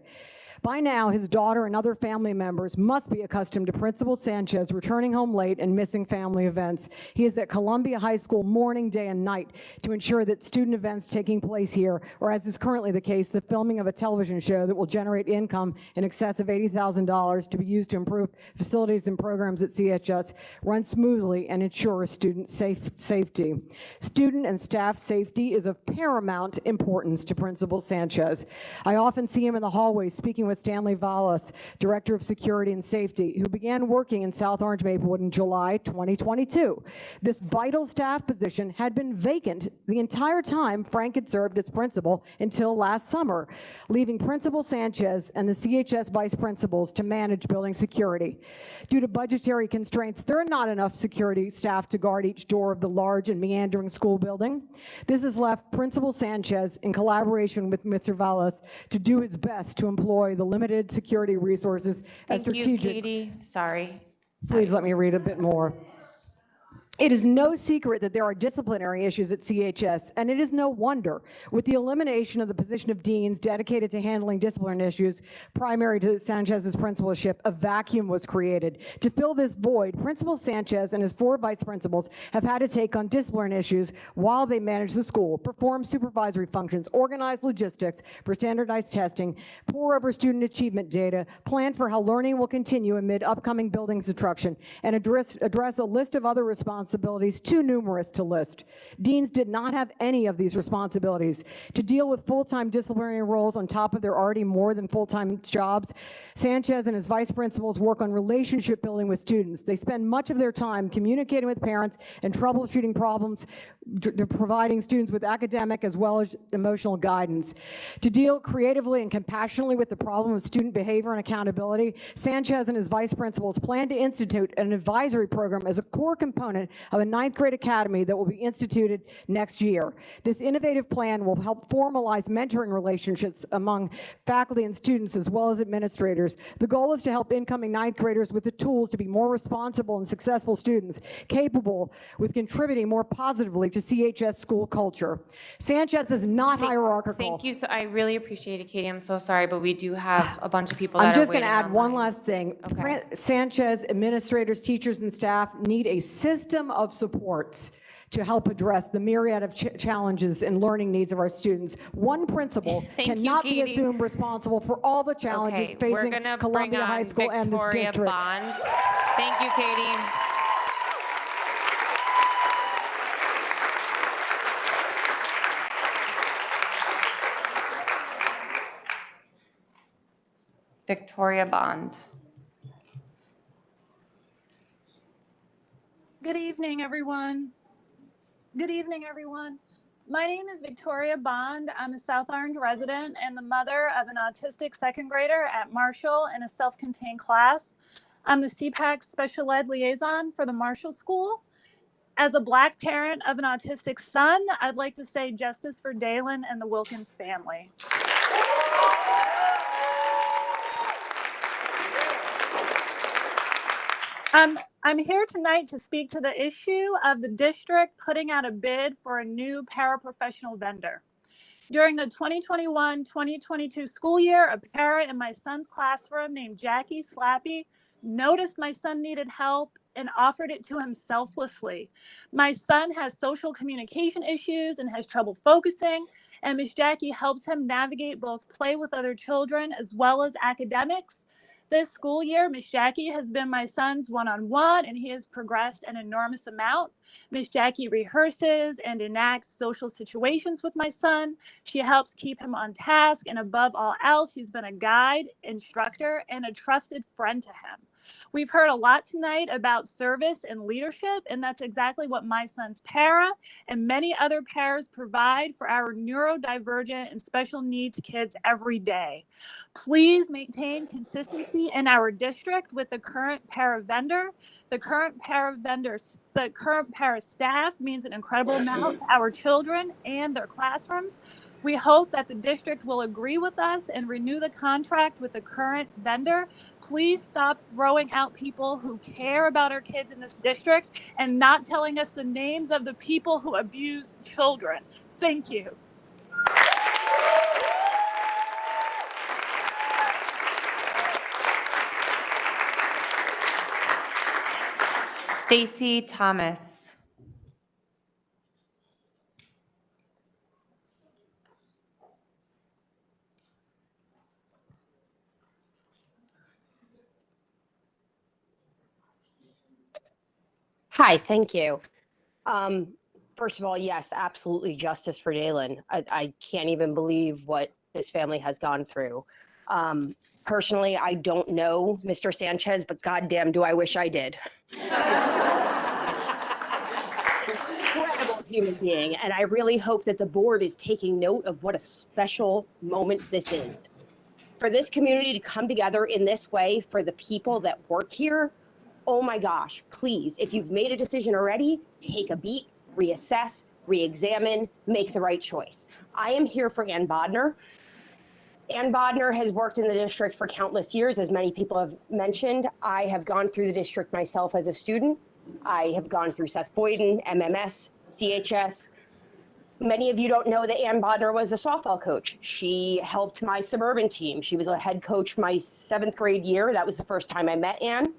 By now, his daughter and other family members must be accustomed to Principal Sanchez returning home late and missing family events. He is at Columbia High School morning, day, and night to ensure that student events taking place here, or as is currently the case, the filming of a television show that will generate income in excess of $80,000 to be used to improve facilities and programs at CHS, run smoothly and ensure student safety. Student and staff safety is of paramount importance to Principal Sanchez. I often see him in the hallway speaking with Stanley Vallis, Director of Security and Safety, who began working in South Orange Maplewood in July 2022. This vital staff position had been vacant the entire time Frank had served as principal until last summer, leaving Principal Sanchez and the CHS vice principals to manage building security. Due to budgetary constraints, there are not enough security staff to guard each door of the large and meandering school building. This has left Principal Sanchez, in collaboration with Mr. Vallis, to do his best to employ the limited security resources as Thank you, strategic. Katie. Sorry. Please let me read a bit more. It is no secret that there are disciplinary issues at CHS, and it is no wonder. With the elimination of the position of deans dedicated to handling disciplinary issues primary to Sanchez's principalship, a vacuum was created. To fill this void, Principal Sanchez and his 4 vice principals have had to take on disciplinary issues while they manage the school, perform supervisory functions, organize logistics for standardized testing, pore over student achievement data, plan for how learning will continue amid upcoming building construction, and address a list of other responsibilities too numerous to list. Deans did not have any of these responsibilities. To deal with full-time disciplinary roles on top of their already more than full-time jobs, Sanchez and his vice principals work on relationship building with students. They spend much of their time communicating with parents and troubleshooting problems, providing students with academic as well as emotional guidance. To deal creatively and compassionately with the problem of student behavior and accountability, Sanchez and his vice principals plan to institute an advisory program as a core component of a 9th grade academy that will be instituted next year. This innovative plan will help formalize mentoring relationships among faculty and students as well as administrators. The goal is to help incoming 9th graders with the tools to be more responsible and successful students, capable with contributing more positively to CHS school culture. Sanchez is not hierarchical. Thank you. So I really appreciate it, Katie. I'm so sorry, but we do have a bunch of people that I'm are just going to waiting add one online. last thing. Okay. Sanchez, administrators, teachers, and staff need a system of supports to help address the myriad of challenges and learning needs of our students. One principal Thank you, cannot be Katie. assumed responsible for all the challenges Okay, we're facing gonna bring Columbia High on School and this Victoria district. Bond. Thank you, Katie. Victoria Bond. Good evening, everyone. Good evening, everyone. My name is Victoria Bond. I'm a South Orange resident and the mother of an autistic 2nd grader at Marshall in a self-contained class. I'm the CPAC Special Ed Liaison for the Marshall School. As a Black parent of an autistic son, I'd like to say justice for Dalen and the Wilkins family. I'm here tonight to speak to the issue of the district putting out a bid for a new paraprofessional vendor. During the 2021-2022 school year, a para in my son's classroom named Jackie Slappy noticed my son needed help and offered it to him selflessly. My son has social communication issues and has trouble focusing, and Miss Jackie helps him navigate both play with other children as well as academics. This school year, Miss Jackie has been my son's one-on-one, and he has progressed an enormous amount. Miss Jackie rehearses and enacts social situations with my son. She helps keep him on task, and above all else, she's been a guide, instructor, and a trusted friend to him. We've heard a lot tonight about service and leadership, and that's exactly what my son's para and many other paras provide for our neurodivergent and special needs kids every day. Please maintain consistency in our district with the current para vendor. The current para staff means an incredible amount to our children and their classrooms. We hope that the district will agree with us and renew the contract with the current vendor. Please stop throwing out people who care about our kids in this district and not telling us the names of the people who abuse children. Thank you. Stacy Thomas. Hi, thank you. First of all, yes, absolutely justice for Dalen. I can't even believe what this family has gone through. Personally, I don't know Mr. Sanchez, but goddamn, do I wish I did. Incredible human being, and I really hope that the board is taking note of what a special moment this is. For this community to come together in this way for the people that work here, oh my gosh, please, if you've made a decision already, take a beat, reassess, re-examine, make the right choice. I am here for Ann Bodner. Ann Bodner has worked in the district for countless years, as many people have mentioned. I have gone through the district myself as a student. I have gone through Seth Boyden, MMS, CHS. Many of you don't know that Ann Bodner was a softball coach. She helped my suburban team. She was a head coach my 7th grade year. That was the first time I met Ann.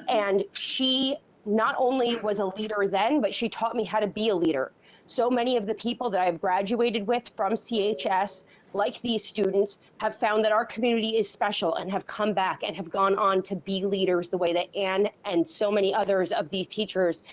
And she not only was a leader then, but she taught me how to be a leader. So many of the people that I've graduated with from CHS, like these students, have found that our community is special and have come back and have gone on to be leaders the way that Ann and so many others of these teachers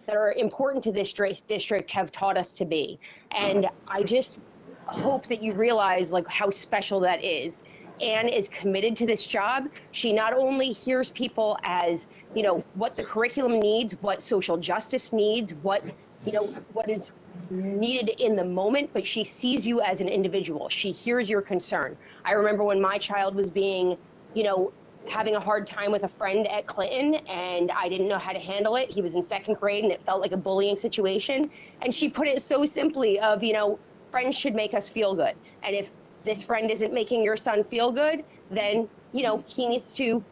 that are important to this district have taught us to be. And I just hope that you realize like how special that is. Ann is committed to this job. She not only hears people as, you know, what the curriculum needs, what social justice needs, what, you know, what is needed in the moment, but she sees you as an individual. She hears your concern. I remember when my child was being, you know, having a hard time with a friend at Clinton, and I didn't know how to handle it. He was in 2nd grade and it felt like a bullying situation. And she put it so simply of, you know, friends should make us feel good. And if this friend isn't making your son feel good, then, you know, he needs to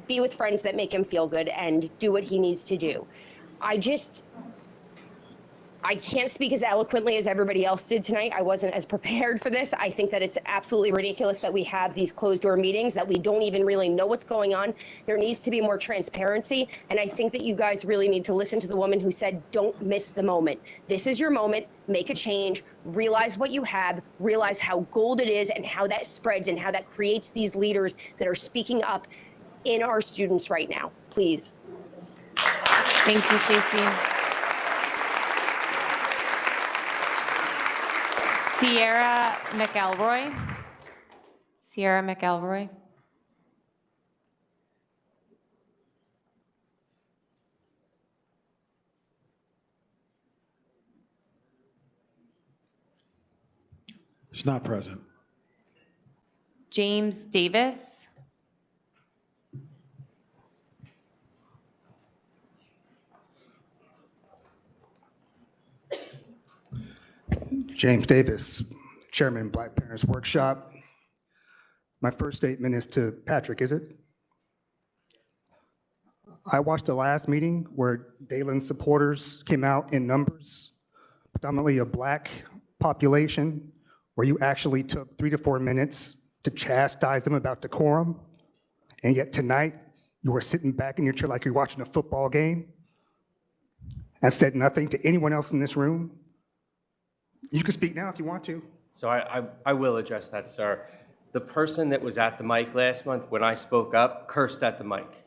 be with friends that make him feel good and do what he needs to do. I can't speak as eloquently as everybody else did tonight. I wasn't as prepared for this. I think that it's absolutely ridiculous that we have these closed door meetings, that we don't even really know what's going on. There needs to be more transparency. And I think that you guys really need to listen to the woman who said, don't miss the moment. This is your moment. Make a change, realize what you have, realize how gold it is and how that spreads and how that creates these leaders that are speaking up in our students right now. Please. Thank you, Stacey. Sierra McElroy. Sierra McElroy. She's not present. James Davis. James Davis, Chairman, Black Parents Workshop. My first statement is to Patrick, is it? I watched the last meeting where Dalen's supporters came out in numbers, predominantly a Black population, where you actually took 3 to 4 minutes to chastise them about decorum. And yet tonight, you were sitting back in your chair like you're watching a football game and said nothing to anyone else in this room. You can speak now if you want to. So I will address that, sir. The person that was at the mic last month when I spoke up cursed at the mic,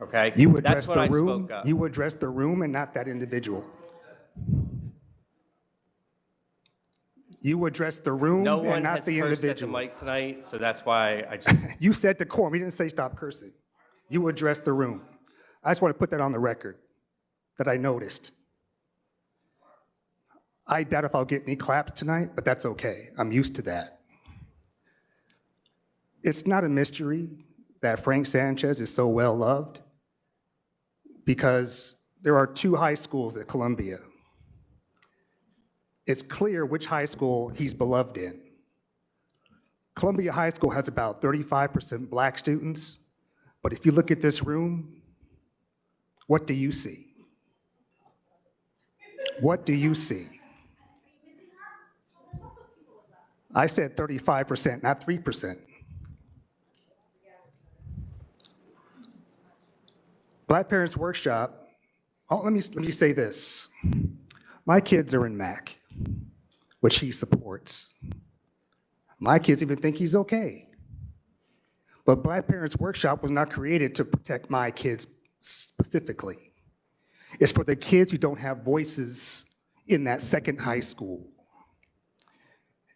okay? You That's addressed when the I room. spoke up. You addressed the room and not that individual. You addressed the room No and one not has the cursed at the individual. mic tonight, so that's why I just, You said decorum. You didn't say stop cursing. You addressed the room. I just want to put that on the record, that I noticed. I doubt if I'll get any claps tonight, but that's okay. I'm used to that. It's not a mystery that Frank Sanchez is so well loved because there are 2 high schools at Columbia. It's clear which high school he's beloved in. Columbia High School has about 35% Black students, but if you look at this room, what do you see? What do you see? I said 35%, not 3%. Black Parents Workshop, let me say this. My kids are in MAC, which he supports. My kids even think he's okay. But Black Parents Workshop was not created to protect my kids specifically. It's for the kids who don't have voices in that second high school.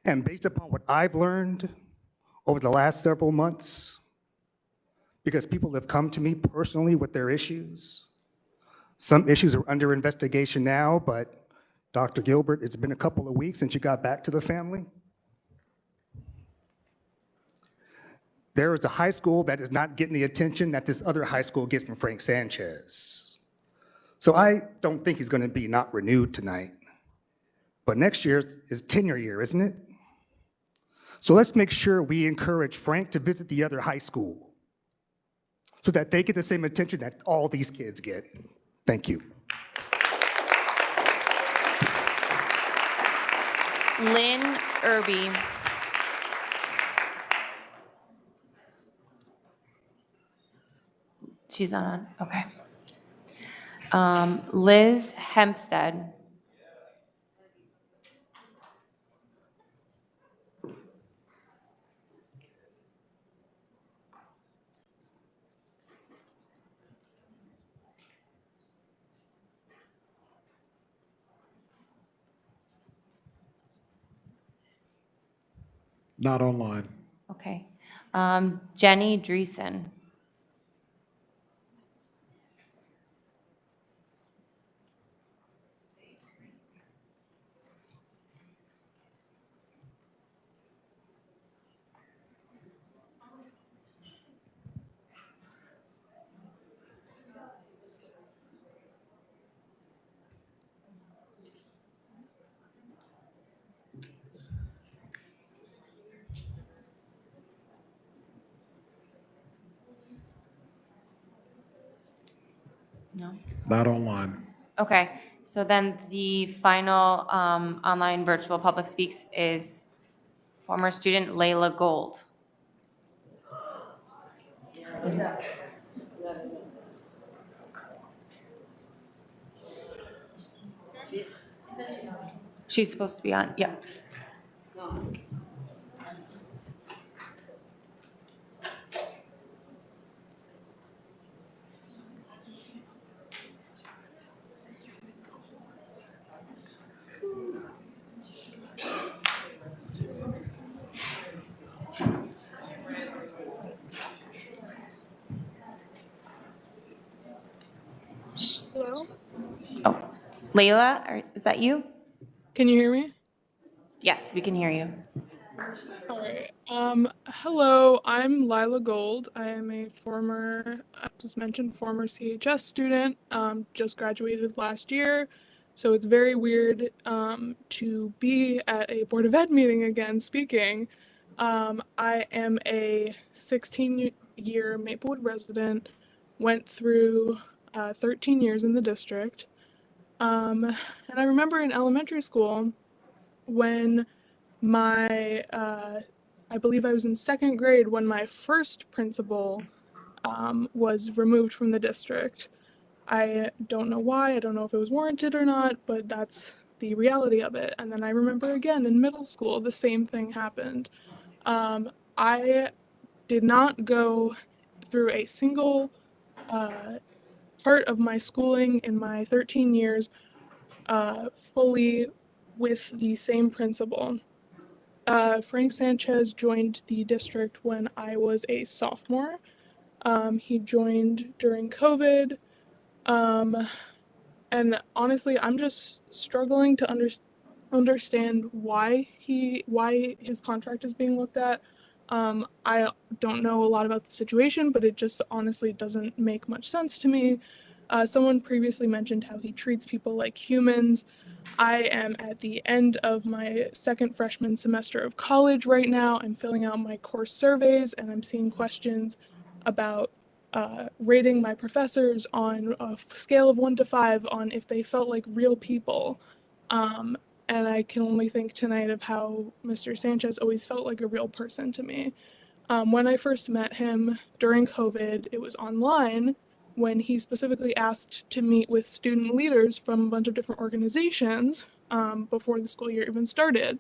And based upon what I've learned over the last several months, because people have come to me personally with their issues, some issues are under investigation now, but Dr. Gilbert, it's been a couple of weeks since you got back to the family. There is a high school that is not getting the attention that this other high school gets from Frank Sanchez. So I don't think he's going to be not renewed tonight. But next year is tenure year, isn't it? So let's make sure we encourage Frank to visit the other high school so that they get the same attention that all these kids get. Thank you. Lynn Irby. She's not on, okay. Liz Hempstead. Not online. Okay. Jenny Dreesen. No? Not online. Okay, so then the final online virtual public speaks is former student Layla Gold. She's supposed to be on, yeah. Hello? Oh, Layla, is that you? Can you hear me? Yes, we can hear you. All right. Hello, I'm Lila Gold. I am a former, as was mentioned, former CHS student, just graduated last year. So it's very weird to be at a Board of Ed meeting again speaking. I am a 16-year Maplewood resident, went through 13 years in the district. And I remember in elementary school when my, I believe I was in second grade when my first principal was removed from the district. I don't know why, I don't know if it was warranted or not, but that's the reality of it. And then I remember again in middle school, the same thing happened. I did not go through a single part of my schooling in my 13 years fully with the same principal. Frank Sanchez joined the district when I was a sophomore. He joined during COVID. And honestly, I'm just struggling to understand why his contract is being looked at. I don't know a lot about the situation, but it just honestly doesn't make much sense to me. Someone previously mentioned how he treats people like humans. I am at the end of my second freshman semester of college right now. I'm filling out my course surveys and I'm seeing questions about rating my professors on a scale of 1 to 5 on if they felt like real people. And I can only think tonight of how Mr. Sanchez always felt like a real person to me. When I first met him during COVID, it was online when he specifically asked to meet with student leaders from a bunch of different organizations before the school year even started.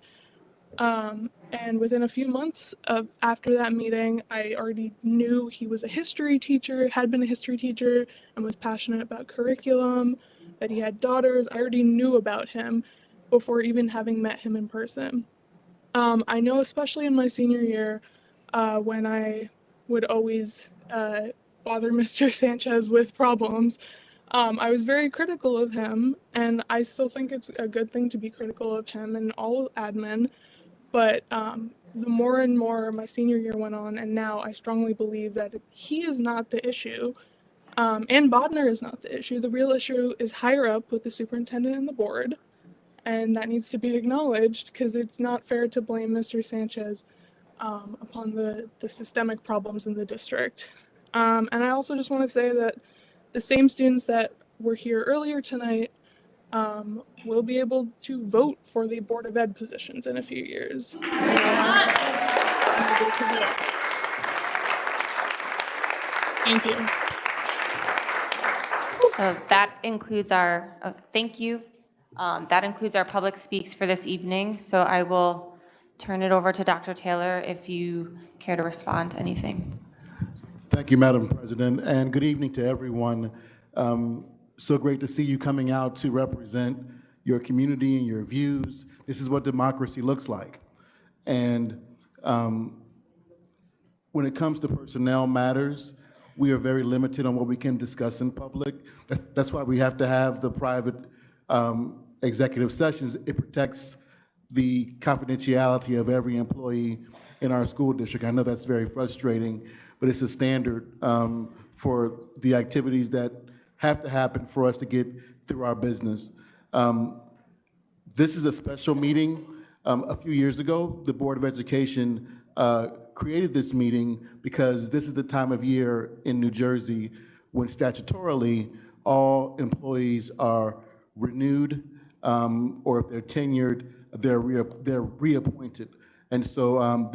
And within a few months after that meeting, I already knew he was a history teacher, had been a history teacher, and was passionate about curriculum, that he had daughters. I already knew about him before even having met him in person. I know especially in my senior year, when I would always bother Mr. Sanchez with problems, I was very critical of him, and I still think it's a good thing to be critical of him and all admin. But the more and more my senior year went on, and now I strongly believe that he is not the issue, and Bodner is not the issue. The real issue is higher up with the superintendent and the board, and that needs to be acknowledged because it's not fair to blame Mr. Sanchez upon the systemic problems in the district. And I also just want to say that the same students that were here earlier tonight will be able to vote for the Board of Ed positions in a few years. Thank you. So that includes our, thank you. That includes our public speaks for this evening. So I will turn it over to Dr. Taylor if you care to respond to anything. Thank you, Madam President, and good evening to everyone. So great to see you coming out to represent your community and your views. This is what democracy looks like. And when it comes to personnel matters, we are very limited on what we can discuss in public. That's why we have to have the private executive sessions. It protects the confidentiality of every employee in our school district. I know that's very frustrating, but it's a standard for the activities that have to happen for us to get through our business. This is a special meeting. A few years ago, the Board of Education created this meeting because this is the time of year in New Jersey when statutorily all employees are renewed, or if they're tenured, they're reappointed. And so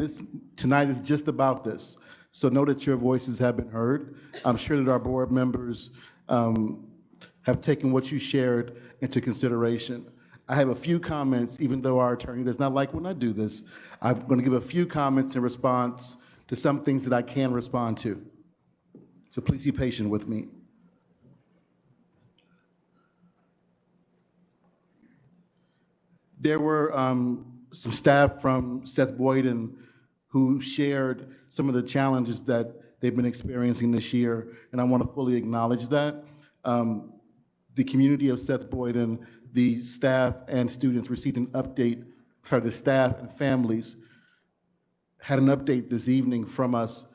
tonight is just about this. So know that your voices have been heard. I'm sure that our board members have taken what you shared into consideration. I have a few comments, even though our attorney does not like when I do this. I'm going to give a few comments in response to some things that I can respond to. So please be patient with me. There were some staff from Seth Boyden who shared some of the challenges that they've been experiencing this year, and I want to fully acknowledge that. The community of Seth Boyden, the staff and students received an update, the staff and families had an update this evening from us,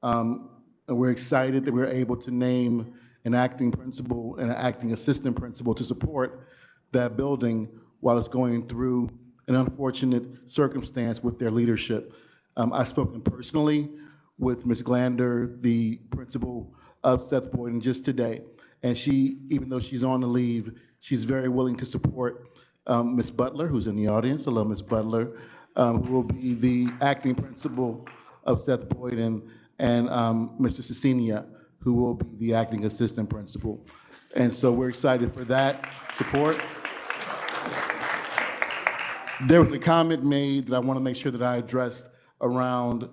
and we're excited that we're able to name an acting principal and an acting assistant principal to support that building while it's going through an unfortunate circumstance with their leadership. I've spoken personally with Ms. Glander, the principal of Seth Boyden, just today. And she, even though she's on the leave, she's very willing to support Ms. Butler, who's in the audience. Hello, Ms. Butler, who will be the acting principal of Seth Boyden, and Mr. Cecilia, who will be the acting assistant principal. And so we're excited for that support. There was a comment made that I want to make sure that I addressed around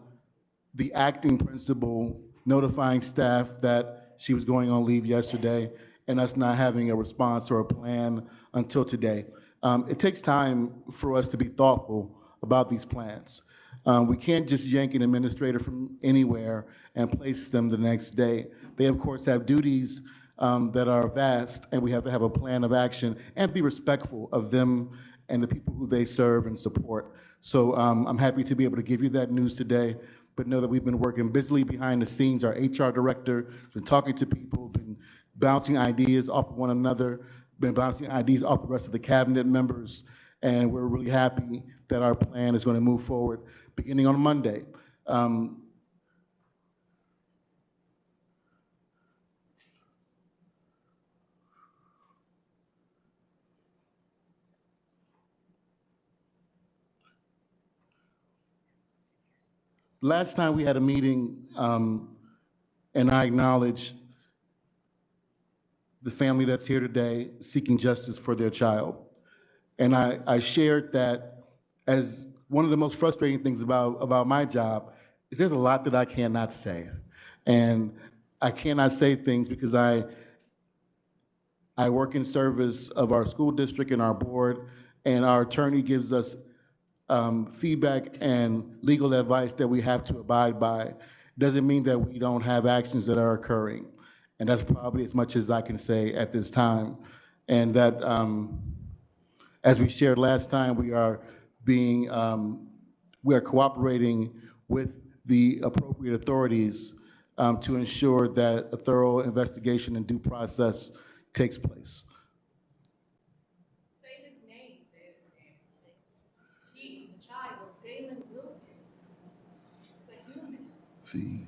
the acting principal notifying staff that she was going on leave yesterday and us not having a response or a plan until today. It takes time for us to be thoughtful about these plans. We can't just yank an administrator from anywhere and place them the next day. They, of course, have duties that are vast, and we have to have a plan of action and be respectful of them and the people who they serve and support. So I'm happy to be able to give you that news today, but know that we've been working busily behind the scenes. Our HR director has been talking to people, been bouncing ideas off of one another, been bouncing ideas off the rest of the cabinet members, and we're really happy that our plan is going to move forward beginning on Monday. Last time we had a meeting, and I acknowledged the family that's here today seeking justice for their child. And I shared that as one of the most frustrating things about my job is there's a lot that I cannot say. And I cannot say things because I work in service of our school district and our board, and our attorney gives us feedback and legal advice that we have to abide by. Doesn't mean that we don't have actions that are occurring. And that's probably as much as I can say at this time. And that, as we shared last time, we are cooperating with the appropriate authorities to ensure that a thorough investigation and due process takes place. See.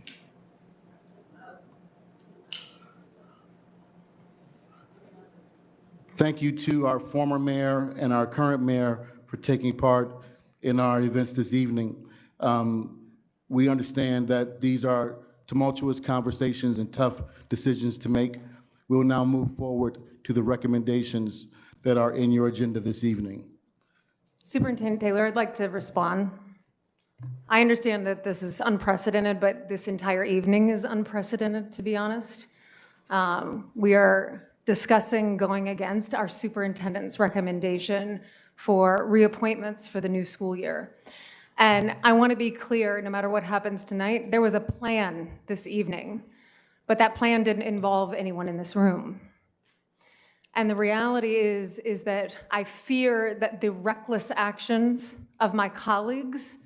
Thank you to our former mayor and our current mayor for taking part in our events this evening. We understand that these are tumultuous conversations and tough decisions to make. We'll now move forward to the recommendations that are in your agenda this evening. Superintendent Taylor, I'd like to respond. I understand that this is unprecedented, but this entire evening is unprecedented, to be honest. We are discussing going against our superintendent's recommendation for reappointments for the new school year. And I want to be clear, no matter what happens tonight, there was a plan this evening, but that plan didn't involve anyone in this room. And the reality is that I fear that the reckless actions of my colleagues,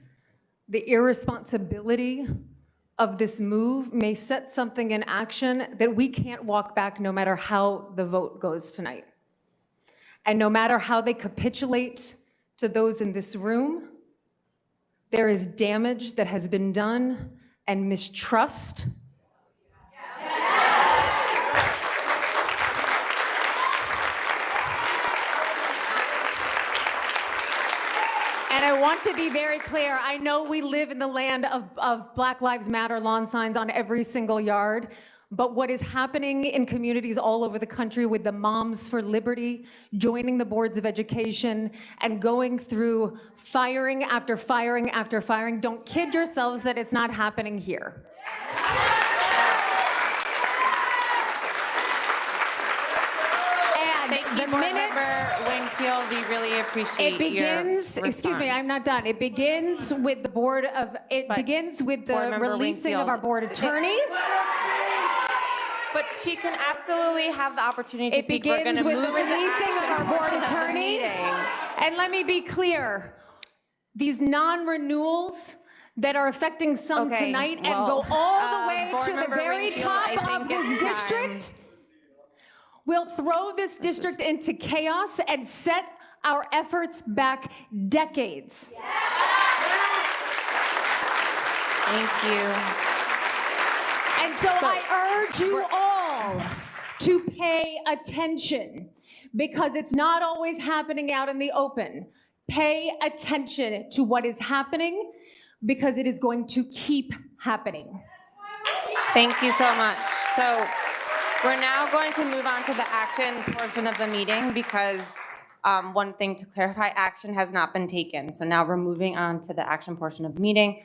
the irresponsibility of this move may set something in action that we can't walk back no matter how the vote goes tonight. And no matter how they capitulate to those in this room, there is damage that has been done and mistrust. And I want to be very clear. I know we live in the land of Black Lives Matter lawn signs on every single yard, but what is happening in communities all over the country with the Moms for Liberty joining the boards of education and going through firing after firing after firing, don't kid yourselves that it's not happening here. Thank you, Board Member Wingfield. We really appreciate It begins, excuse me, I'm not done. It begins with the board of, begins with the releasing of our board attorney. But she can absolutely have the opportunity to It speak. We're begins gonna with move the to the releasing of action our board portion of the attorney. meeting. And let me be clear, these non-renewals that are affecting some Okay, tonight and well, go all the way Board to the Member very Wingfield, top I of think this it's district, will throw this district into chaos and set our efforts back decades. Thank you. And so I urge you all to pay attention because it's not always happening out in the open. Pay attention to what is happening because it is going to keep happening. Thank you so much. So we're now going to move on to the action portion of the meeting because one thing to clarify, action has not been taken. So now we're moving on to the action portion of the meeting.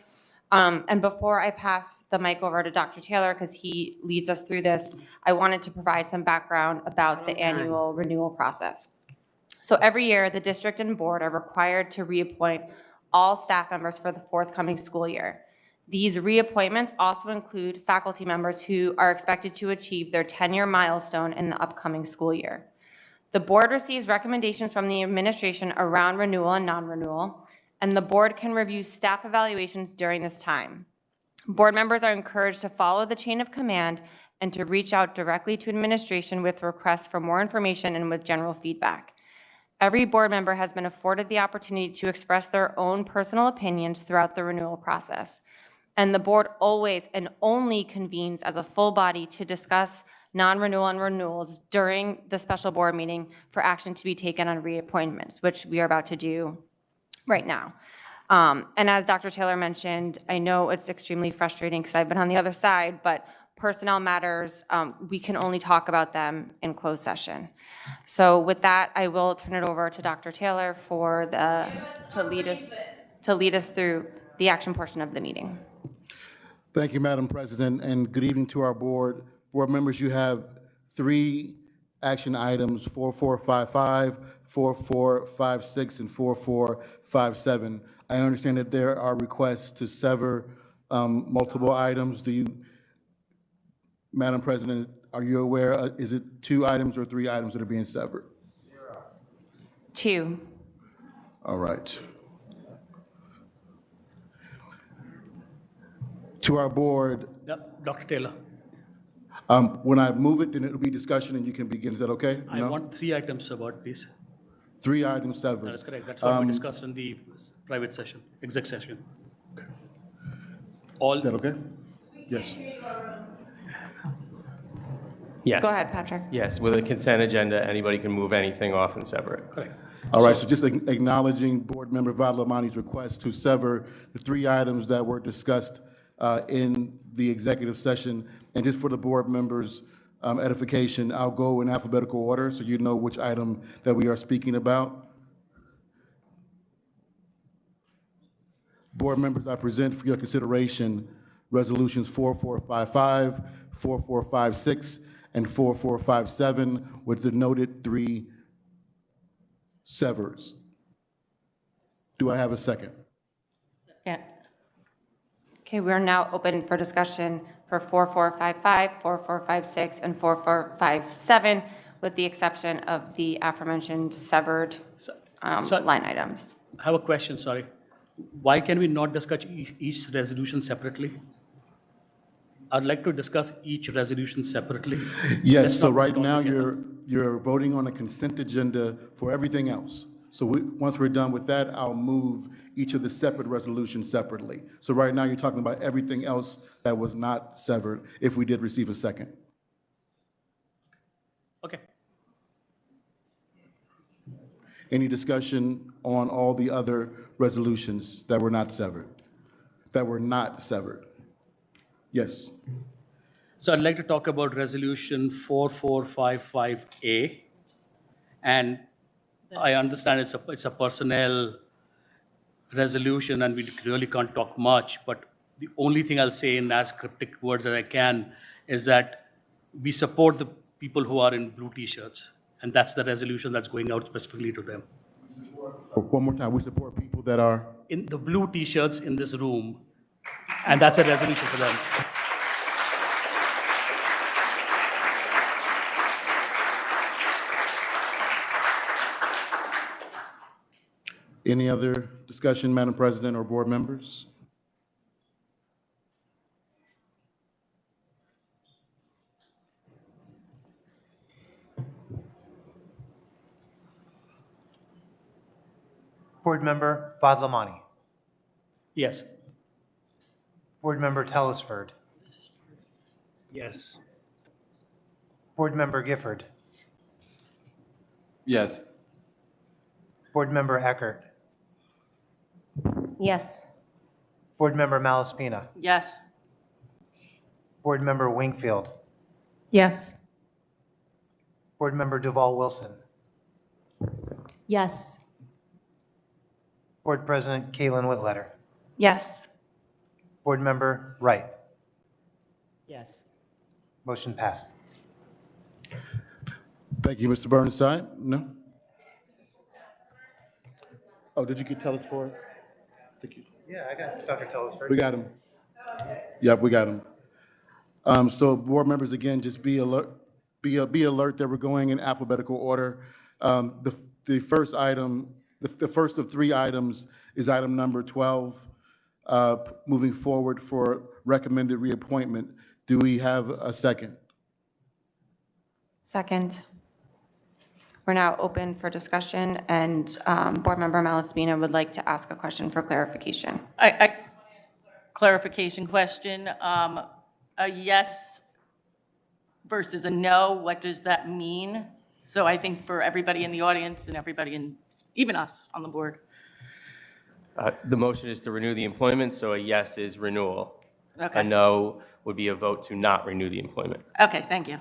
And before I pass the mic over to Dr. Taylor, because he leads us through this, I wanted to provide some background about the annual renewal process. So every year, the district and board are required to reappoint all staff members for the forthcoming school year. These reappointments also include faculty members who are expected to achieve their tenure milestone in the upcoming school year. The board receives recommendations from the administration around renewal and non-renewal, and the board can review staff evaluations during this time. Board members are encouraged to follow the chain of command and to reach out directly to administration with requests for more information and with general feedback. Every board member has been afforded the opportunity to express their own personal opinions throughout the renewal process. And the board always and only convenes as a full body to discuss non-renewal and renewals during the special board meeting for action to be taken on reappointments, which we are about to do right now. And as Dr. Taylor mentioned, I know it's extremely frustrating because I've been on the other side, but personnel matters, we can only talk about them in closed session. So with that, I will turn it over to Dr. Taylor for to lead us through the action portion of the meeting. Thank you, Madam President, and good evening to our board. Board members, you have 3 action items, 4455, 4456, and 4457. I understand that there are requests to sever multiple items. Madam President, are you aware, is it 2 items or 3 items that are being severed? 2. All right. To our board. Dr. Taylor, When I move it, then it'll be discussion and you can begin. Is that okay? I want 3 items severed, please. 3 items severed. That is correct. That's what we discussed in the private session, exec session. Is that okay? Yes. Yes. Go ahead, Patrick. Yes, with a consent agenda, anybody can move anything off and sever it. Correct. All right, so just acknowledging Board Member Vadlamani's request to sever the 3 items that were discussed in the executive session. And just for the board members' edification, I'll go in alphabetical order so you know which item that we are speaking about. Board members, I present for your consideration resolutions 4455, 4456, and 4457 with the noted 3 severs. Do I have a second? Yeah. Okay, we're now open for discussion for 4455, 4456, and 4457, with the exception of the aforementioned severed line items. I have a question, sorry. Why can we not discuss each resolution separately? I'd like to discuss each resolution separately. Yes, so right now you're voting on a consent agenda for everything else. So once we're done with that, I'll move each of the separate resolutions separately. So right now you're talking about everything else that was not severed if we did receive a second. Okay. Any discussion on all the other resolutions that were not severed? Yes. So I'd like to talk about resolution 4455A. And I understand it's a personnel resolution and we really can't talk much, but the only thing I'll say in as cryptic words as I can is that we support the people who are in blue t-shirts, and that's the resolution that's going out specifically to them. One more time, we support people that are? In the blue t-shirts in this room, and that's a resolution for them. Any other discussion, Madam President or board members? Board Member Vadlamani. Yes. Board Member Telesford. Yes. Board Member Gifford. Yes. Board Member Eckert. Yes. Board Member Malaspina. Yes. Board Member Wingfield. Yes. Board Member Duval Wilson. Yes. Board President Kalen Whitletter. Yes. Board Member Wright. Yes. Motion passed. Thank you, Mr. Burnside. No? Oh, did you get Telesford? Thank you. Yeah, I got Dr. Telesford. We got him. Yep, we got him. So board members, again, just be alert that we're going in alphabetical order. The first item, the first of 3 items is item number 12, moving forward for recommended reappointment. Do we have a second? Second. We're now open for discussion, and Board Member Malaspina would like to ask a question for clarification. Clarification question. A yes versus a no, what does that mean? So I think for everybody in the audience and everybody in, even us on the board. The motion is to renew the employment, so a yes is renewal. Okay. A no would be a vote to not renew the employment. Okay, thank you.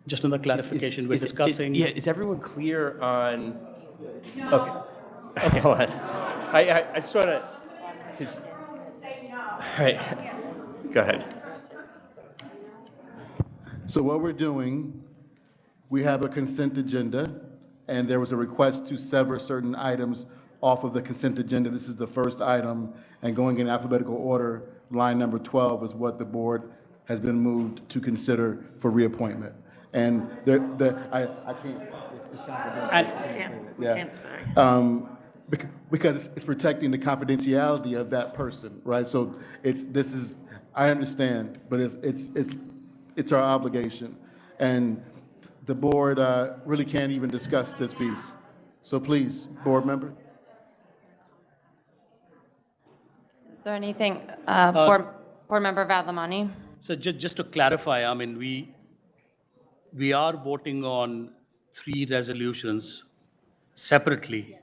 Just another clarification, we're discussing. Yeah, is everyone clear on? Okay. Okay, hold on. I just want to. All right. Go ahead. So what we're doing, we have a consent agenda, and there was a request to sever certain items off of the consent agenda. This is the first item, and going in alphabetical order, line number 12 is what the board has been moved to consider for reappointment. And I can't. Yeah. Because it's protecting the confidentiality of that person, right? So this is, I understand, but it's our obligation. And the board really can't even discuss this piece. So please, board member. Is there anything, Board Member Vadlamani? So just to clarify, I mean, we are voting on 3 resolutions separately.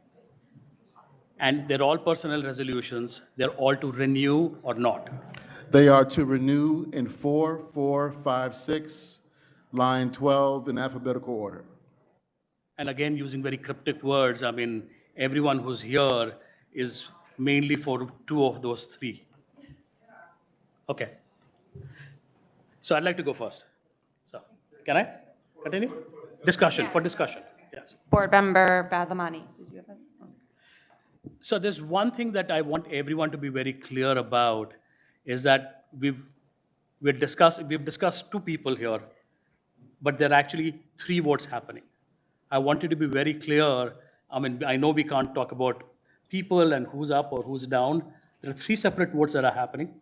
And they're all personnel resolutions. They're all to renew or not. They are to renew in 4, 4, 5, 6, line 12 in alphabetical order. And again, using very cryptic words, I mean, everyone who's here is mainly for 2 of those 3. Okay. So I'd like to go first. So can I continue? Discussion, for discussion, yes. Board Member Vadlamani, did you have that? So there's one thing that I want everyone to be very clear about is that we've discussed 2 people here, but there are actually 3 votes happening. I want you to be very clear. I mean, I know we can't talk about people and who's up or who's down. There are 3 separate votes that are happening.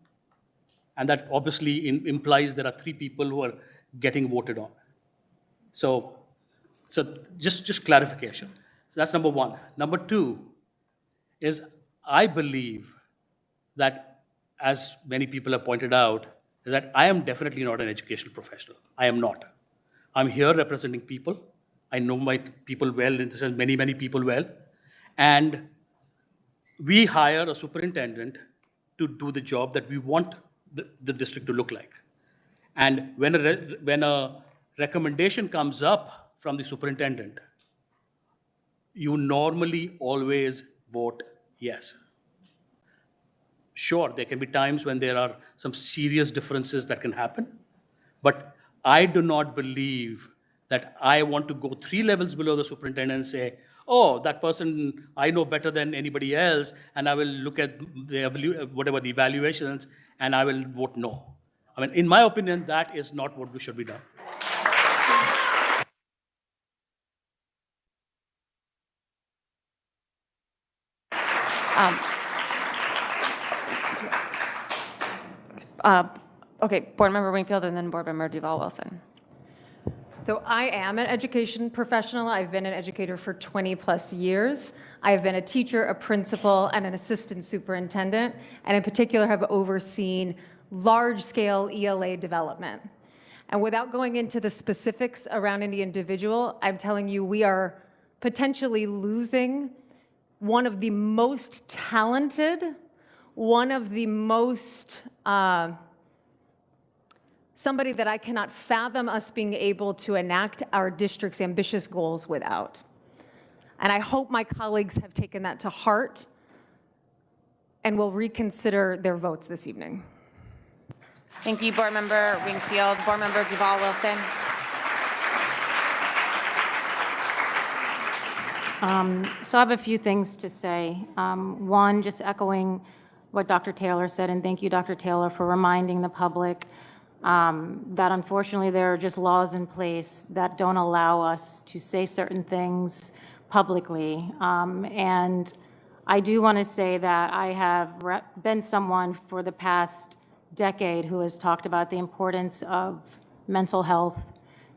And that obviously implies there are 3 people who are getting voted on. So just clarification. So that's number 1. Number 2 is I believe that, as many people have pointed out, that I am definitely not an educational professional. I am not. I'm here representing people. I know my people well, in the sense many people well. And we hire a superintendent to do the job that we want the district to look like. And when a recommendation comes up from the superintendent, you normally always vote yes. Sure, there can be times when there are some serious differences that can happen, but I do not believe that I want to go 3 levels below the superintendent and say, oh, that person I know better than anybody else, and I will look at whatever the evaluations, and I will vote no. I mean, in my opinion, that is not what we should be done. Okay, Board Member Wingfield and then Board Member Duval-Wilson. So I am an education professional. I've been an educator for 20+ years. I've been a teacher, a principal, and an assistant superintendent, and in particular have overseen large-scale ELA development. And without going into the specifics around any individual, I'm telling you we are potentially losing one of the most talented, one of the most somebody that I cannot fathom us being able to enact our district's ambitious goals without. And I hope my colleagues have taken that to heart and will reconsider their votes this evening. Thank you, Board Member Wingfield. Board Member Duval-Wilson. So I have a few things to say. One, just echoing what Dr. Taylor said, and thank you, Dr. Taylor, for reminding the public that unfortunately there are just laws in place that don't allow us to say certain things publicly. And I do want to say that I have been someone for the past decade who has talked about the importance of mental health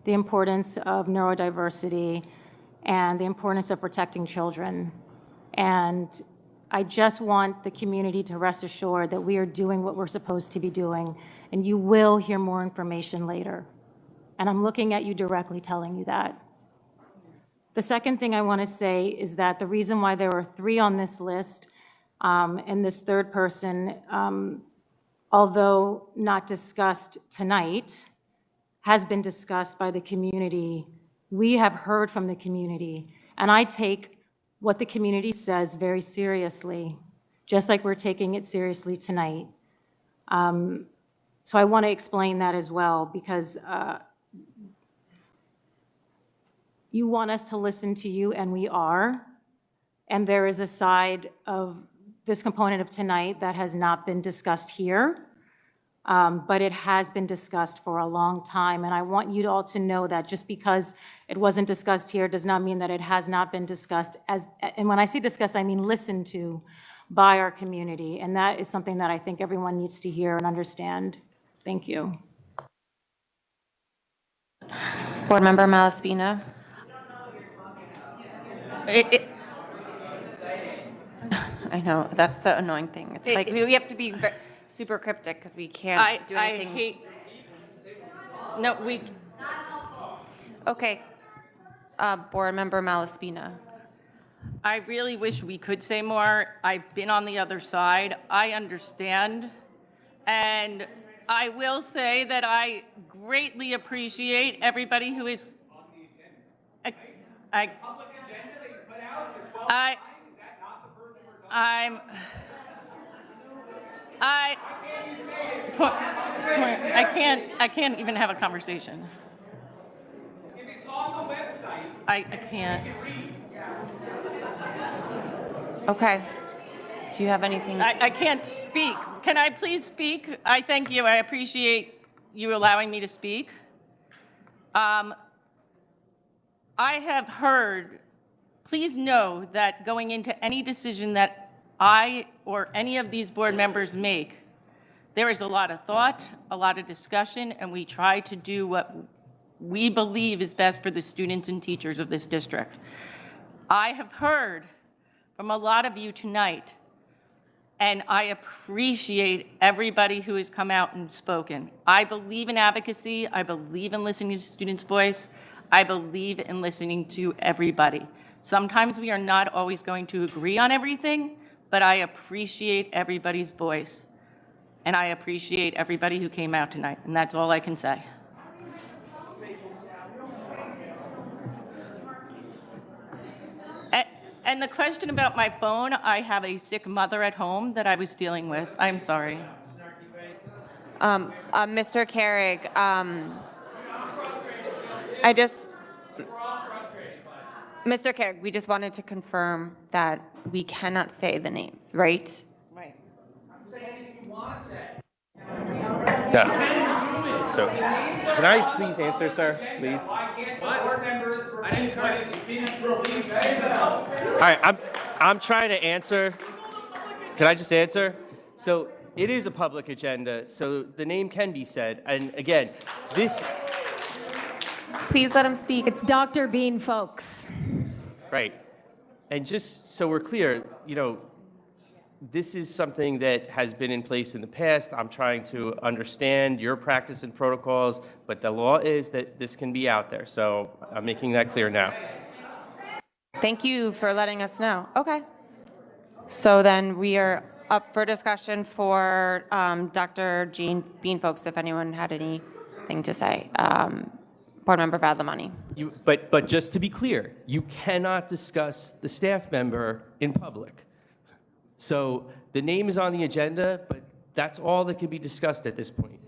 the importance of neurodiversity, and the importance of protecting children. And I just want the community to rest assured that we are doing what we're supposed to be doing, and you will hear more information later. And I'm looking at you directly telling you that. The second thing I want to say is that the reason why there are 3 on this list, and this third person, although not discussed tonight, has been discussed by the community. We have heard from the community, and I take what the community says very seriously, just like we're taking it seriously tonight. So I want to explain that as well, because you want us to listen to you, and we are. And there is a side of this component of tonight that has not been discussed here, but it has been discussed for a long time. And I want you all to know that just because it wasn't discussed here does not mean that it has not been discussed. And when I say discussed, I mean listened to by our community. And that is something that I think everyone needs to hear and understand. Thank you. Board Member Malaspina. I know, that's the annoying thing. It's like we have to be super cryptic because we can't do anything. Okay. Board Member Malaspina. I really wish we could say more. I've been on the other side. I understand. And I will say that I greatly appreciate everybody who is. I can't even have a conversation. If it's on the website, I can't. Okay. Do you have anything? I can't speak. Can I please speak? I thank you. I appreciate you allowing me to speak. I have heard, please know that going into any decision that I or any of these board members make, there is a lot of thought, a lot of discussion, and we try to do what we believe is best for the students and teachers of this district. I have heard from a lot of you tonight, and I appreciate everybody who has come out and spoken. I believe in advocacy. I believe in listening to students' voice. I believe in listening to everybody. Sometimes we are not always going to agree on everything, but I appreciate everybody's voice. And I appreciate everybody who came out tonight, and that's all I can say. And the question about my phone, I have a sick mother at home that I was dealing with. I'm sorry. Mr. Carrig, Mr. Carrig, we just wanted to confirm that we cannot say the names, right? Right. Say anything you want to say. Yeah. So, can I please answer, sir, please? All right, I'm trying to answer. Can I just answer? So, it is a public agenda, so the name can be said. And again, this. Please let him speak. It's Dr. Bean, folks. Right. And just so we're clear, you know, this is something that has been in place in the past. I'm trying to understand your practice and protocols, but the law is that this can be out there. So I'm making that clear now. Thank you for letting us know. Okay. So then we are up for discussion for Dr. Jean Bean, folks, if anyone had anything to say. Board Member Vadlamani. But just to be clear, you cannot discuss the staff member in public. So the name is on the agenda, but that's all that can be discussed at this point.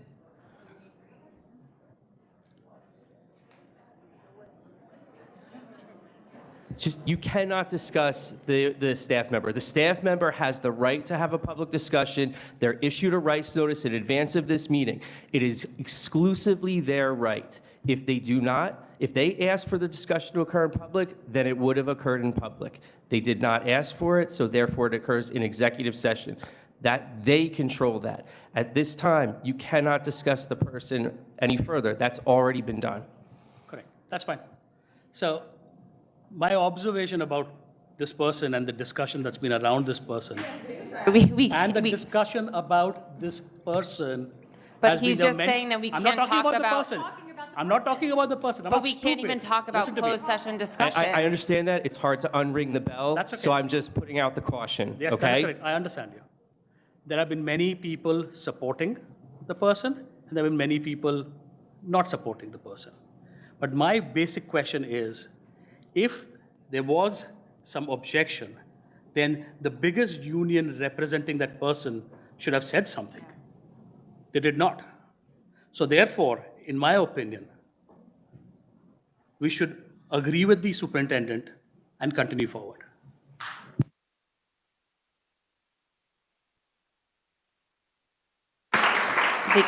Just, you cannot discuss the staff member. The staff member has the right to have a public discussion. They're issued a rights notice in advance of this meeting. It is exclusively their right. If they do not, if they ask for the discussion to occur in public, then it would have occurred in public. They did not ask for it, so therefore it occurs in executive session. That they control that. At this time, you cannot discuss the person any further. That's already been done. That's fine. So my observation about this person and the discussion that's been around this person and the discussion about this person But has he's been just saying that we I'm can't not talking talk about the about- person. I'm not talking about the person. I'm But not we can't even stupid. talk about Listen to me. closed session discussion. I understand that. It's hard to unring the bell. That's okay. So I'm just putting out the caution, Yes, okay? that is correct. I understand you. There have been many people supporting the person, and there have been many people not supporting the person. But my basic question is, if there was some objection, then the biggest union representing that person should have said something. They did not. So therefore, in my opinion, we should agree with the superintendent and continue forward.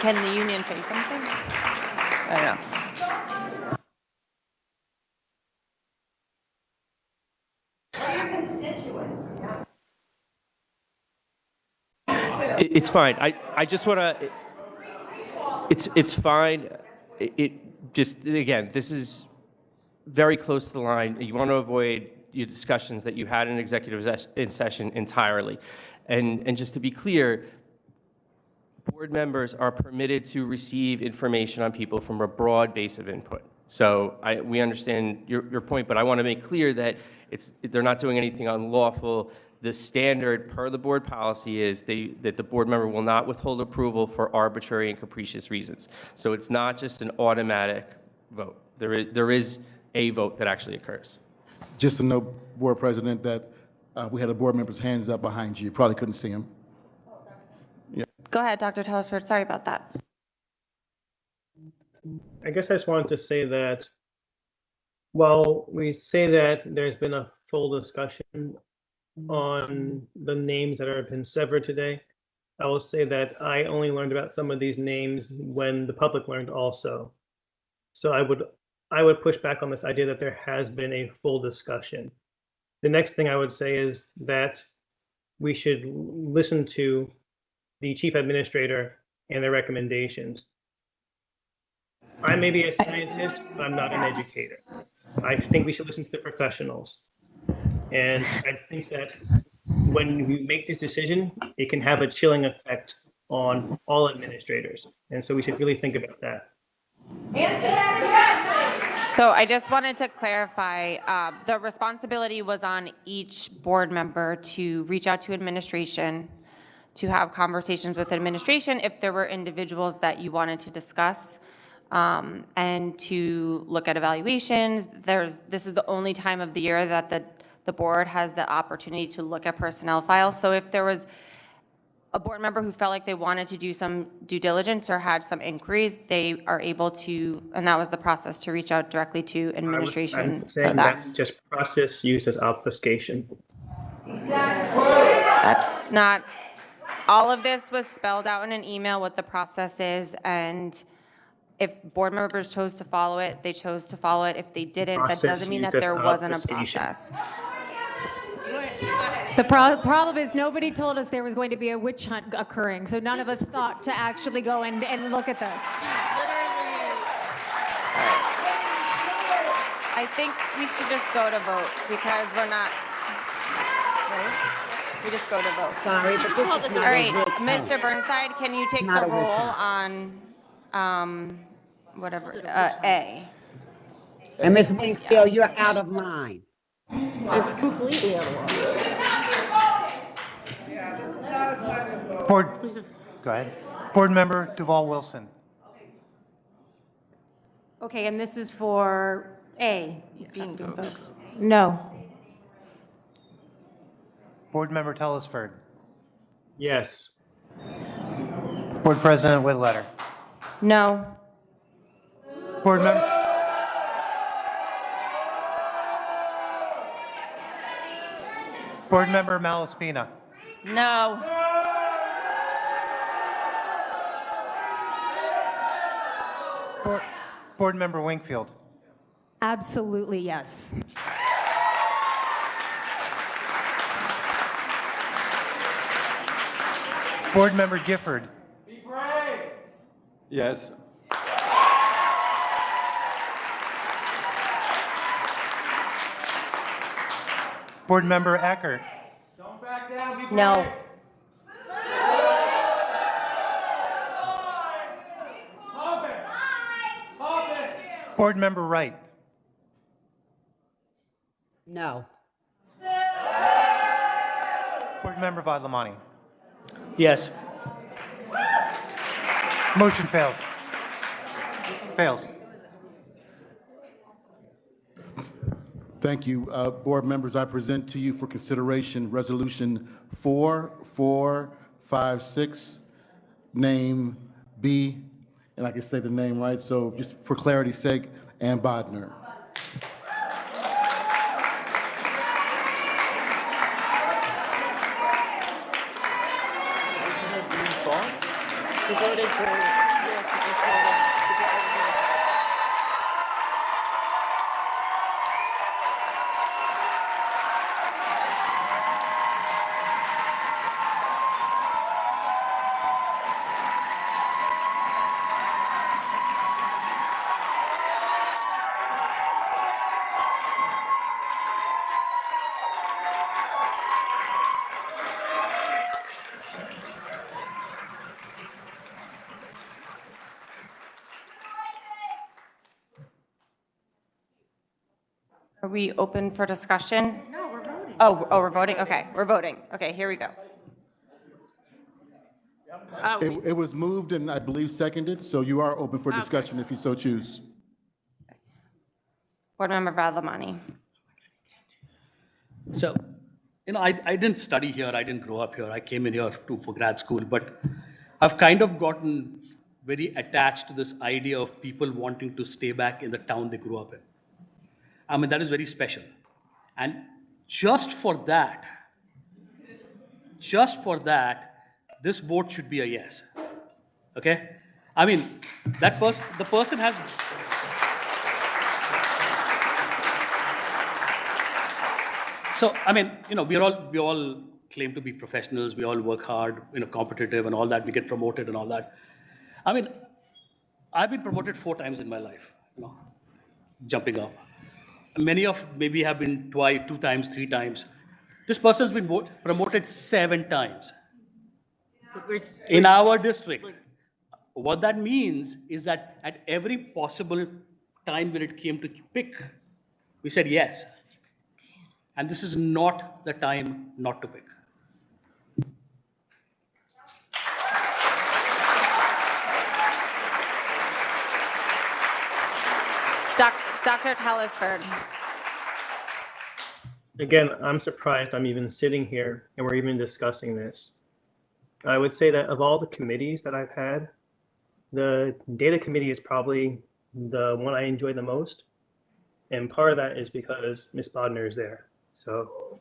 Can the union say something? I don't know. It's fine. I just want to, it's fine. It just, again, this is very close to the line. You want to avoid your discussions that you had in executive session entirely. And just to be clear, board members are permitted to receive information on people from a broad base of input. So we understand your point, but I want to make clear that they're not doing anything unlawful. The standard per the board policy is that the board member will not withhold approval for arbitrary and capricious reasons. So it's not just an automatic vote. There is a vote that actually occurs. Just to note, Board President, that we had a board member's hands up behind you. You probably couldn't see him. Go ahead, Dr. Telesford. Sorry about that. I guess I just wanted to say that while we say that there's been a full discussion on the names that have been severed today, I will say that I only learned about some of these names when the public learned also. So I would push back on this idea that there has been a full discussion. The next thing I would say is that we should listen to the chief administrator and their recommendations. I may be a scientist, but I'm not an educator. I think we should listen to the professionals. And I think that when we make this decision, it can have a chilling effect on all administrators. And so we should really think about that. So I just wanted to clarify, the responsibility was on each board member to reach out to administration, to have conversations with administration if there were individuals that you wanted to discuss, and to look at evaluations. This is the only time of the year that the board has the opportunity to look at personnel files. So if there was a board member who felt like they wanted to do some due diligence or had some inquiries, they are able to, and that was the process, to reach out directly to administration I'm for saying that. that's just process used as obfuscation. That's not, all of this was spelled out in an email what the process is, and if board members chose to follow it, they chose to follow it. If they didn't, that Process doesn't mean that used as there wasn't a obfuscation. process. The problem is nobody told us there was going to be a witch hunt occurring, so none of us thought to actually go and look at this. I think we should just go to vote because we're not, right? We just go to vote. Sorry, but this is not All right, a witch hunt. Mr. Burnside, can you take not the a witch roll hunt. on, whatever, A? And Ms. Wingfield, you're out of line. It's completely out of line. Board, go ahead. Board Member Duval Wilson. Okay, and this is for A, Dean folks. No. Board Member Telesford. Yes. Board President Whitletter. No. Board Member. Board Member Malaspina. No. Board Member Wingfield. Absolutely, yes. Board Member Gifford. Yes. Board Member Eckert. No. Board Member Wright. No. Board Member Vadlamani. Yes. Motion fails. Fails. Thank you. Board members, I present to you for consideration Resolution 4456, name B, and I can say the name right, so just for clarity's sake, Ann Bodnar. Are we open for discussion? No, we're voting. Oh, we're voting? Okay, we're voting. Okay, here we go. It was moved and I believe seconded, so you are open for discussion if you so choose. Board Member Vadlamani. So, I didn't study here, I didn't grow up here, I came in here for grad school, but I've kind of gotten very attached to this idea of people wanting to stay back in the town they grew up in. I mean, that is very special. And just for that, this vote should be a yes. Okay? I mean, the person has. So, I mean, we all claim to be professionals, we all work hard, competitive and all that, we get promoted and all that. I mean, I've been promoted 4 times in my life, jumping up. Many of maybe have been 2 times, 3 times. This person's been promoted 7 times in our district. What that means is that at every possible time when it came to pick, we said yes. And this is not the time not to pick. Dr. Telesford. Again, I'm surprised I'm even sitting here and we're even discussing this. I would say that of all the committees that I've had, the data committee is probably the one I enjoy the most. And part of that is because Ms. Bodnar is there. So,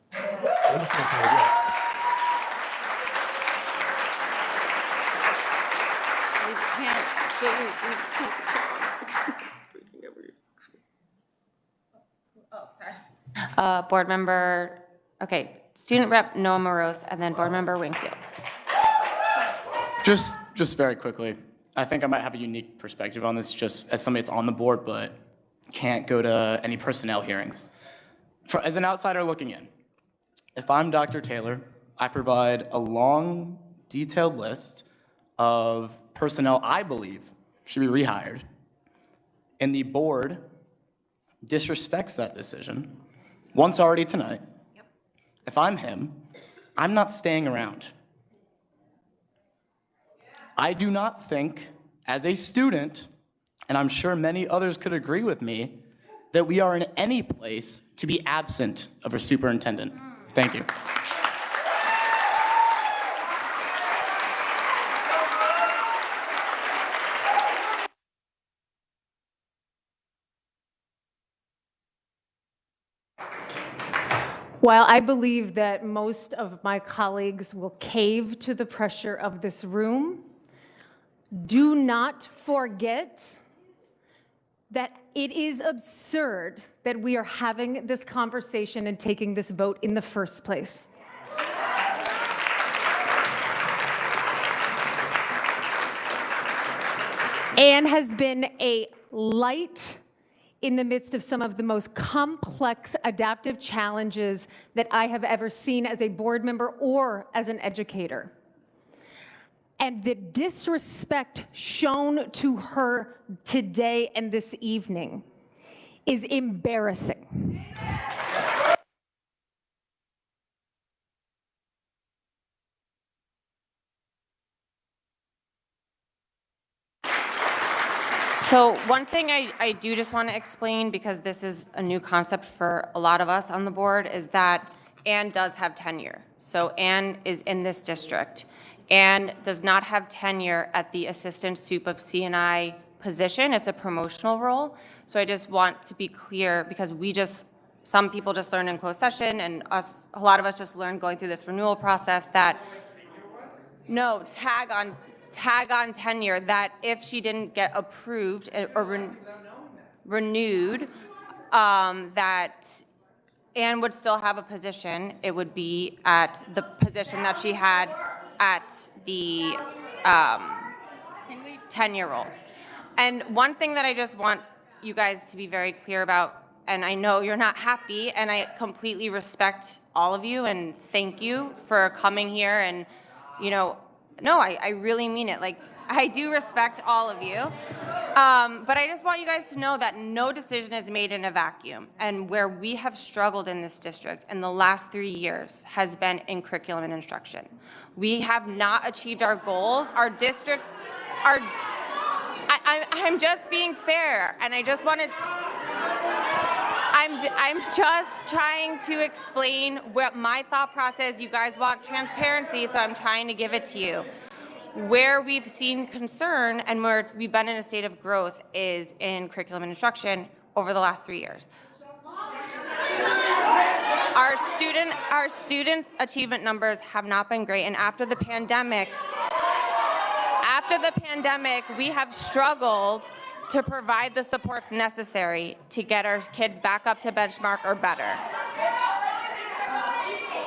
Board Member, Student Rep Noah Morose, and then Board Member Wingfield. Just very quickly, I think I might have a unique perspective on this, just as somebody that's on the board, but can't go to any personnel hearings. As an outsider looking in, if I'm Dr. Taylor, I provide a long, detailed list of personnel I believe should be rehired, and the board disrespects that decision once already tonight. If I'm him, I'm not staying around. I do not think, as a student, and I'm sure many others could agree with me, that we are in any place to be absent of a superintendent. Thank you. While I believe that most of my colleagues will cave to the pressure of this room, do not forget that it is absurd that we are having this conversation and taking this vote in the first place. Anne has been a light in the midst of some of the most complex adaptive challenges that I have ever seen as a board member or as an educator. And the disrespect shown to her today and this evening is embarrassing. So one thing I do just want to explain, because this is a new concept for a lot of us on the board, is that Anne does have tenure. So Anne is in this district. Anne does not have tenure at the assistant sup of C&I position. It's a promotional role. So I just want to be clear, because some people just learned in closed session, and a lot of us just learned going through this renewal process that, no, tag on tenure, that if she didn't get approved or renewed, that Anne would still have a position. It would be at the position that she had at the tenure role. And one thing that I just want you guys to be very clear about, and I know you're not happy, and I completely respect all of you, and thank you for coming here, and, no, I really mean it. Like, I do respect all of you. But I just want you guys to know that no decision is made in a vacuum. And where we have struggled in this district in the last 3 years has been in curriculum and instruction. We have not achieved our goals. Our district, I'm just being fair, and I just wanted, I'm just trying to explain what my thought process. You guys want transparency, so I'm trying to give it to you. Where we've seen concern and where we've been in a state of growth is in curriculum and instruction over the last 3 years. Our student achievement numbers have not been great, and after the pandemic, we have struggled to provide the supports necessary to get our kids back up to benchmark or better.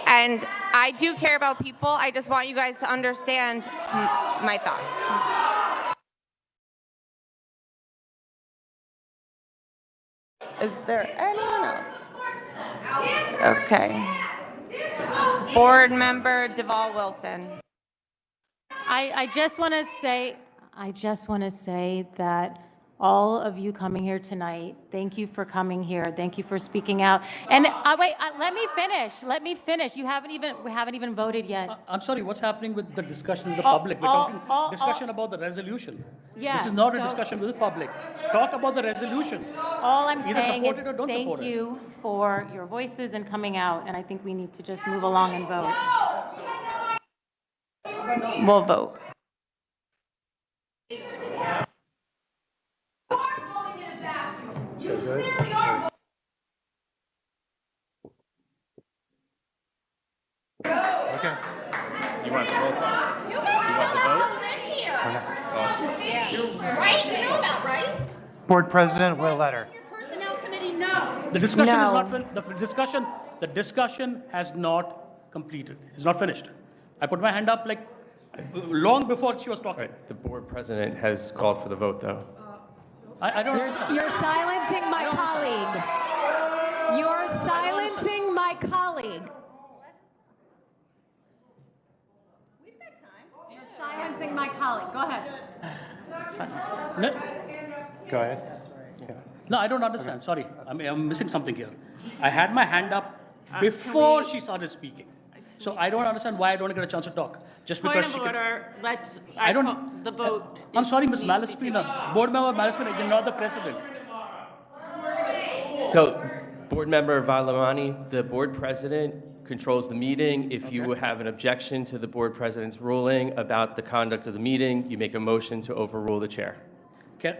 And I do care about people. I just want you guys to understand my thoughts. Is there anyone else? Okay. Board Member Duvall Wilson. I just want to say that all of you coming here tonight, thank you for coming here. Thank you for speaking out. And wait, let me finish. We haven't even voted yet. I'm sorry, what's happening with the discussion with the public? We're talking discussion about the resolution. Yeah, this is not a so- discussion with the public. Talk about the resolution. All I'm Either saying is support it or don't thank support it. you for your voices and coming out, and I think we need to just move along and vote. We'll vote. Okay. You want to vote? You want to vote? Right? You know that, right? Board President, what letter? Personnel committee, no. The discussion is No. not the discussion has not completed. It's not finished. I put my hand up like long before she was talking. The board president has called for the vote, though. I don't understand. You're silencing my colleague. You're silencing my colleague. You're silencing my colleague. Go ahead. No, Go ahead. no, I don't understand. Sorry, I'm missing something here. I had my hand up before she started speaking. So I don't understand why I don't get a chance to talk. Just Point because of she can. order, let's, I don't. the vote. I'm sorry, Ms. needs to be Malaspina. Board Member Malaspina, you're not the president. So, Board Member Valamani, the board president controls the meeting. If you have an objection to the board president's ruling about the conduct of the meeting, you make a motion to overrule the chair.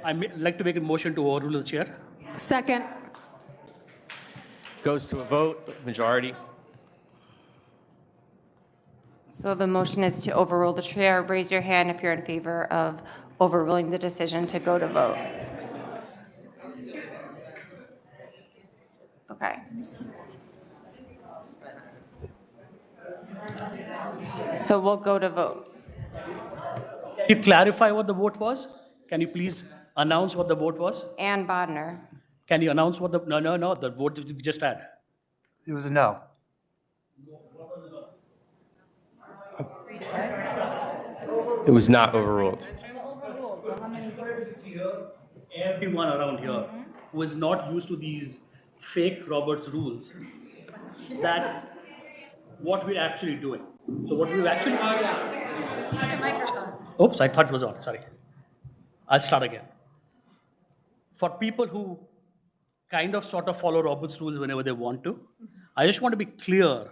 I'd like to make a motion to overrule the chair. Second. Goes to a vote, majority. So the motion is to overrule the chair. Raise your hand if you're in favor of overruling the decision to go to vote. Okay. So we'll go to vote. Can you clarify what the vote was? Can you please announce what the vote was? Ann Bodnar. Can you announce what the, no, the vote we just had? It was a no. It was not overruled. Everyone around here who is not used to these fake Roberts rules, that what we're actually doing. So what we've actually... Oops, I thought it was on, sorry. I'll start again. For people who kind of sort of follow Roberts rules whenever they want to, I just want to be clear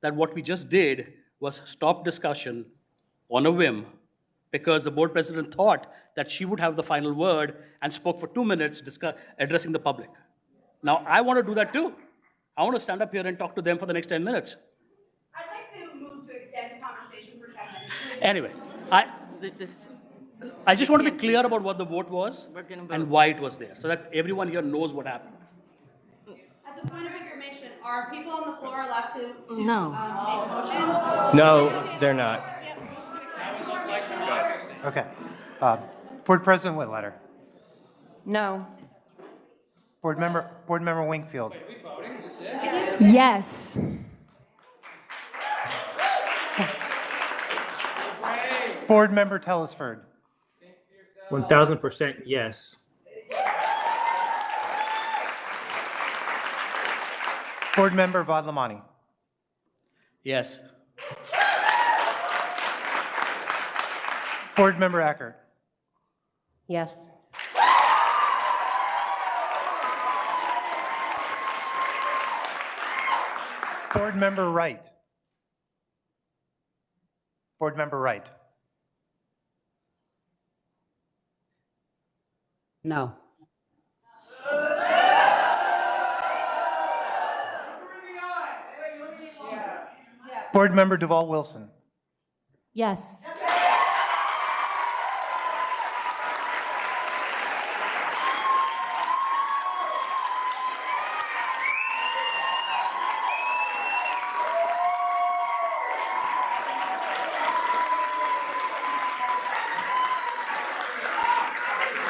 that what we just did was stop discussion on a whim because the board president thought that she would have the final word and spoke for 2 minutes addressing the public. Now, I want to do that too. I want to stand up here and talk to them for the next 10 minutes. I'd like to move to extend the conversation for 10 minutes. Anyway, I just want to be clear about what the vote was and why it was there so that everyone here knows what happened. As a point of information, are people on the floor allowed to No. make motions? No, they're not. Okay. Board President Whitletter. No. Board Member Wingfield. Yes. Board Member Telesford. 1000% yes. Board Member Vadlamani. Yes. Board Member Ackert. Yes. Board Member Wright. Board Member Wright. No. Board Member Duval Wilson. Yes.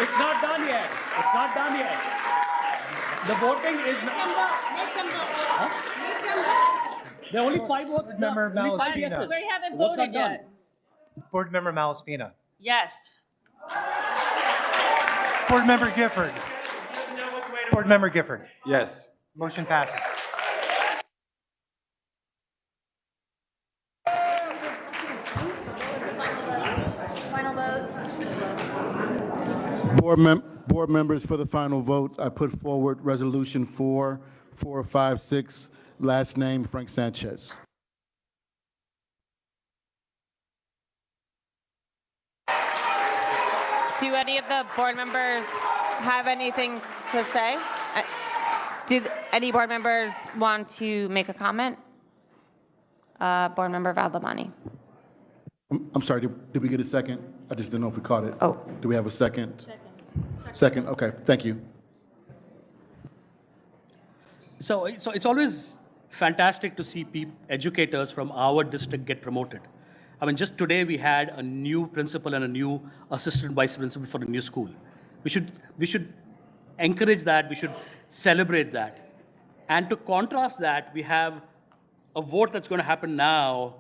It's not done yet. It's not done yet. The voting is not. There are only 5 votes. Board Member Only 5 Malaspina. yeses. We haven't The vote's not voted done. yet. Board Member Malaspina. Yes. Board Member Gifford. Board Member Gifford. Yes. Motion passes. Final vote. Board members, for the final vote, I put forward Resolution 4456, last name Frank Sanchez. Do any of the board members have anything to say? Do any board members want to make a comment? Board Member Vadlamani. I'm sorry, did we get a second? I just didn't know if we caught it. Oh. Do we have a second? Second, okay, thank you. So it's always fantastic to see educators from our district get promoted. I mean, just today we had a new principal and a new assistant vice principal for a new school. We should encourage that. We should celebrate that. And to contrast that, we have a vote that's going to happen now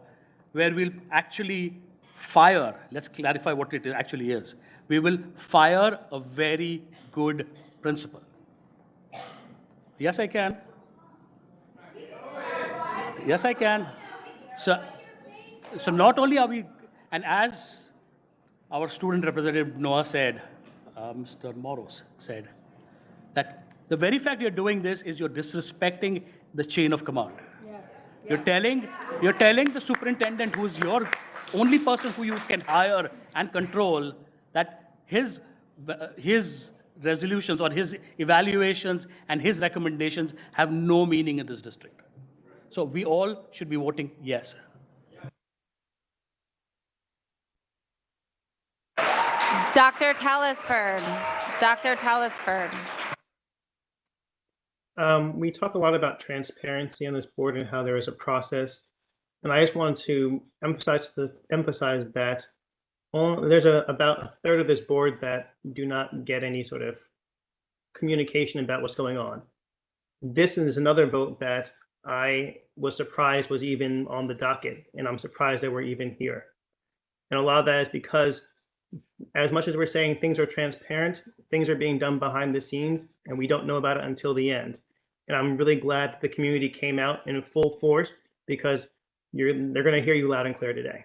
where we'll actually fire, let's clarify what it actually is. We will fire a very good principal. Yes, I can. Yes, I can. So not only are we, and as our student representative Noah said, Mr. Moros said, that the very fact you're doing this is you're disrespecting the chain of command. Yes. You're telling the superintendent, who's your only person who you can hire and control, that his resolutions or his evaluations and his recommendations have no meaning in this district. So we all should be voting yes. Dr. Telesford. Dr. Telesford. We talk a lot about transparency on this board and how there is a process. And I just want to emphasize that there's about a third of this board that do not get any sort of communication about what's going on. This is another vote that I was surprised was even on the docket, and I'm surprised that we're even here. And a lot of that is because as much as we're saying things are transparent, things are being done behind the scenes, and we don't know about it until the end. And I'm really glad that the community came out in full force because they're going to hear you loud and clear today.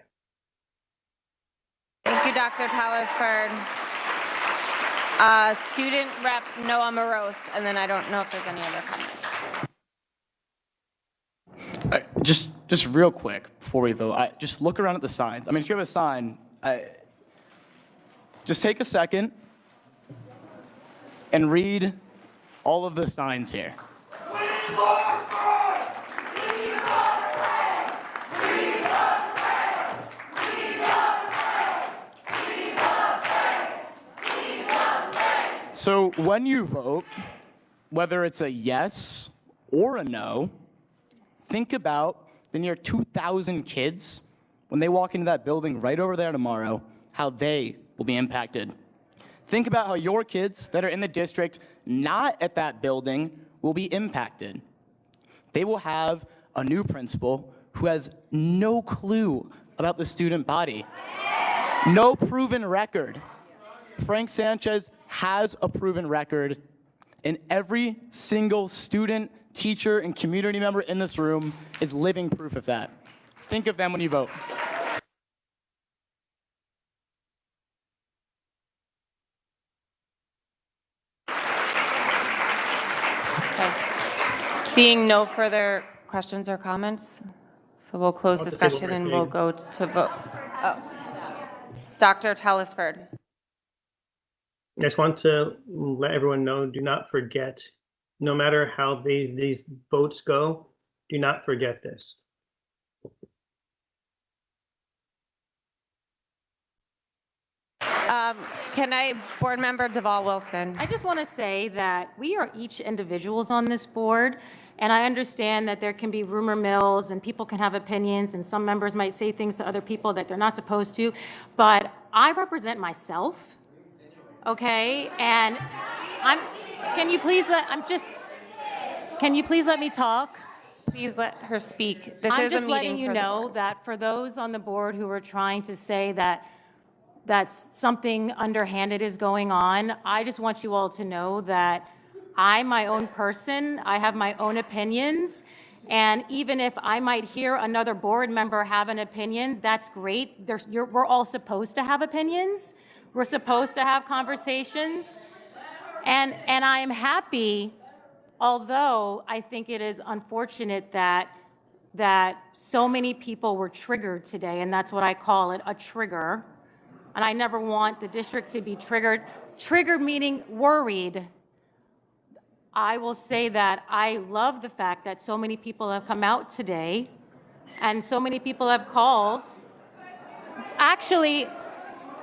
Thank you, Dr. Tallisford. Student Rep Noah Morose, and then I don't know if there's any other comments. Just real quick before we vote, just look around at the signs. I mean, if you have a sign, just take a second and read all of the signs here. So when you vote, whether it's a yes or a no, think about the near 2,000 kids when they walk into that building right over there tomorrow, how they will be impacted. Think about how your kids that are in the district not at that building will be impacted. They will have a new principal who has no clue about the student body, no proven record. Frank Sanchez has a proven record, and every single student, teacher, and community member in this room is living proof of that. Think of them when you vote. Seeing no further questions or comments, so we'll close discussion and we'll go to vote. Oh. Dr. Tallisford. I just want to let everyone know, do not forget, no matter how these votes go, do not forget this. Board Member Deval Wilson. I just want to say that we are each individuals on this board, and I understand that there can be rumor mills and people can have opinions, and some members might say things to other people that they're not supposed to, but I represent myself, okay? And can you please let me talk? Please let her speak. This I'm is a just meeting letting you for the know board. that for those on the board who are trying to say that something underhanded is going on, I just want you all to know that I'm my own person. I have my own opinions. And even if I might hear another board member have an opinion, that's great. We're all supposed to have opinions. We're supposed to have conversations. And I am happy, although I think it is unfortunate that so many people were triggered today, and that's what I call it, a trigger. And I never want the district to be triggered. Triggered meaning worried. I will say that I love the fact that so many people have come out today and so many people have called. Actually,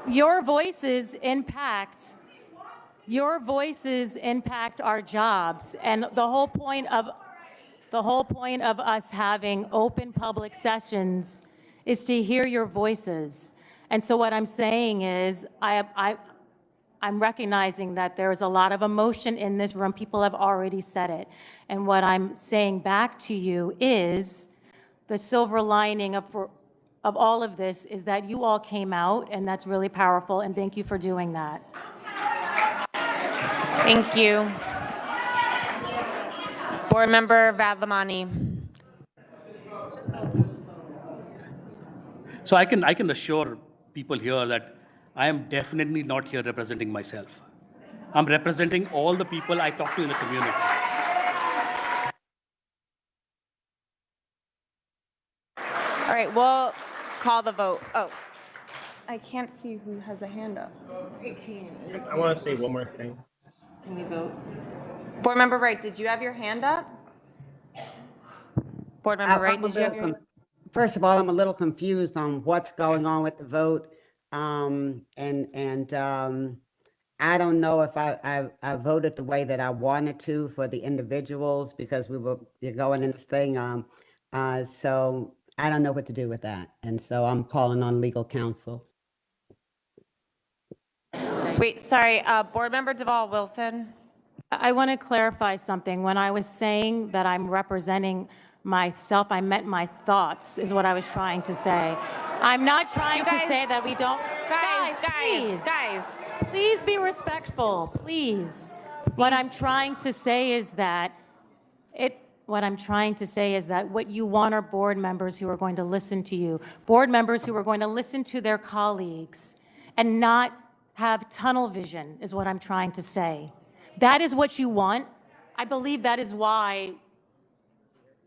your voices impact our jobs. And the whole point of us having open public sessions is to hear your voices. And so what I'm saying is I'm recognizing that there is a lot of emotion in this room. People have already said it. And what I'm saying back to you is the silver lining of all of this is that you all came out, and that's really powerful, and thank you for doing that. Thank you. Board Member Vadlamani. So I can assure people here that I am definitely not here representing myself. I'm representing all the people I talk to in the community. All right, we'll call the vote. Oh, I can't see who has a hand up. I want to say one more thing. Can we vote? Board Member Wright, did you have your hand up? Board Member Wright, did you have your hand up? First of all, I'm a little confused on what's going on with the vote. I don't know if I voted the way that I wanted to for the individuals because you're going in this thing. So I don't know what to do with that. And so I'm calling on legal counsel. Wait, sorry, Board Member Deval Wilson. I want to clarify something. When I was saying that I'm representing myself, I meant my thoughts, is what I was trying to say. I'm not trying to say that we don't. Please be respectful, please. What I'm trying to say is that what you want are board members who are going to listen to you, board members who are going to listen to their colleagues and not have tunnel vision, is what I'm trying to say. That is what you want. I believe that is why,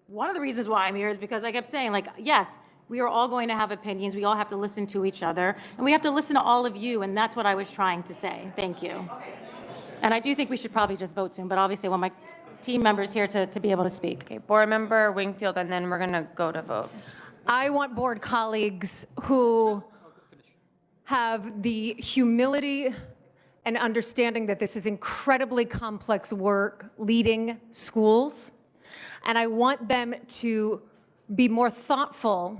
one of the reasons why I'm here is because I kept saying, like, yes, we are all going to have opinions. We all have to listen to each other, and we have to listen to all of you, and that's what I was trying to say. Thank you. And I do think we should probably just vote soon, but obviously I want my team members here to be able to speak. Okay, Board Member Wingfield, and then we're going to go to vote. I want board colleagues who have the humility and understanding that this is incredibly complex work leading schools. And I want them to be more thoughtful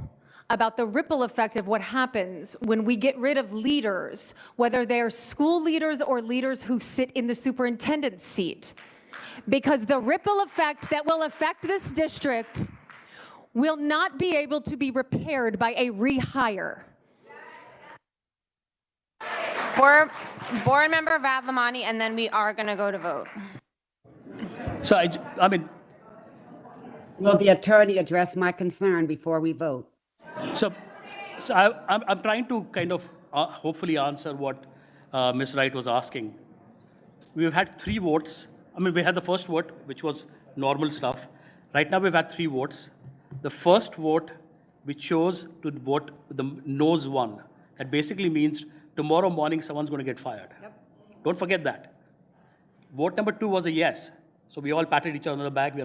about the ripple effect of what happens when we get rid of leaders, whether they're school leaders or leaders who sit in the superintendent's seat. Because the ripple effect that will affect this district will not be able to be repaired by a rehire. Board Member Vadlamani, and then we are going to go to vote. So I mean, Will the attorney address my concern before we vote? so I'm trying to kind of hopefully answer what Ms. Wright was asking. We've had 3 votes. I mean, we had the first vote, which was normal stuff. Right now, we've had 3 votes. The first vote, we chose to vote the no's one. That basically means tomorrow morning, someone's going to get fired. Yep. Don't forget that. Vote number 2 was a yes. So we all patted each other on the back.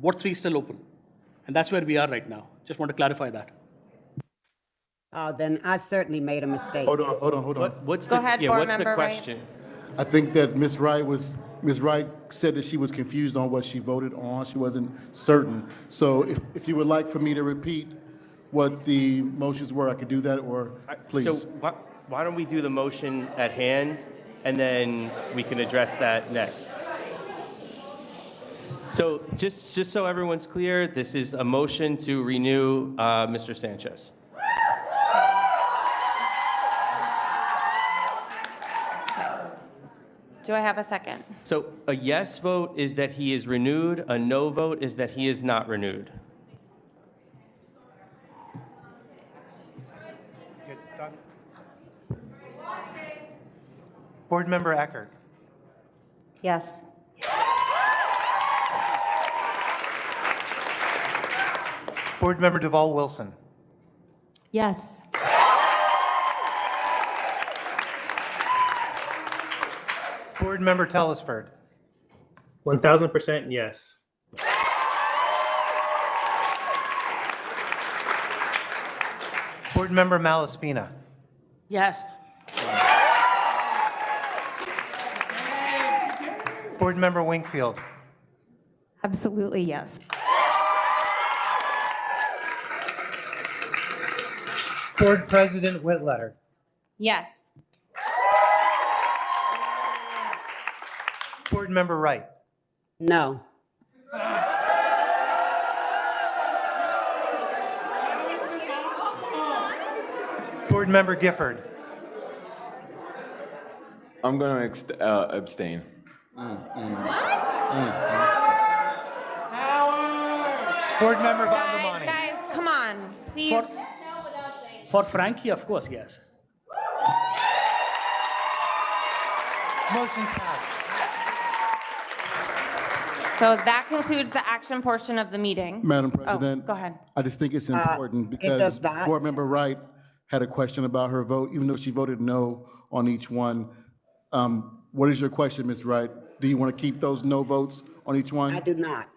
Vote 3 is still open. And that's where we are right now. Just want to clarify that. Oh, then I certainly made a mistake. Hold on. What's Go the, ahead, yeah, Board what's the Member Wright. question? I think that Ms. Wright said that she was confused on what she voted on. She wasn't certain. So if you would like for me to repeat what the motions were, I could do that, or please. So why don't we do the motion at hand, and then we can address that next. So just so everyone's clear, this is a motion to renew Mr. Sanchez. Do I have a second? So a yes vote is that he is renewed, a no vote is that he is not renewed. Board Member Eckert. Yes. Board Member Duvall Wilson. Yes. Board Member Telesford. 1000% yes. Board Member Malaspina. Yes. Board Member Wingfield. Absolutely yes. Board President Whitletter. Yes. Board Member Wright. No. Board Member Gifford. I'm going to abstain. Board Member Vadlamani. Guys, come on, please. For Frankie, of course, yes. Motion passed. So that concludes the action portion of the meeting. Madam Oh, President. go ahead. I just think it's important does because not. Board Member Wright had a question about her vote, even though she voted no on each one. What is your question, Ms. Wright? Do you want to keep those no votes on each one? I do not.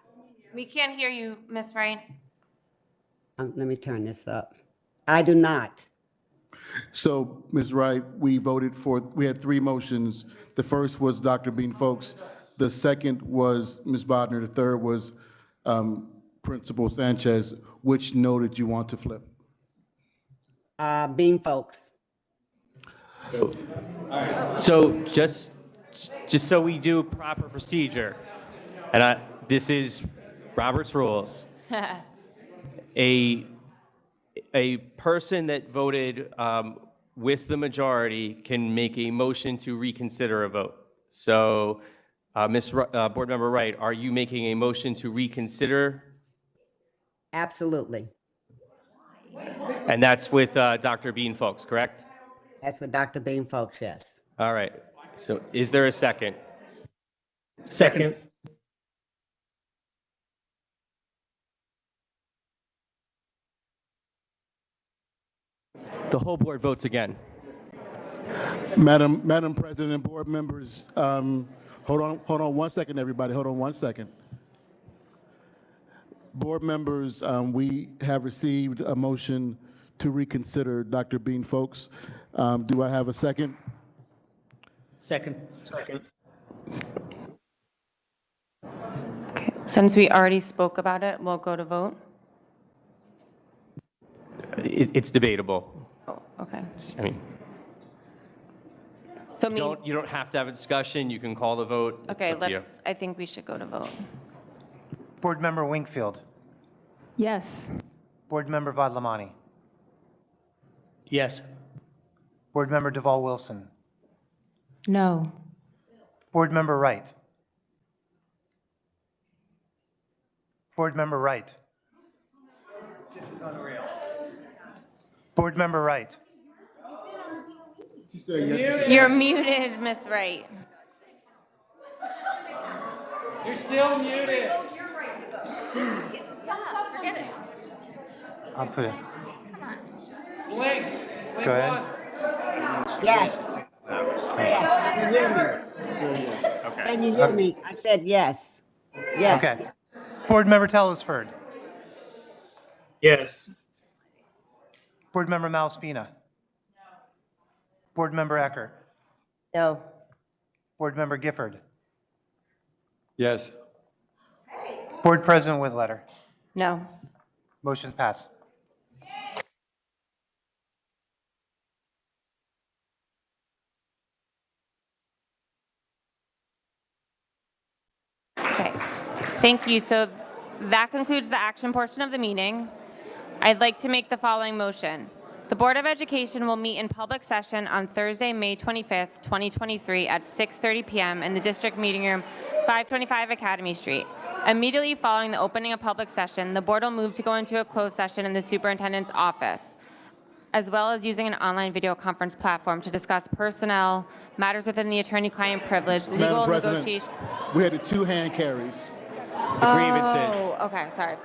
We can't hear you, Ms. Wright. Let me turn this up. I do not. So, Ms. Wright, we had 3 motions. The first was Dr. Bean Folks. The second was Ms. Bodner. The third was Principal Sanchez. Which no did you want to flip? Bean folks. So just so we do proper procedure, and this is Robert's rules. A person that voted with the majority can make a motion to reconsider a vote. So, Board Member Wright, are you making a motion to reconsider? Absolutely. And that's with Dr. Bean folks, correct? That's what Dr. Beam folks, yes. All right. So is there a second? Second. The whole board votes again. Madam President and board members, hold on 1 second, everybody. Hold on 1 second. Board members, we have received a motion to reconsider Dr. Bean folks. Do I have a second? Second. Second. Since we already spoke about it, we'll go to vote. It's debatable. Oh, okay. I mean, So you don't have to have a discussion. You can call the vote. It's okay, up to you. I think we should go to vote. Board Member Wingfield. Yes. Board Member Vadlamani. Yes. Board Member Duvall Wilson. No. Board Member Wright. Board Member Wright. This is unreal. Board Member Wright. You're muted, Miss Wright. You're still muted. I'll put it. Blink. Go ahead. Yes. Yes. Can you hear me? Can you hear me? I said yes. Yes. Okay. Board Member Telesford. Yes. Board Member Malaspina. Board Member Eckert. No. Board Member Gifford. Yes. Board President Whitletter. No. Motion passed. Okay. Thank you. So that concludes the action portion of the meeting. I'd like to make the following motion. The Board of Education will meet in public session on Thursday, May 25th, 2023 at 6:30 p.m. in the District Meeting Room, 525 Academy Street. Immediately following the opening of public session, the board will move to go into a closed session in the superintendent's office, as well as using an online video conference platform to discuss personnel, matters within the attorney-client privilege, legal Madam President, negotiation. we had the 2 hand carries. The grievances. Oh, okay, sorry.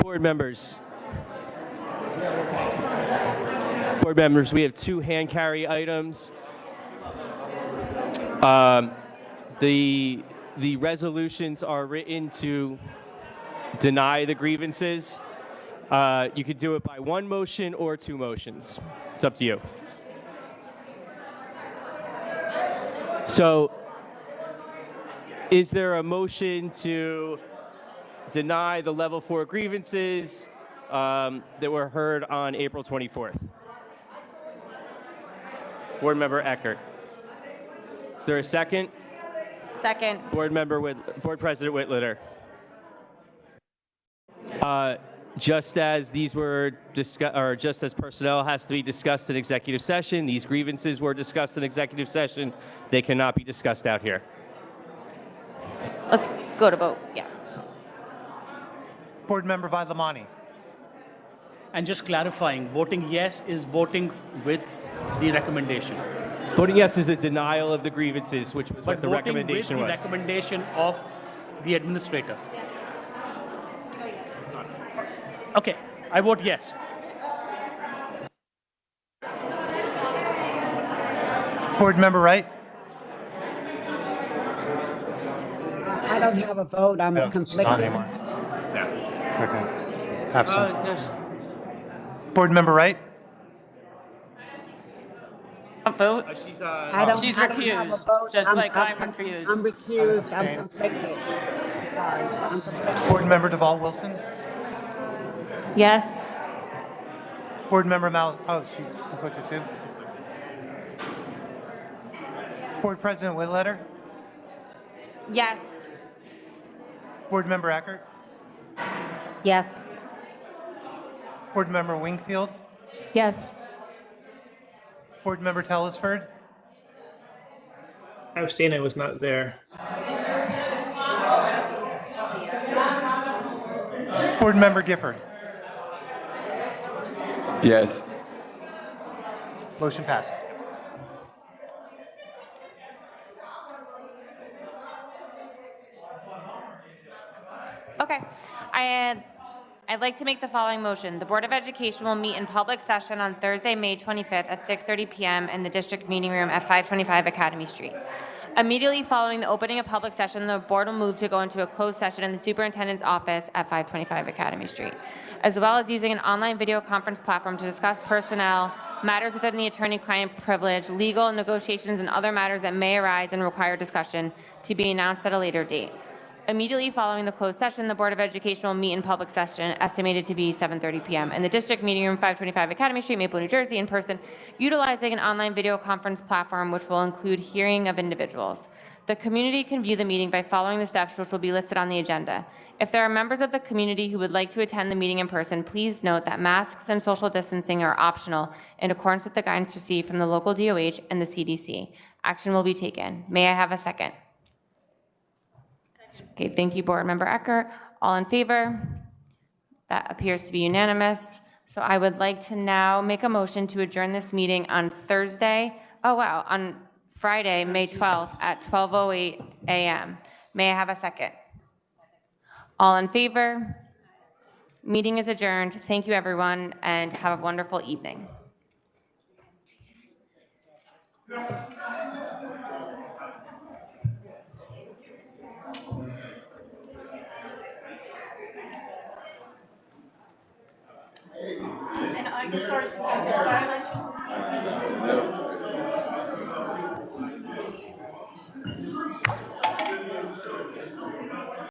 Board members. Board members, we have 2 hand carry items. The resolutions are written to deny the grievances. You could do it by 1 motion or 2 motions. It's up to you. So, is there a motion to deny the level 4 grievances that were heard on April 24th? Board Member Eckert. Is there a second? Second. Board President Whitlitter. Just as these were discussed, or just as personnel has to be discussed in executive session, these grievances were discussed in executive session. They cannot be discussed out here. Let's go to vote. Yeah. Board Member Vadlamani. And just clarifying, voting yes is voting with the recommendation. Voting yes is a denial of the grievances, which was what the voting recommendation with the was. recommendation of the administrator. Okay, I vote yes. Board Member Wright. I don't have a vote. I'm conflicted. Okay. Absent. Board Member Wright. Vote? She's I don't She's have a recused, vote. just like I'm I'm recused. recused. I'm conflicted. Sorry. I'm conflicted. Board Member Deval Wilson. Yes. Board Member oh, she's conflicted too. Board President Whitletter. Yes. Board Member Eckert. Yes. Board Member Wingfield. Yes. Board Member Tellisford. I abstain, I was not there. Board Member Gifford. Yes. Motion passes. Okay. I'd like to make the following motion. The Board of Education will meet in public session on Thursday, May 25th at 6:30 p.m. in the district meeting room at 525 Academy Street. Immediately following the opening of public session, the board will move to go into a closed session in the superintendent's office at 525 Academy Street, as well as using an online video conference platform to discuss personnel, matters within the attorney-client privilege, legal negotiations, and other matters that may arise and require discussion to be announced at a later date. Immediately following the closed session, the Board of Education will meet in public session, estimated to be 7:30 p.m. in the district meeting room, 525 Academy Street, Maple, New Jersey, in person, utilizing an online video conference platform which will include hearing of individuals. The community can view the meeting by following the steps which will be listed on the agenda. If there are members of the community who would like to attend the meeting in person, please note that masks and social distancing are optional in accordance with the guidance received from the local DOH and the CDC. Action will be taken. May I have a second? Okay, thank you, Board Member Eckert. All in favor? That appears to be unanimous. So I would like to now make a motion to adjourn this meeting on on Friday, May 12th at 12:08 a.m. May I have a second? All in favor? Meeting is adjourned. Thank you, everyone, and have a wonderful evening. And I can start